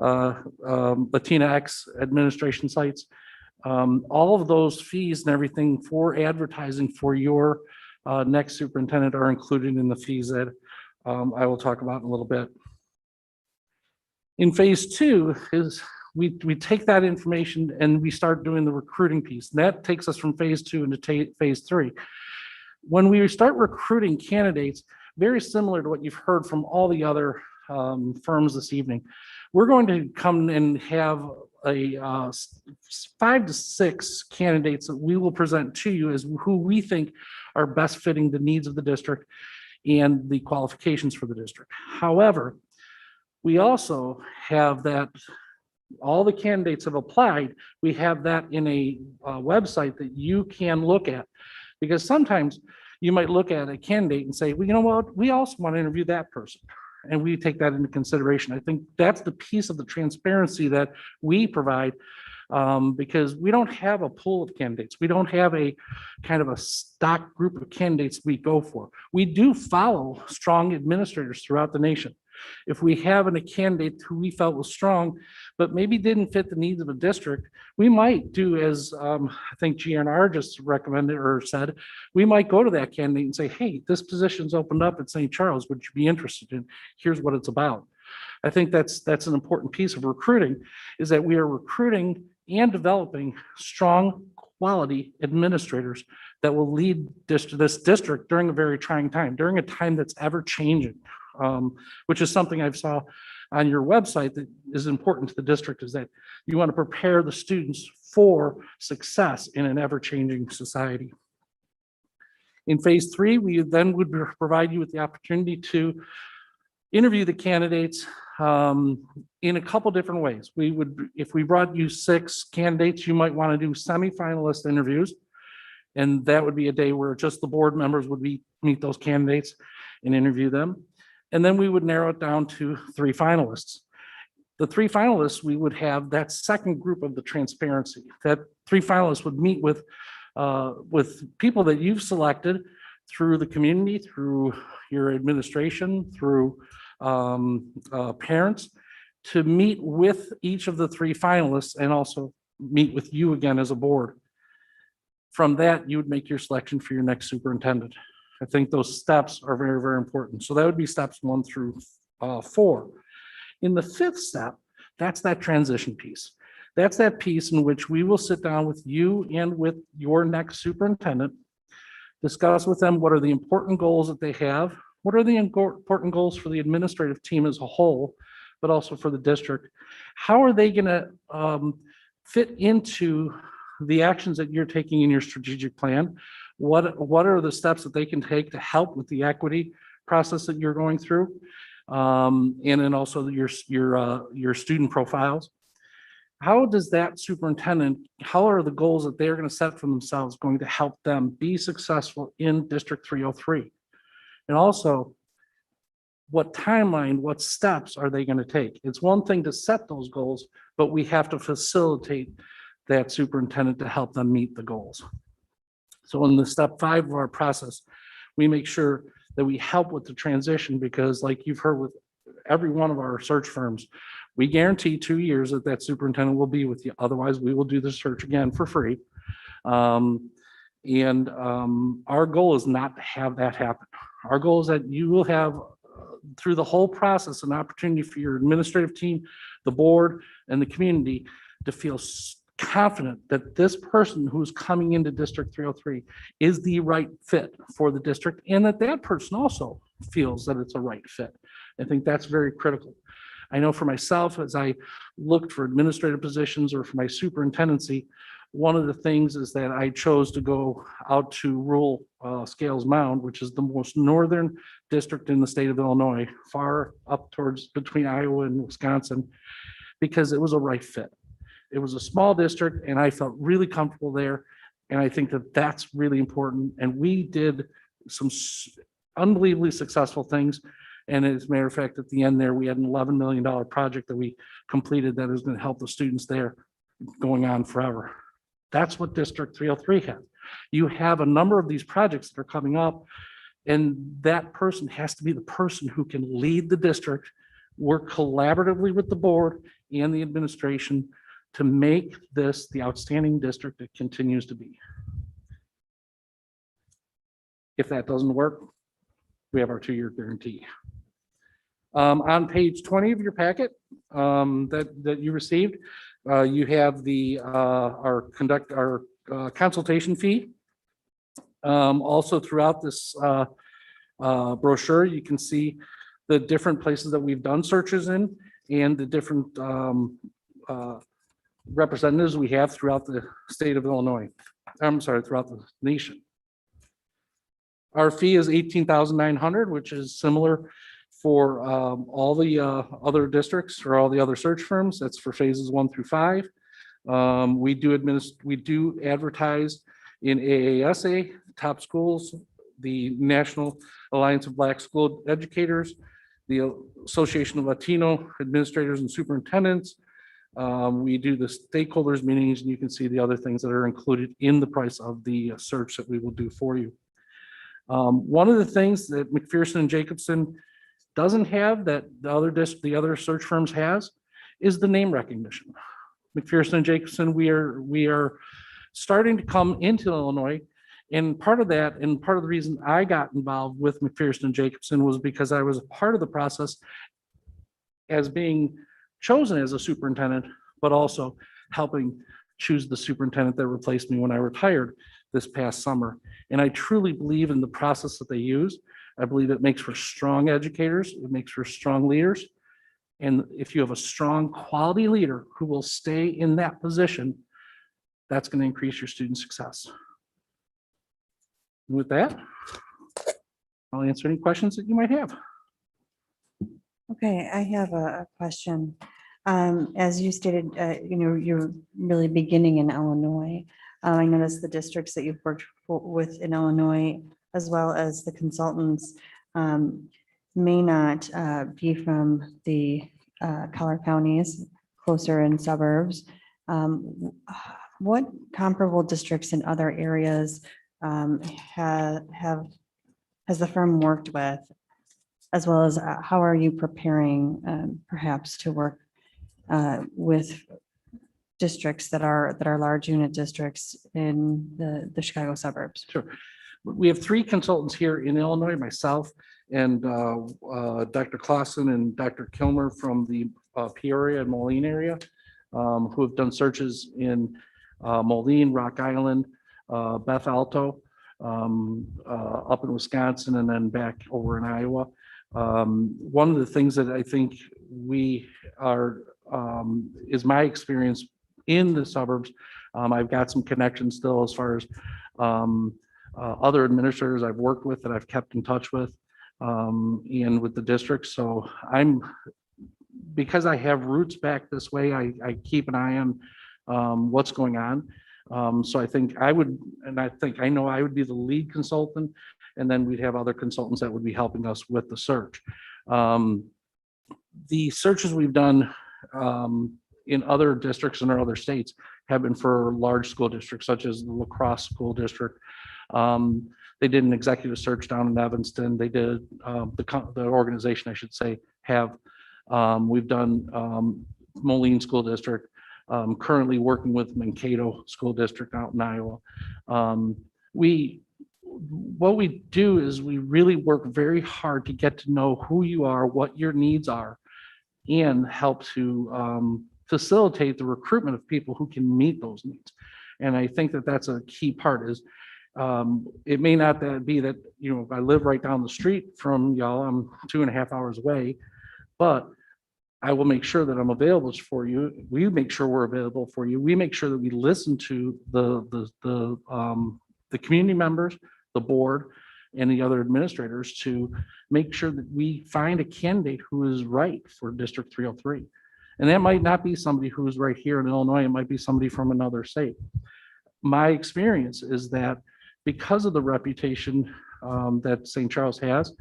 Latinx administration sites. All of those fees and everything for advertising for your next superintendent are included in the fees that I will talk about in a little bit. In phase 2 is we take that information and we start doing the recruiting piece. And that takes us from phase 2 into phase 3. When we start recruiting candidates, very similar to what you've heard from all the other firms this evening. We're going to come and have a 5 to 6 candidates that we will present to you as who we think are best fitting the needs of the district and the qualifications for the district. However, we also have that all the candidates have applied. We have that in a website that you can look at, because sometimes you might look at a candidate and say, well, you know what, we also want to interview that person. And we take that into consideration. I think that's the piece of the transparency that we provide, because we don't have a pool of candidates. We don't have a kind of a stock group of candidates we go for. We do follow strong administrators throughout the nation. If we have a candidate who we felt was strong, but maybe didn't fit the needs of a district, we might do as I think GNR just recommended or said, we might go to that candidate and say, hey, this position's opened up at St. Charles. Would you be interested in? Here's what it's about. I think that's an important piece of recruiting, is that we are recruiting and developing strong quality administrators that will lead this district during a very trying time, during a time that's ever changing. Which is something I've saw on your website that is important to the district, is that you want to prepare the students for success in an ever-changing society. In phase 3, we then would provide you with the opportunity to interview the candidates in a couple different ways. We would, if we brought you 6 candidates, you might want to do semi-finalist interviews. And that would be a day where just the board members would meet those candidates and interview them. And then we would narrow it down to 3 finalists. The 3 finalists, we would have that second group of the transparency. That 3 finalists would meet with people that you've selected through the community, through your administration, through parents, to meet with each of the 3 finalists and also meet with you again as a board. From that, you would make your selection for your next superintendent. I think those steps are very, very important. So that would be steps 1 through 4. In the 5th step, that's that transition piece. That's that piece in which we will sit down with you and with your next superintendent, discuss with them what are the important goals that they have, what are the important goals for the administrative team as a whole, but also for the district. How are they going to fit into the actions that you're taking in your strategic plan? What are the steps that they can take to help with the equity process that you're going through? And then also your student profiles. How does that superintendent, how are the goals that they're going to set for themselves going to help them be successful in District 303? And also, what timeline, what steps are they going to take? It's one thing to set those goals, but we have to facilitate that superintendent to help them meet the goals. So in the step 5 of our process, we make sure that we help with the transition, because like you've heard with every one of our search firms, we guarantee 2 years that that superintendent will be with you. Otherwise, we will do the search again for free. Our goal is not to have that happen. Our goal is that you will have through the whole process an opportunity for your administrative team, the board, and the community to feel confident that this person who's coming into District 303 is the right fit for the district, and that that person also feels that it's a right fit. I think that's very critical. I know for myself, as I looked for administrative positions or for my superintendency, one of the things is that I chose to go out to rural Scales Mound, which is the most northern district in the state of Illinois, far up towards between Iowa and Wisconsin, because it was a right fit. It was a small district and I felt really comfortable there. And I think that that's really important. And we did some unbelievably successful things. And as a matter of fact, at the end there, we had an $11 million project that we completed that is going to help the students there going on forever. That's what District 303 has. You have a number of these projects that are coming up, and that person has to be the person who can lead the district, work collaboratively with the board and the administration to make this the outstanding district it continues to be. If that doesn't work, we have our 2-year guarantee. On page 20 of your packet that you received, you have our consultation fee. Also throughout this brochure, you can see the different places that we've done searches in and the different representatives we have throughout the state of Illinois. I'm sorry, throughout the nation. Our fee is $18,900, which is similar for all the other districts or all the other search firms. That's for phases 1 through 5. We do advertise in AASA, top schools, the National Alliance of Black School Educators, the Association of Latino Administrators and Superintendents. We do the stakeholders meetings, and you can see the other things that are included in the price of the search that we will do for you. One of the things that McPherson and Jacobson doesn't have that the other search firms has is the name recognition. McPherson and Jacobson, we are starting to come into Illinois, and part of that, and part of the reason I got involved with McPherson and Jacobson was because I was a part of the process as being chosen as a superintendent, but also helping choose the superintendent that replaced me when I retired this past summer. And I truly believe in the process that they use. I believe it makes for strong educators. It makes for strong leaders. And if you have a strong quality leader who will stay in that position, that's going to increase your student success. And with that, I'll answer any questions that you might have. Okay, I have a question. As you stated, you're really beginning in Illinois. I noticed the districts that you've worked with in Illinois, as well as the consultants, may not be from the collar counties, closer in suburbs. What comparable districts in other areas has the firm worked with, as well as how are you preparing perhaps to work with districts that are large unit districts in the Chicago suburbs? Sure. We have 3 consultants here in Illinois, myself and Dr. Clausen and Dr. Kilmer from the Peoria and Moline area, who have done searches in Moline, Rock Island, Beth Alto, up in Wisconsin, and then back over in Iowa. One of the things that I think we are, is my experience in the suburbs. I've got some connections still as far as other administrators I've worked with that I've kept in touch with, and with the district. So because I have roots back this way, I keep an eye on what's going on. So I think I would be the lead consultant, and then we'd have other consultants that would be helping us with the search. The searches we've done in other districts and other states have been for large school districts, such as the La Crosse School District. They did an executive search down in Evanston. They did, the organization, I should say, we've done Moline School District, currently working with Mankato School District out in Iowa. What we do is we really work very hard to get to know who you are, what your needs are, and help to facilitate the recruitment of people who can meet those needs. And I think that that's a key part is, it may not be that, I live right down the street from y'all, I'm 2.5 hours away, but I will make sure that I'm available for you. We make sure we're available for you. We make sure that we listen to the community members, the board, and the other administrators to make sure that we find a candidate who is right for District 303. And that might not be somebody who's right here in Illinois. It might be somebody from another state. My experience is that because of the reputation that St. Charles has,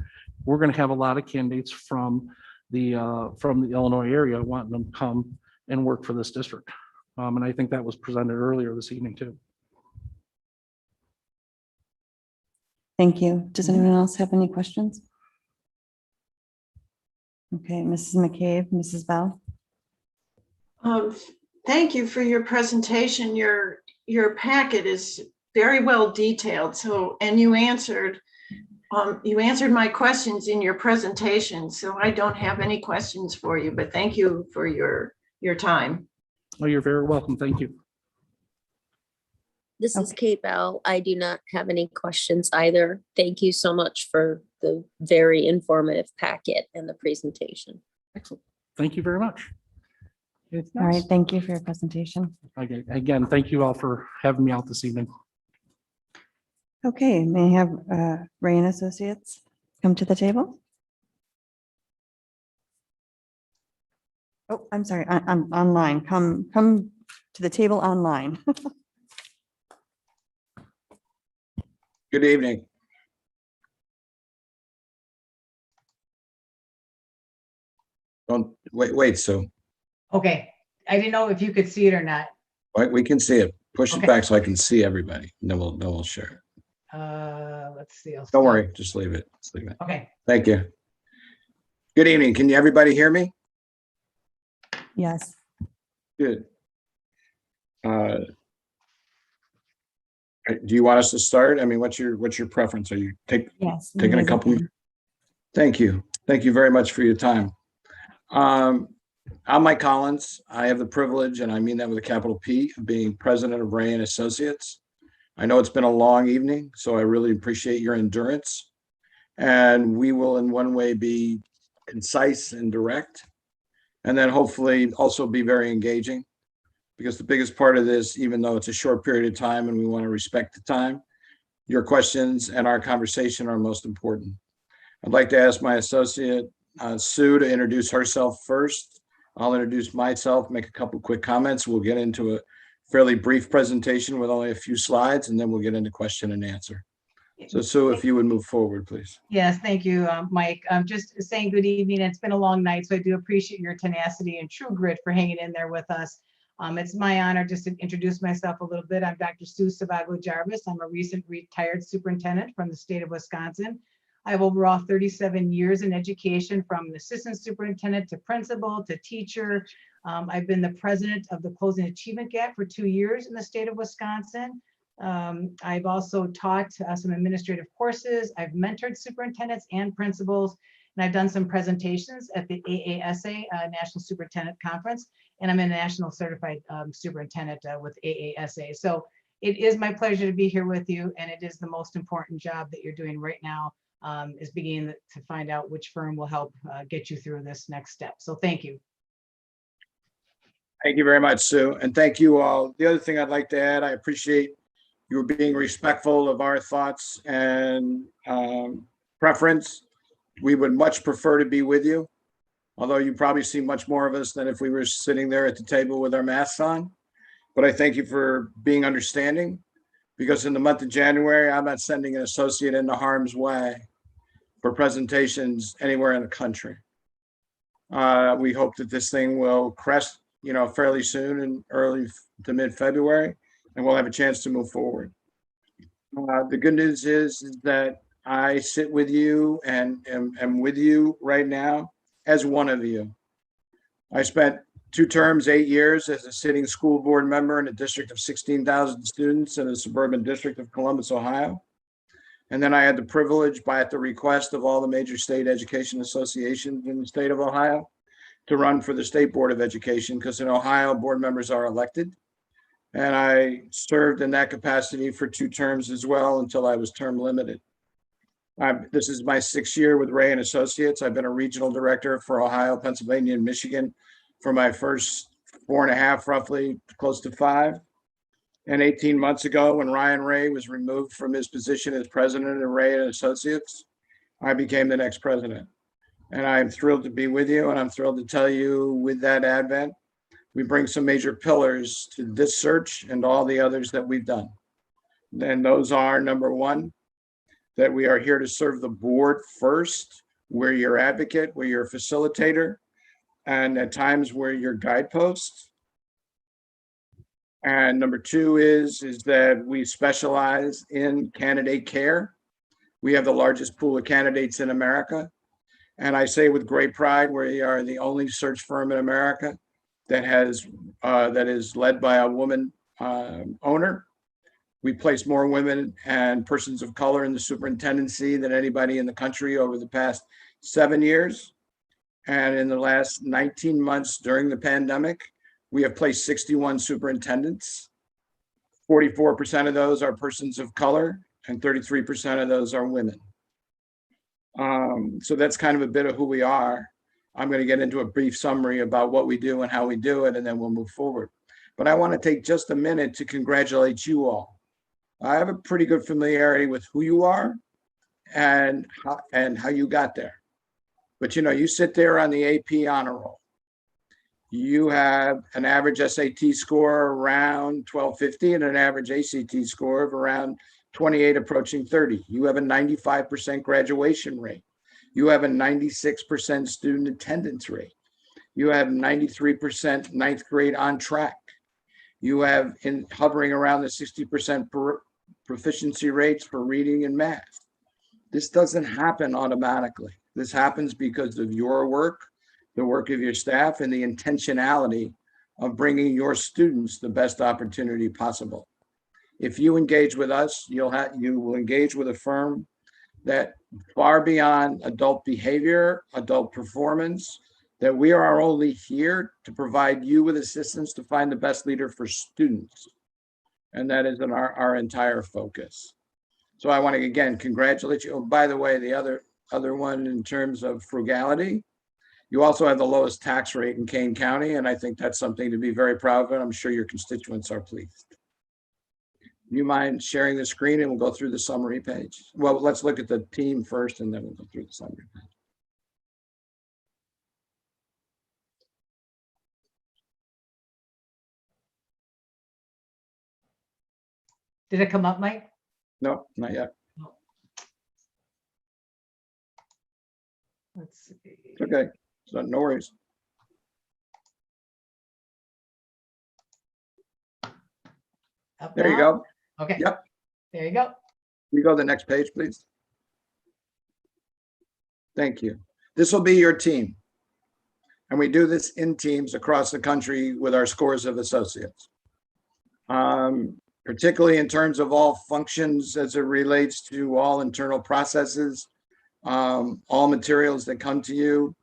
we're going to have a lot of candidates from the Illinois area wanting them to come and work for this district. And I think that was presented earlier this evening too. Thank you. Does anyone else have any questions? Okay, Mrs. McCabe, Mrs. Bell. Thank you for your presentation. Your packet is very well detailed. So, and you answered my questions in your presentation. So I don't have any questions for you, but thank you for your time. Oh, you're very welcome. Thank you. This is Kate Bell. I do not have any questions either. Thank you so much for the very informative packet and the presentation. Excellent. Thank you very much. All right, thank you for your presentation. Okay, again, thank you all for having me out this evening. Okay, may I have Ray and Associates come to the table? Oh, I'm sorry, I'm online. Come to the table online. Good evening. Don't wait, Sue. Okay, I didn't know if you could see it or not. Wait, we can see it. Push it Okay. back so I can see everybody. And then we'll share it. Let's see. Don't worry, just leave it. Just leave it. Okay. Thank you. Good evening. Can everybody hear me? Yes. Good. Do you want us to start? I mean, what's your preference? Are you Yes. taking a couple? Thank you. Thank you very much for your time. I'm Mike Collins. I have the privilege, and I mean that with a capital P, of being president of Ray and Associates. I know it's been a long evening, so I really appreciate your endurance. And we will in one way be concise and direct, and then hopefully also be very engaging, because the biggest part of this, even though it's a short period of time and we want to respect the time, your questions and our conversation are most important. I'd like to ask my associate, Sue, to introduce herself first. I'll introduce myself, make a couple quick comments. We'll get into a fairly brief presentation with only a few slides, and then we'll get into question and answer. So Sue, if you would move forward, please. Yes, thank you, Mike. I'm just saying good evening. It's been a long night, so I do appreciate your tenacity and true grit for hanging in there with us. It's my honor just to introduce myself a little bit. I'm Dr. Sue Savaglia Jarvis. I'm a recent retired superintendent from the state of Wisconsin. I have overall 37 years in education, from an assistant superintendent to principal to teacher. I've been the president of the Closing Achievement Gap for 2 years in the state of Wisconsin. I've also taught some administrative courses. I've mentored superintendents and principals, and I've done some presentations at the AASA National Superintendent Conference, and I'm a national certified superintendent with AASA. So it is my pleasure to be here with you, and it is the most important job that you're doing right now, is beginning to find out which firm will help get you through this next step. So thank you. Thank you very much, Sue, and thank you all. The other thing I'd like to add, I appreciate you being respectful of our thoughts and preference. We would much prefer to be with you, although you probably see much more of us than if we were sitting there at the table with our masks on. But I thank you for being understanding, because in the month of January, I'm not sending an associate into harm's way for presentations anywhere in the country. We hope that this thing will crest, fairly soon, in early to mid-February, and we'll have a chance to move forward. The good news is that I sit with you and am with you right now as one of you. I spent 2 terms, 8 years as a sitting school board member in a district of 16,000 students in a suburban district of Columbus, Ohio. And then I had the privilege, at the request of all the major state education associations in the state of Ohio, to run for the State Board of Education, because in Ohio, board members are elected. And I served in that capacity for 2 terms as well, until I was term limited. This is my 6th year with Ray and Associates. I've been a regional director for Ohio, Pennsylvania, and Michigan for my first 4.5, roughly close to 5. And 18 months ago, when Ryan Ray was removed from his position as president of Ray and Associates, I became the next president. And I'm thrilled to be with you. And I'm thrilled to tell you, with that advent, we bring some major pillars to this search and all the others that we've done. And those are, number 1, that we are here to serve the board first. We're your advocate, we're your facilitator, and at times we're your guidepost. And number 2 is that we specialize in candidate care. We have the largest pool of candidates in America. And I say with great pride, we are the only search firm in America that is led by a woman owner. We place more women and persons of color in the superintendency than anybody in the country over the past 7 years. And in the last 19 months during the pandemic, we have placed 61 superintendents, 44% of those are persons of color, and 33% of those are women. So that's kind of a bit of who we are. I'm going to get into a brief summary about what we do and how we do it, and then we'll move forward. But I want to take just a minute to congratulate you all. I have a pretty good familiarity with who you are and how you got there. But you know, you sit there on the AP honor roll. You have an average SAT score around 1250 and an average ACT score of around 28 approaching 30. You have a 95% graduation rate. You have a 96% student attendance rate. You have 93% ninth grade on track. You have hovering around the 60% proficiency rates for reading and math. This doesn't happen automatically. This happens because of your work, the work of your staff, and the intentionality of bringing your students the best opportunity possible. If you engage with us, you will engage with a firm that far beyond adult behavior, adult performance, that we are only here to provide you with assistance to find the best leader for students. And that is our entire focus. So I want to, again, congratulate you. Oh, by the way, the other one in terms of frugality, you also have the lowest tax rate in Kane County, and I think that's something to be very proud of, and I'm sure your constituents are pleased. You mind sharing the screen and we'll go through the summary page? Well, let's look at the team first and then we'll go through the summary page. Did it come up, Mike? No, not yet. Let's see. It's okay. So no worries. Up There you now? go. Okay. Yep. There you go. You go to the next page, please. Thank you. This will be your team. And we do this in teams across the country with our scores of associates. Particularly in terms of all functions as it relates to all internal processes, all materials that come to you,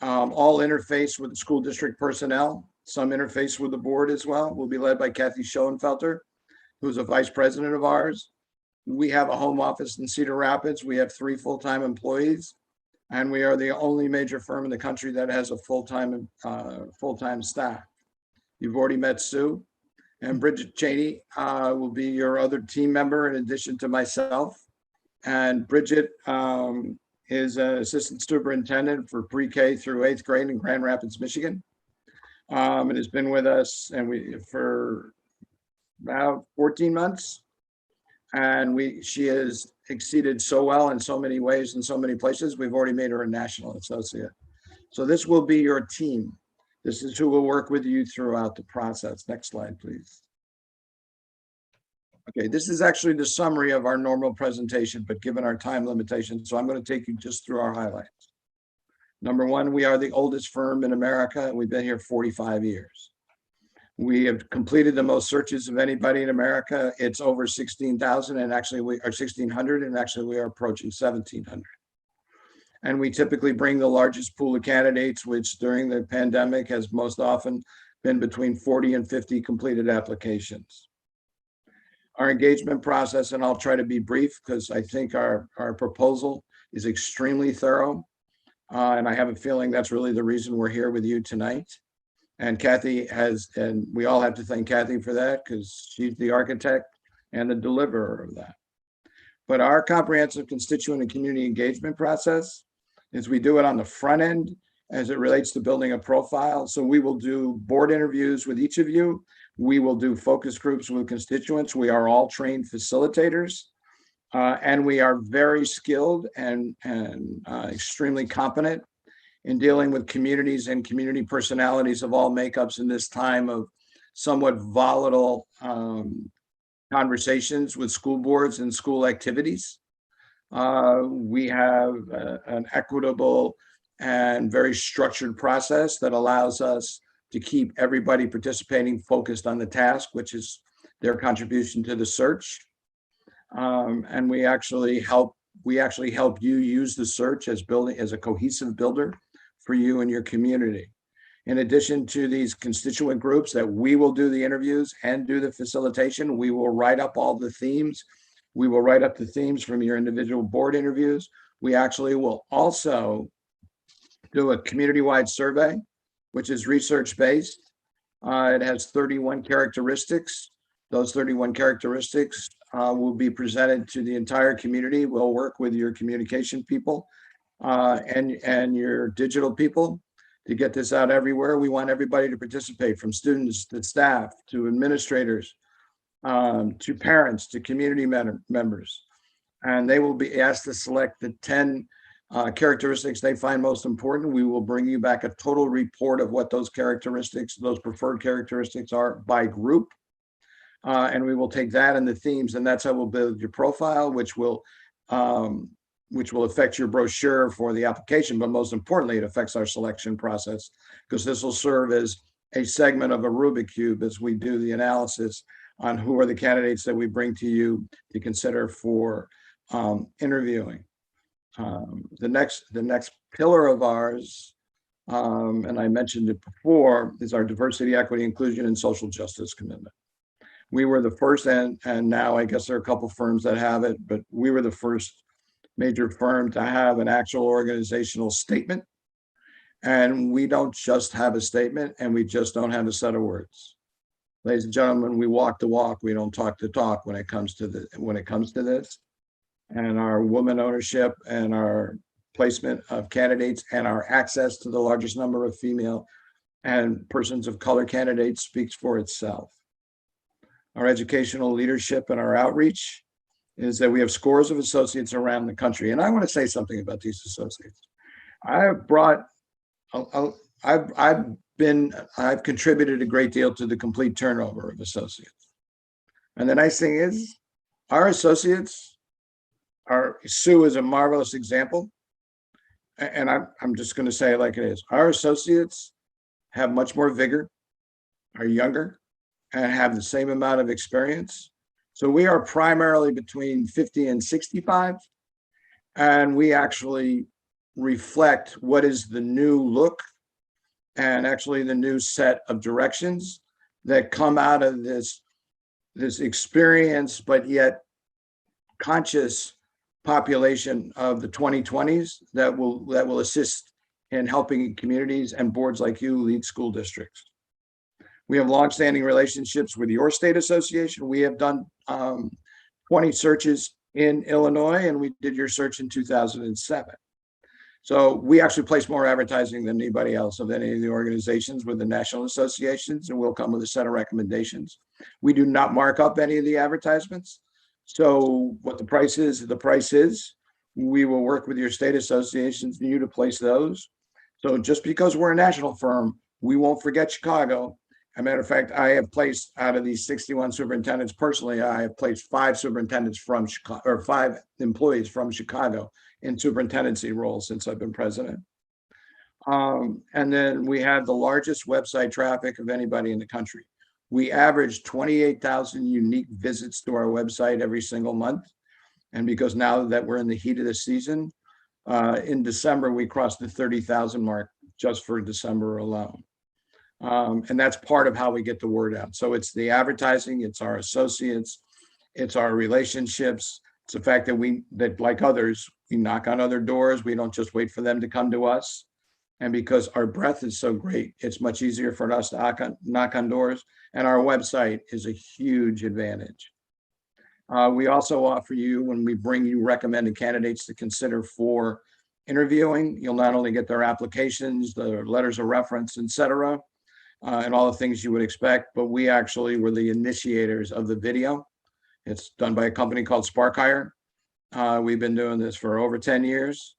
all interface with the school district personnel, some interface with the board as well. Will be led by Kathy Schoenfelter, who's a vice president of ours. We have a home office in Cedar Rapids. We have 3 full-time employees, and we are the only major firm in the country that has a full-time staff. You've already met Sue, and Bridget Cheney will be your other team member in addition to myself. And Bridget is an assistant superintendent for pre-K through 8th grade in Grand Rapids, Michigan, and has been with us for about 14 months. And she has exceeded so well in so many ways, in so many places. We've already made her a national associate. So this will be your team. This is who will work with you throughout the process. Next slide, please. Okay, this is actually the summary of our normal presentation, but given our time limitations, so I'm going to take you just through our highlights. Number one, we are the oldest firm in America, and we've been here 45 years. We have completed the most searches of anybody in America. It's over 16,000, and actually we are 1,600, and actually we are approaching 1,700. And we typically bring the largest pool of candidates, which during the pandemic has most often been between 40 and 50 completed applications. Our engagement process, and I'll try to be brief because I think our proposal is extremely thorough. And I have a feeling that's really the reason we're here with you tonight. And Kathy and we all have to thank Kathy for that because she's the architect and the deliverer of that. But our comprehensive constituent and community engagement process is we do it on the front end as it relates to building a profile. So we will do board interviews with each of you. We will do focus groups with constituents. We are all trained facilitators, and we are very skilled and extremely competent in dealing with communities and community personalities of all makeups in this time of somewhat volatile conversations with school boards and school activities. We have an equitable and very structured process that allows us to keep everybody participating focused on the task, which is their contribution to the search. And we actually help you use the search as a cohesive builder for you and your community. In addition to these constituent groups that we will do the interviews and do the facilitation, we will write up all the themes. We will write up the themes from your individual board interviews. We actually will also do a community-wide survey, which is research-based. It has 31 characteristics. Those 31 characteristics will be presented to the entire community. We'll work with your communication people and your digital people to get this out everywhere. We want everybody to participate, from students to staff to administrators to parents to community members. And they will be asked to select the 10 characteristics they find most important. We will bring you back a total report of what those characteristics, those preferred characteristics are by group. And we will take that and the themes, and that's how we'll build your profile, which will affect your brochure for the application. But most importantly, it affects our selection process, because this will serve as a segment of a Rubik cube as we do the analysis on who are the candidates that we bring to you to consider for interviewing. The next pillar of ours, and I mentioned it before, is our diversity, equity, inclusion, and social justice commitment. We were the first, and now I guess there are a couple firms that have it, but we were the first major firm to have an actual organizational statement. And we don't just have a statement, and we just don't have a set of words. Ladies and gentlemen, we walk the walk. We don't talk the talk when it comes to this. And our woman ownership and our placement of candidates and our access to the largest number of female and persons of color candidates speaks for itself. Our educational leadership and our outreach is that we have scores of associates around the country. And I want to say something about these associates. I've contributed a great deal to the complete turnover of associates. And the nice thing is, our associates Sue is a marvelous example. And I'm just going to say it like it is. Our associates have much more vigor, are younger, and have the same amount of experience. So we are primarily between 50 and 65. And we actually reflect what is the new look and actually the new set of directions that come out of this experience, but yet conscious population of the 2020s that will assist in helping communities and boards like you lead school districts. We have longstanding relationships with your state association. We have done 20 searches in Illinois, and we did your search in 2007. So we actually place more advertising than anybody else of any of the organizations with the national associations, and we'll come with a set of recommendations. We do not mark up any of the advertisements. So what the price is, the price is. We will work with your state associations and you to place those. So just because we're a national firm, we won't forget Chicago. As a matter of fact, I have placed, out of these 61 superintendents personally, I have placed 5 superintendents from Chicago, or 5 employees from Chicago in superintendency roles since I've been president. And then we have the largest website traffic of anybody in the country. We average 28,000 unique visits to our website every single month. And because now that we're in the heat of the season, in December, we crossed the 30,000 mark just for December alone. And that's part of how we get the word out. So it's the advertising, it's our associates, it's our relationships. It's the fact that like others, we knock on other doors. We don't just wait for them to come to us. And because our breadth is so great, it's much easier for us to knock on doors. And our website is a huge advantage. We also offer you, when we bring you recommended candidates to consider for interviewing, you'll not only get their applications, their letters of reference, et cetera, and all the things you would expect, but we actually were the initiators of the video. It's done by a company called SparkHire. We've been doing this for over 10 years.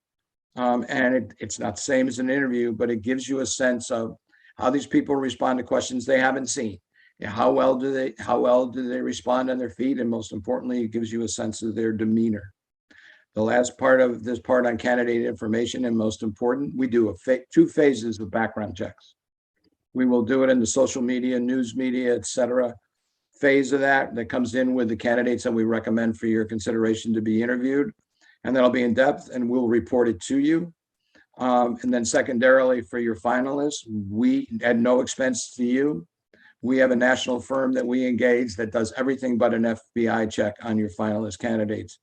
And it's not the same as an interview, but it gives you a sense of how these people respond to questions they haven't seen. How well do they respond on their feet? And most importantly, it gives you a sense of their demeanor. The last part of this part on candidate information, and most important, we do 2 phases of background checks. We will do it in the social media, news media, et cetera, phase of that comes in with the candidates that we recommend for your consideration to be interviewed. And that'll be in depth, and we'll report it to you. And then secondarily, for your finalists, we at no expense to you, we have a national firm that we engage that does everything but an FBI check on your finalist candidates.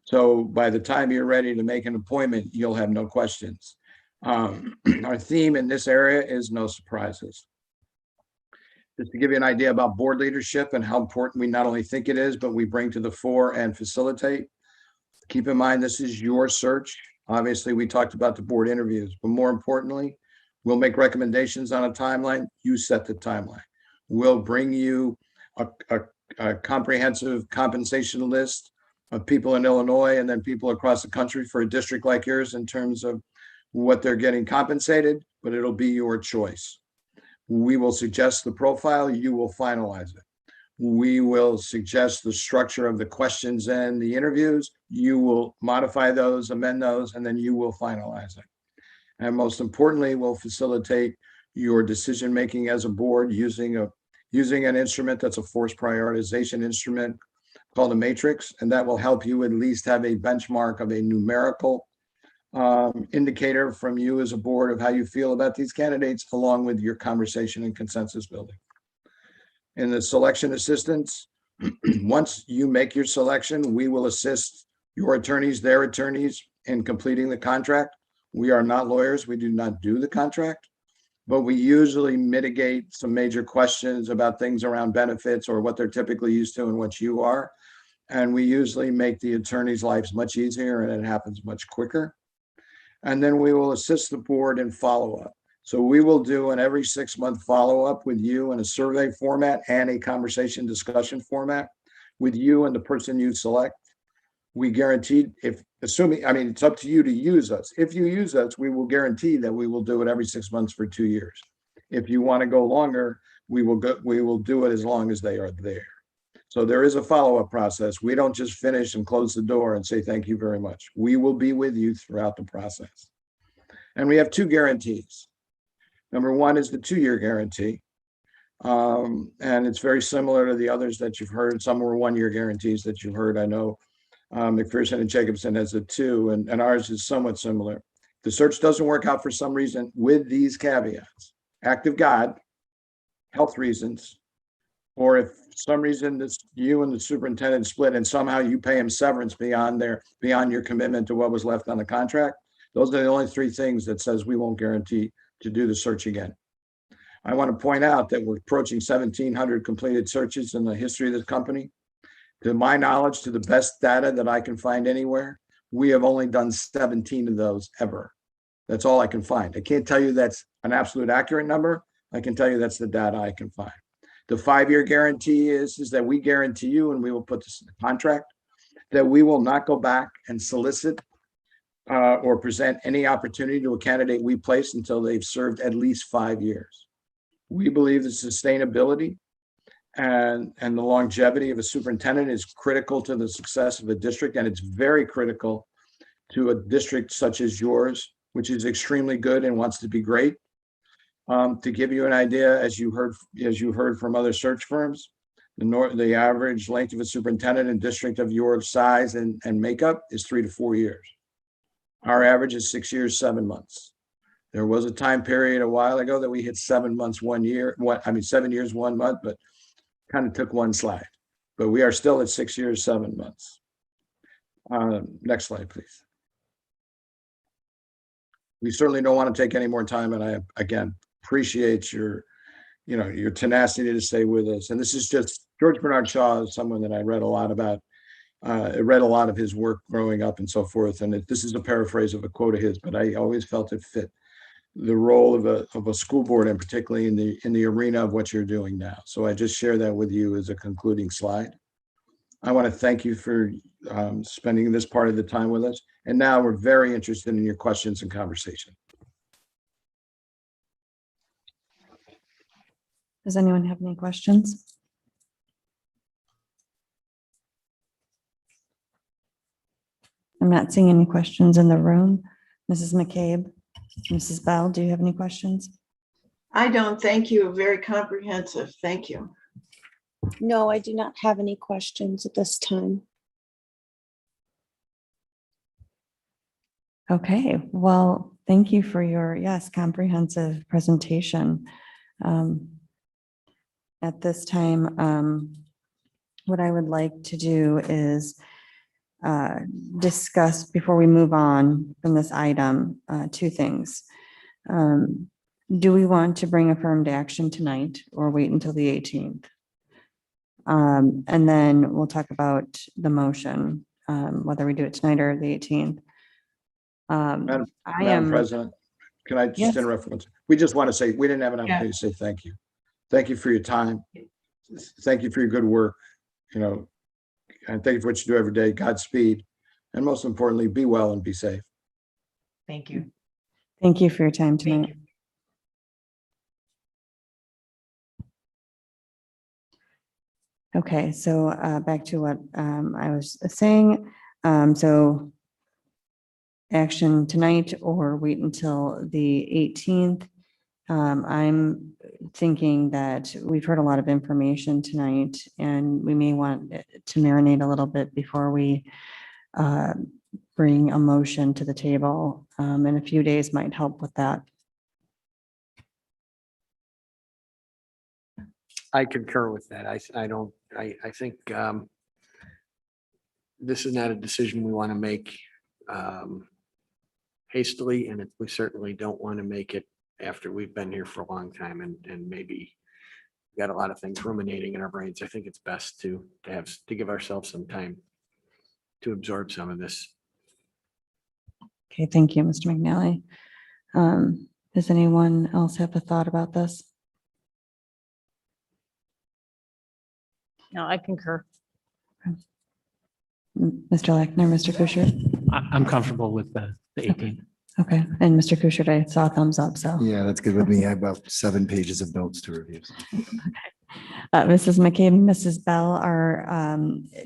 So by the time you're ready to make an appointment, you'll have no questions. Our theme in this area is no surprises. Just to give you an idea about board leadership and how important we not only think it is, but we bring to the fore and facilitate. Keep in mind, this is your search. Obviously, we talked about the board interviews, but more importantly, we'll make recommendations on a timeline. You set the timeline. We'll bring you a comprehensive compensation list of people in Illinois and then people across the country for a district like yours in terms of what they're getting compensated, but it'll be your choice. We will suggest the profile, you will finalize it. We will suggest the structure of the questions and the interviews. You will modify those, amend those, and then you will finalize it. And most importantly, we'll facilitate your decision-making as a board using an instrument that's a force prioritization instrument called a matrix, and that will help you at least have a benchmark of a numerical indicator from you as a board of how you feel about these candidates, along with your conversation and consensus building. In the selection assistance, once you make your selection, we will assist your attorneys, their attorneys, in completing the contract. We are not lawyers. We do not do the contract, but we usually mitigate some major questions about things around benefits or what they're typically used to and what you are. And we usually make the attorneys' lives much easier, and it happens much quicker. And then we will assist the board in follow-up. So we will do an every 6-month follow-up with you in a survey format and a conversation discussion format with you and the person you select. We guarantee, it's up to you to use us. If you use us, we will guarantee that we will do it every 6 months for 2 years. If you want to go longer, we will do it as long as they are there. So there is a follow-up process. We don't just finish and close the door and say, thank you very much. We will be with you throughout the process. And we have 2 guarantees. Number 1 is the 2-year guarantee. And it's very similar to the others that you've heard. Some were 1-year guarantees that you've heard. I know McPherson and Jacobson has a 2, and ours is somewhat similar. The search doesn't work out for some reason with these caveats: act of God, health reasons, or if for some reason this, you and the superintendent split and somehow you pay him severance beyond your commitment to what was left on the contract. Those are the only 3 things that says we won't guarantee to do the search again. I want to point out that we're approaching 1,700 completed searches in the history of this company. To my knowledge, to the best data that I can find anywhere, we have only done 17 of those ever. That's all I can find. I can't tell you that's an absolute accurate number. I can tell you that's the data I can find. The 5-year guarantee is that we guarantee you, and we will put this in the contract, that we will not go back and solicit or present any opportunity to a candidate we place until they've served at least 5 years. We believe the sustainability and the longevity of a superintendent is critical to the success of a district, and it's very critical to a district such as yours, which is extremely good and wants to be great. To give you an idea, as you heard from other search firms, the average length of a superintendent in district of your size and makeup is 3 to 4 years. Our average is 6 years, 7 months. There was a time period a while ago that we hit 7 months, 1 year, 7 years, 1 month, but kind of took one slide. But we are still at 6 years, 7 months. Next slide, please. We certainly don't want to take any more time, and I, again, appreciate your tenacity to stay with us. And this is just, George Bernard Shaw is someone that I read a lot about. I read a lot of his work growing up and so forth. And this is a paraphrase of a quote of his, but I always felt it fit the role of a school board, and particularly in the arena of what you're doing now. So I just share that with you as a concluding slide. I want to thank you for spending this part of the time with us. And now we're very interested in your questions and conversation. Does anyone have any questions? I'm not seeing any questions in the room. Mrs. McCabe, Mrs. Bell, do you have any questions? I don't. Thank you. Very comprehensive. Thank you. No, I do not have any questions at this time. Okay, well, Thank you for your, yes, comprehensive presentation. At this time, what I would like to do is discuss, before we move on from this item, two things. Do we want to bring affirmed action tonight or wait until the 18th? And then we'll talk about the motion, whether we do it tonight or the 18th. Madam President, can I just interrupt? We just want to say, we didn't have an opportunity to say thank you. Thank you for your time. Thank you for your good work, and thank you for what you do every day. Godspeed. And most importantly, be well and be safe. Thank you. Thank you for your time tonight. Okay, so back to what I was saying. So action tonight or wait until the 18th. I'm thinking that we've heard a lot of information tonight and we may want to marinate a little bit before we bring a motion to the table. And a few days might help with that. I concur with that. I think this is not a decision we want to make hastily, and we certainly don't want to make it after we've been here for a long time and maybe got a lot of things ruminating in our brains. I think it's best to give ourselves some time to absorb some of this. Okay, thank you, Mr. McNally. Does anyone else have a thought about this? No, I concur. Mr. Lackner, Mr. Kuschert? I'm comfortable with the 18th. Okay, and Mr. Kuschert, I saw a thumbs up, so. Yeah, that's good with me. I have about 7 pages of notes to review. Mrs. McCabe, Mrs. Bell,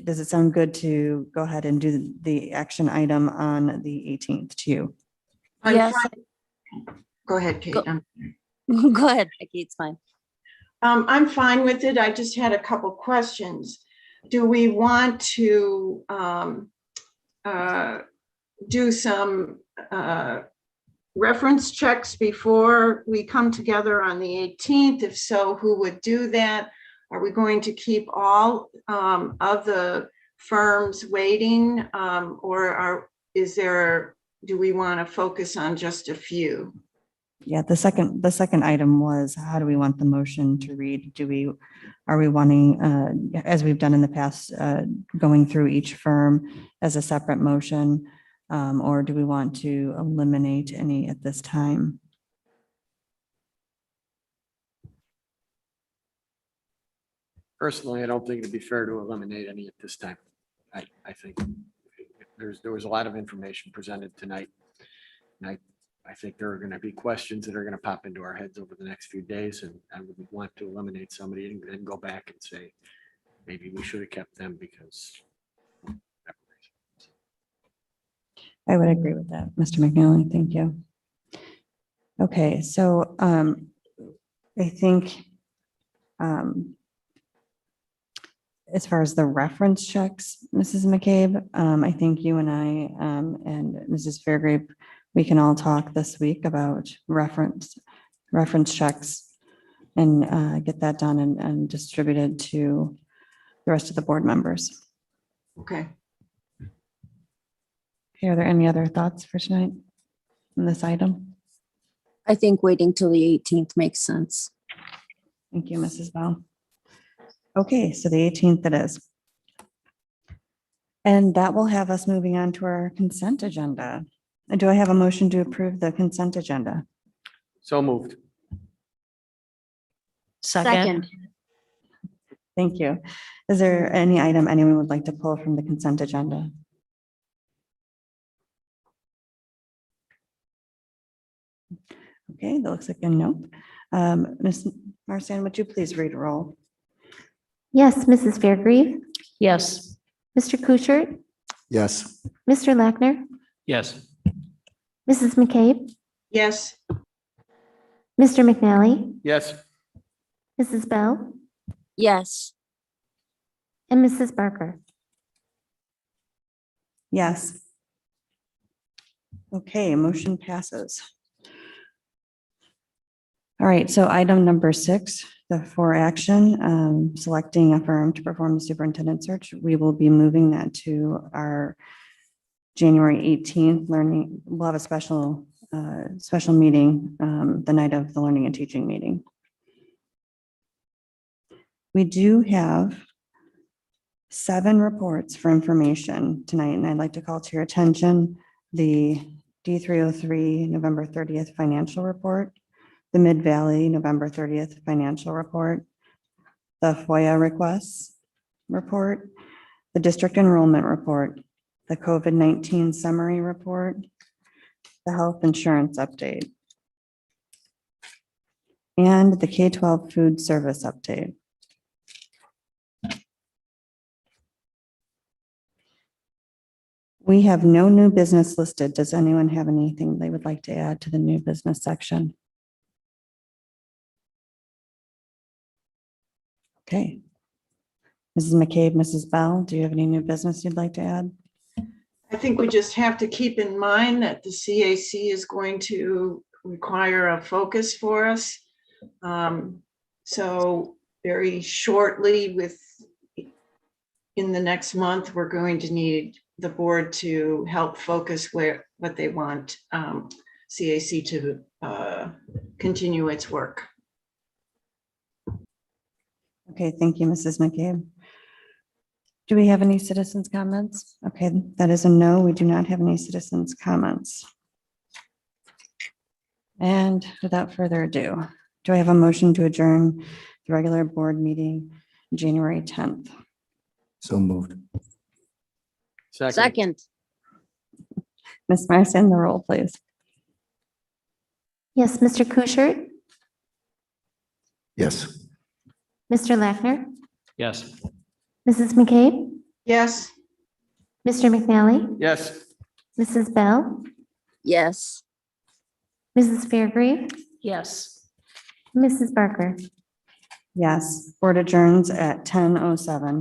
does it sound good to go ahead and do the action item on the 18th to you? Yes. Go ahead, Kate. Go ahead, Becky, it's fine. I'm fine with it. I just had a couple questions. Do we want to do some reference checks before we come together on the 18th? If so, who would do that? Are we going to keep all of the firms waiting, or do we want to focus on just a few? Yeah, the second item was, how do we want the motion to read? Are we wanting, as we've done in the past, going through each firm as a separate motion? Or do we want to eliminate any at this time? Personally, I don't think it'd be fair to eliminate any at this time. I think there was a lot of information presented tonight. And I think there are going to be questions that are going to pop into our heads over the next few days, and I wouldn't want to eliminate somebody and then go back and say, maybe we should have kept them because. I would agree with that, Mr. McNally. Thank you. Okay, so I think as far as the reference checks, Mrs. McCabe, I think you and I and Mrs. Fairgrave, we can all talk this week about reference checks and get that done and distributed to the rest of the board members. Okay. Okay, are there any other thoughts for tonight on this item? I think waiting till the 18th makes sense. Thank you, Mrs. Bell. Okay, so the 18th it is. And that will have us moving on to our consent agenda. Do I have a motion to approve the consent agenda? So moved. Second. Thank you. Is there any item anyone would like to pull from the consent agenda? Okay, that looks like a no. Ms. Marsan, would you please read roll? Yes, Mrs. Fairgrave, Yes. Mr. Kuschert, Yes. Mr. Lackner, Yes. Mrs. McCabe, Yes. Mr. McNally, Yes. Mrs. Bell, Yes. and Mrs. Barker. Yes. Okay, motion passes. All right, so item number 6, for action, selecting a firm to perform the superintendent search. We will be moving that to our January 18th learning. We'll have a special meeting the night of the learning and teaching meeting. We do have 7 reports for information tonight, and I'd like to call to your attention the D303 November 30th financial report, the Mid-Valley November 30th financial report, the FOIA requests report, the district enrollment report, the COVID-19 summary report, the health insurance update, and the K-12 food service update. We have no new business listed. Does anyone have anything they would like to add to the new business section? Okay. Mrs. McCabe, Mrs. Bell, do you have any new business you'd like to add? I think we just have to keep in mind that the CAC is going to require a focus for us. So very shortly in the next month, we're going to need the board to help focus what they want CAC to continue its work. Okay, thank you, Mrs. McCabe. Do we have any citizens' comments? Okay, that is a no. We do not have any citizens' comments. And without further ado, do I have a motion to adjourn the regular board meeting January 10th? So moved. Second. Ms. Marson, the roll, please. Yes, Mr. Kuschert, Yes. Mr. Lackner, Yes. Mrs. McCabe, Yes. Mr. McNally, Yes. Mrs. Bell, Yes. Mrs. Fairgrave, Yes. Mrs. Barker. Yes, board adjourns at 10:07.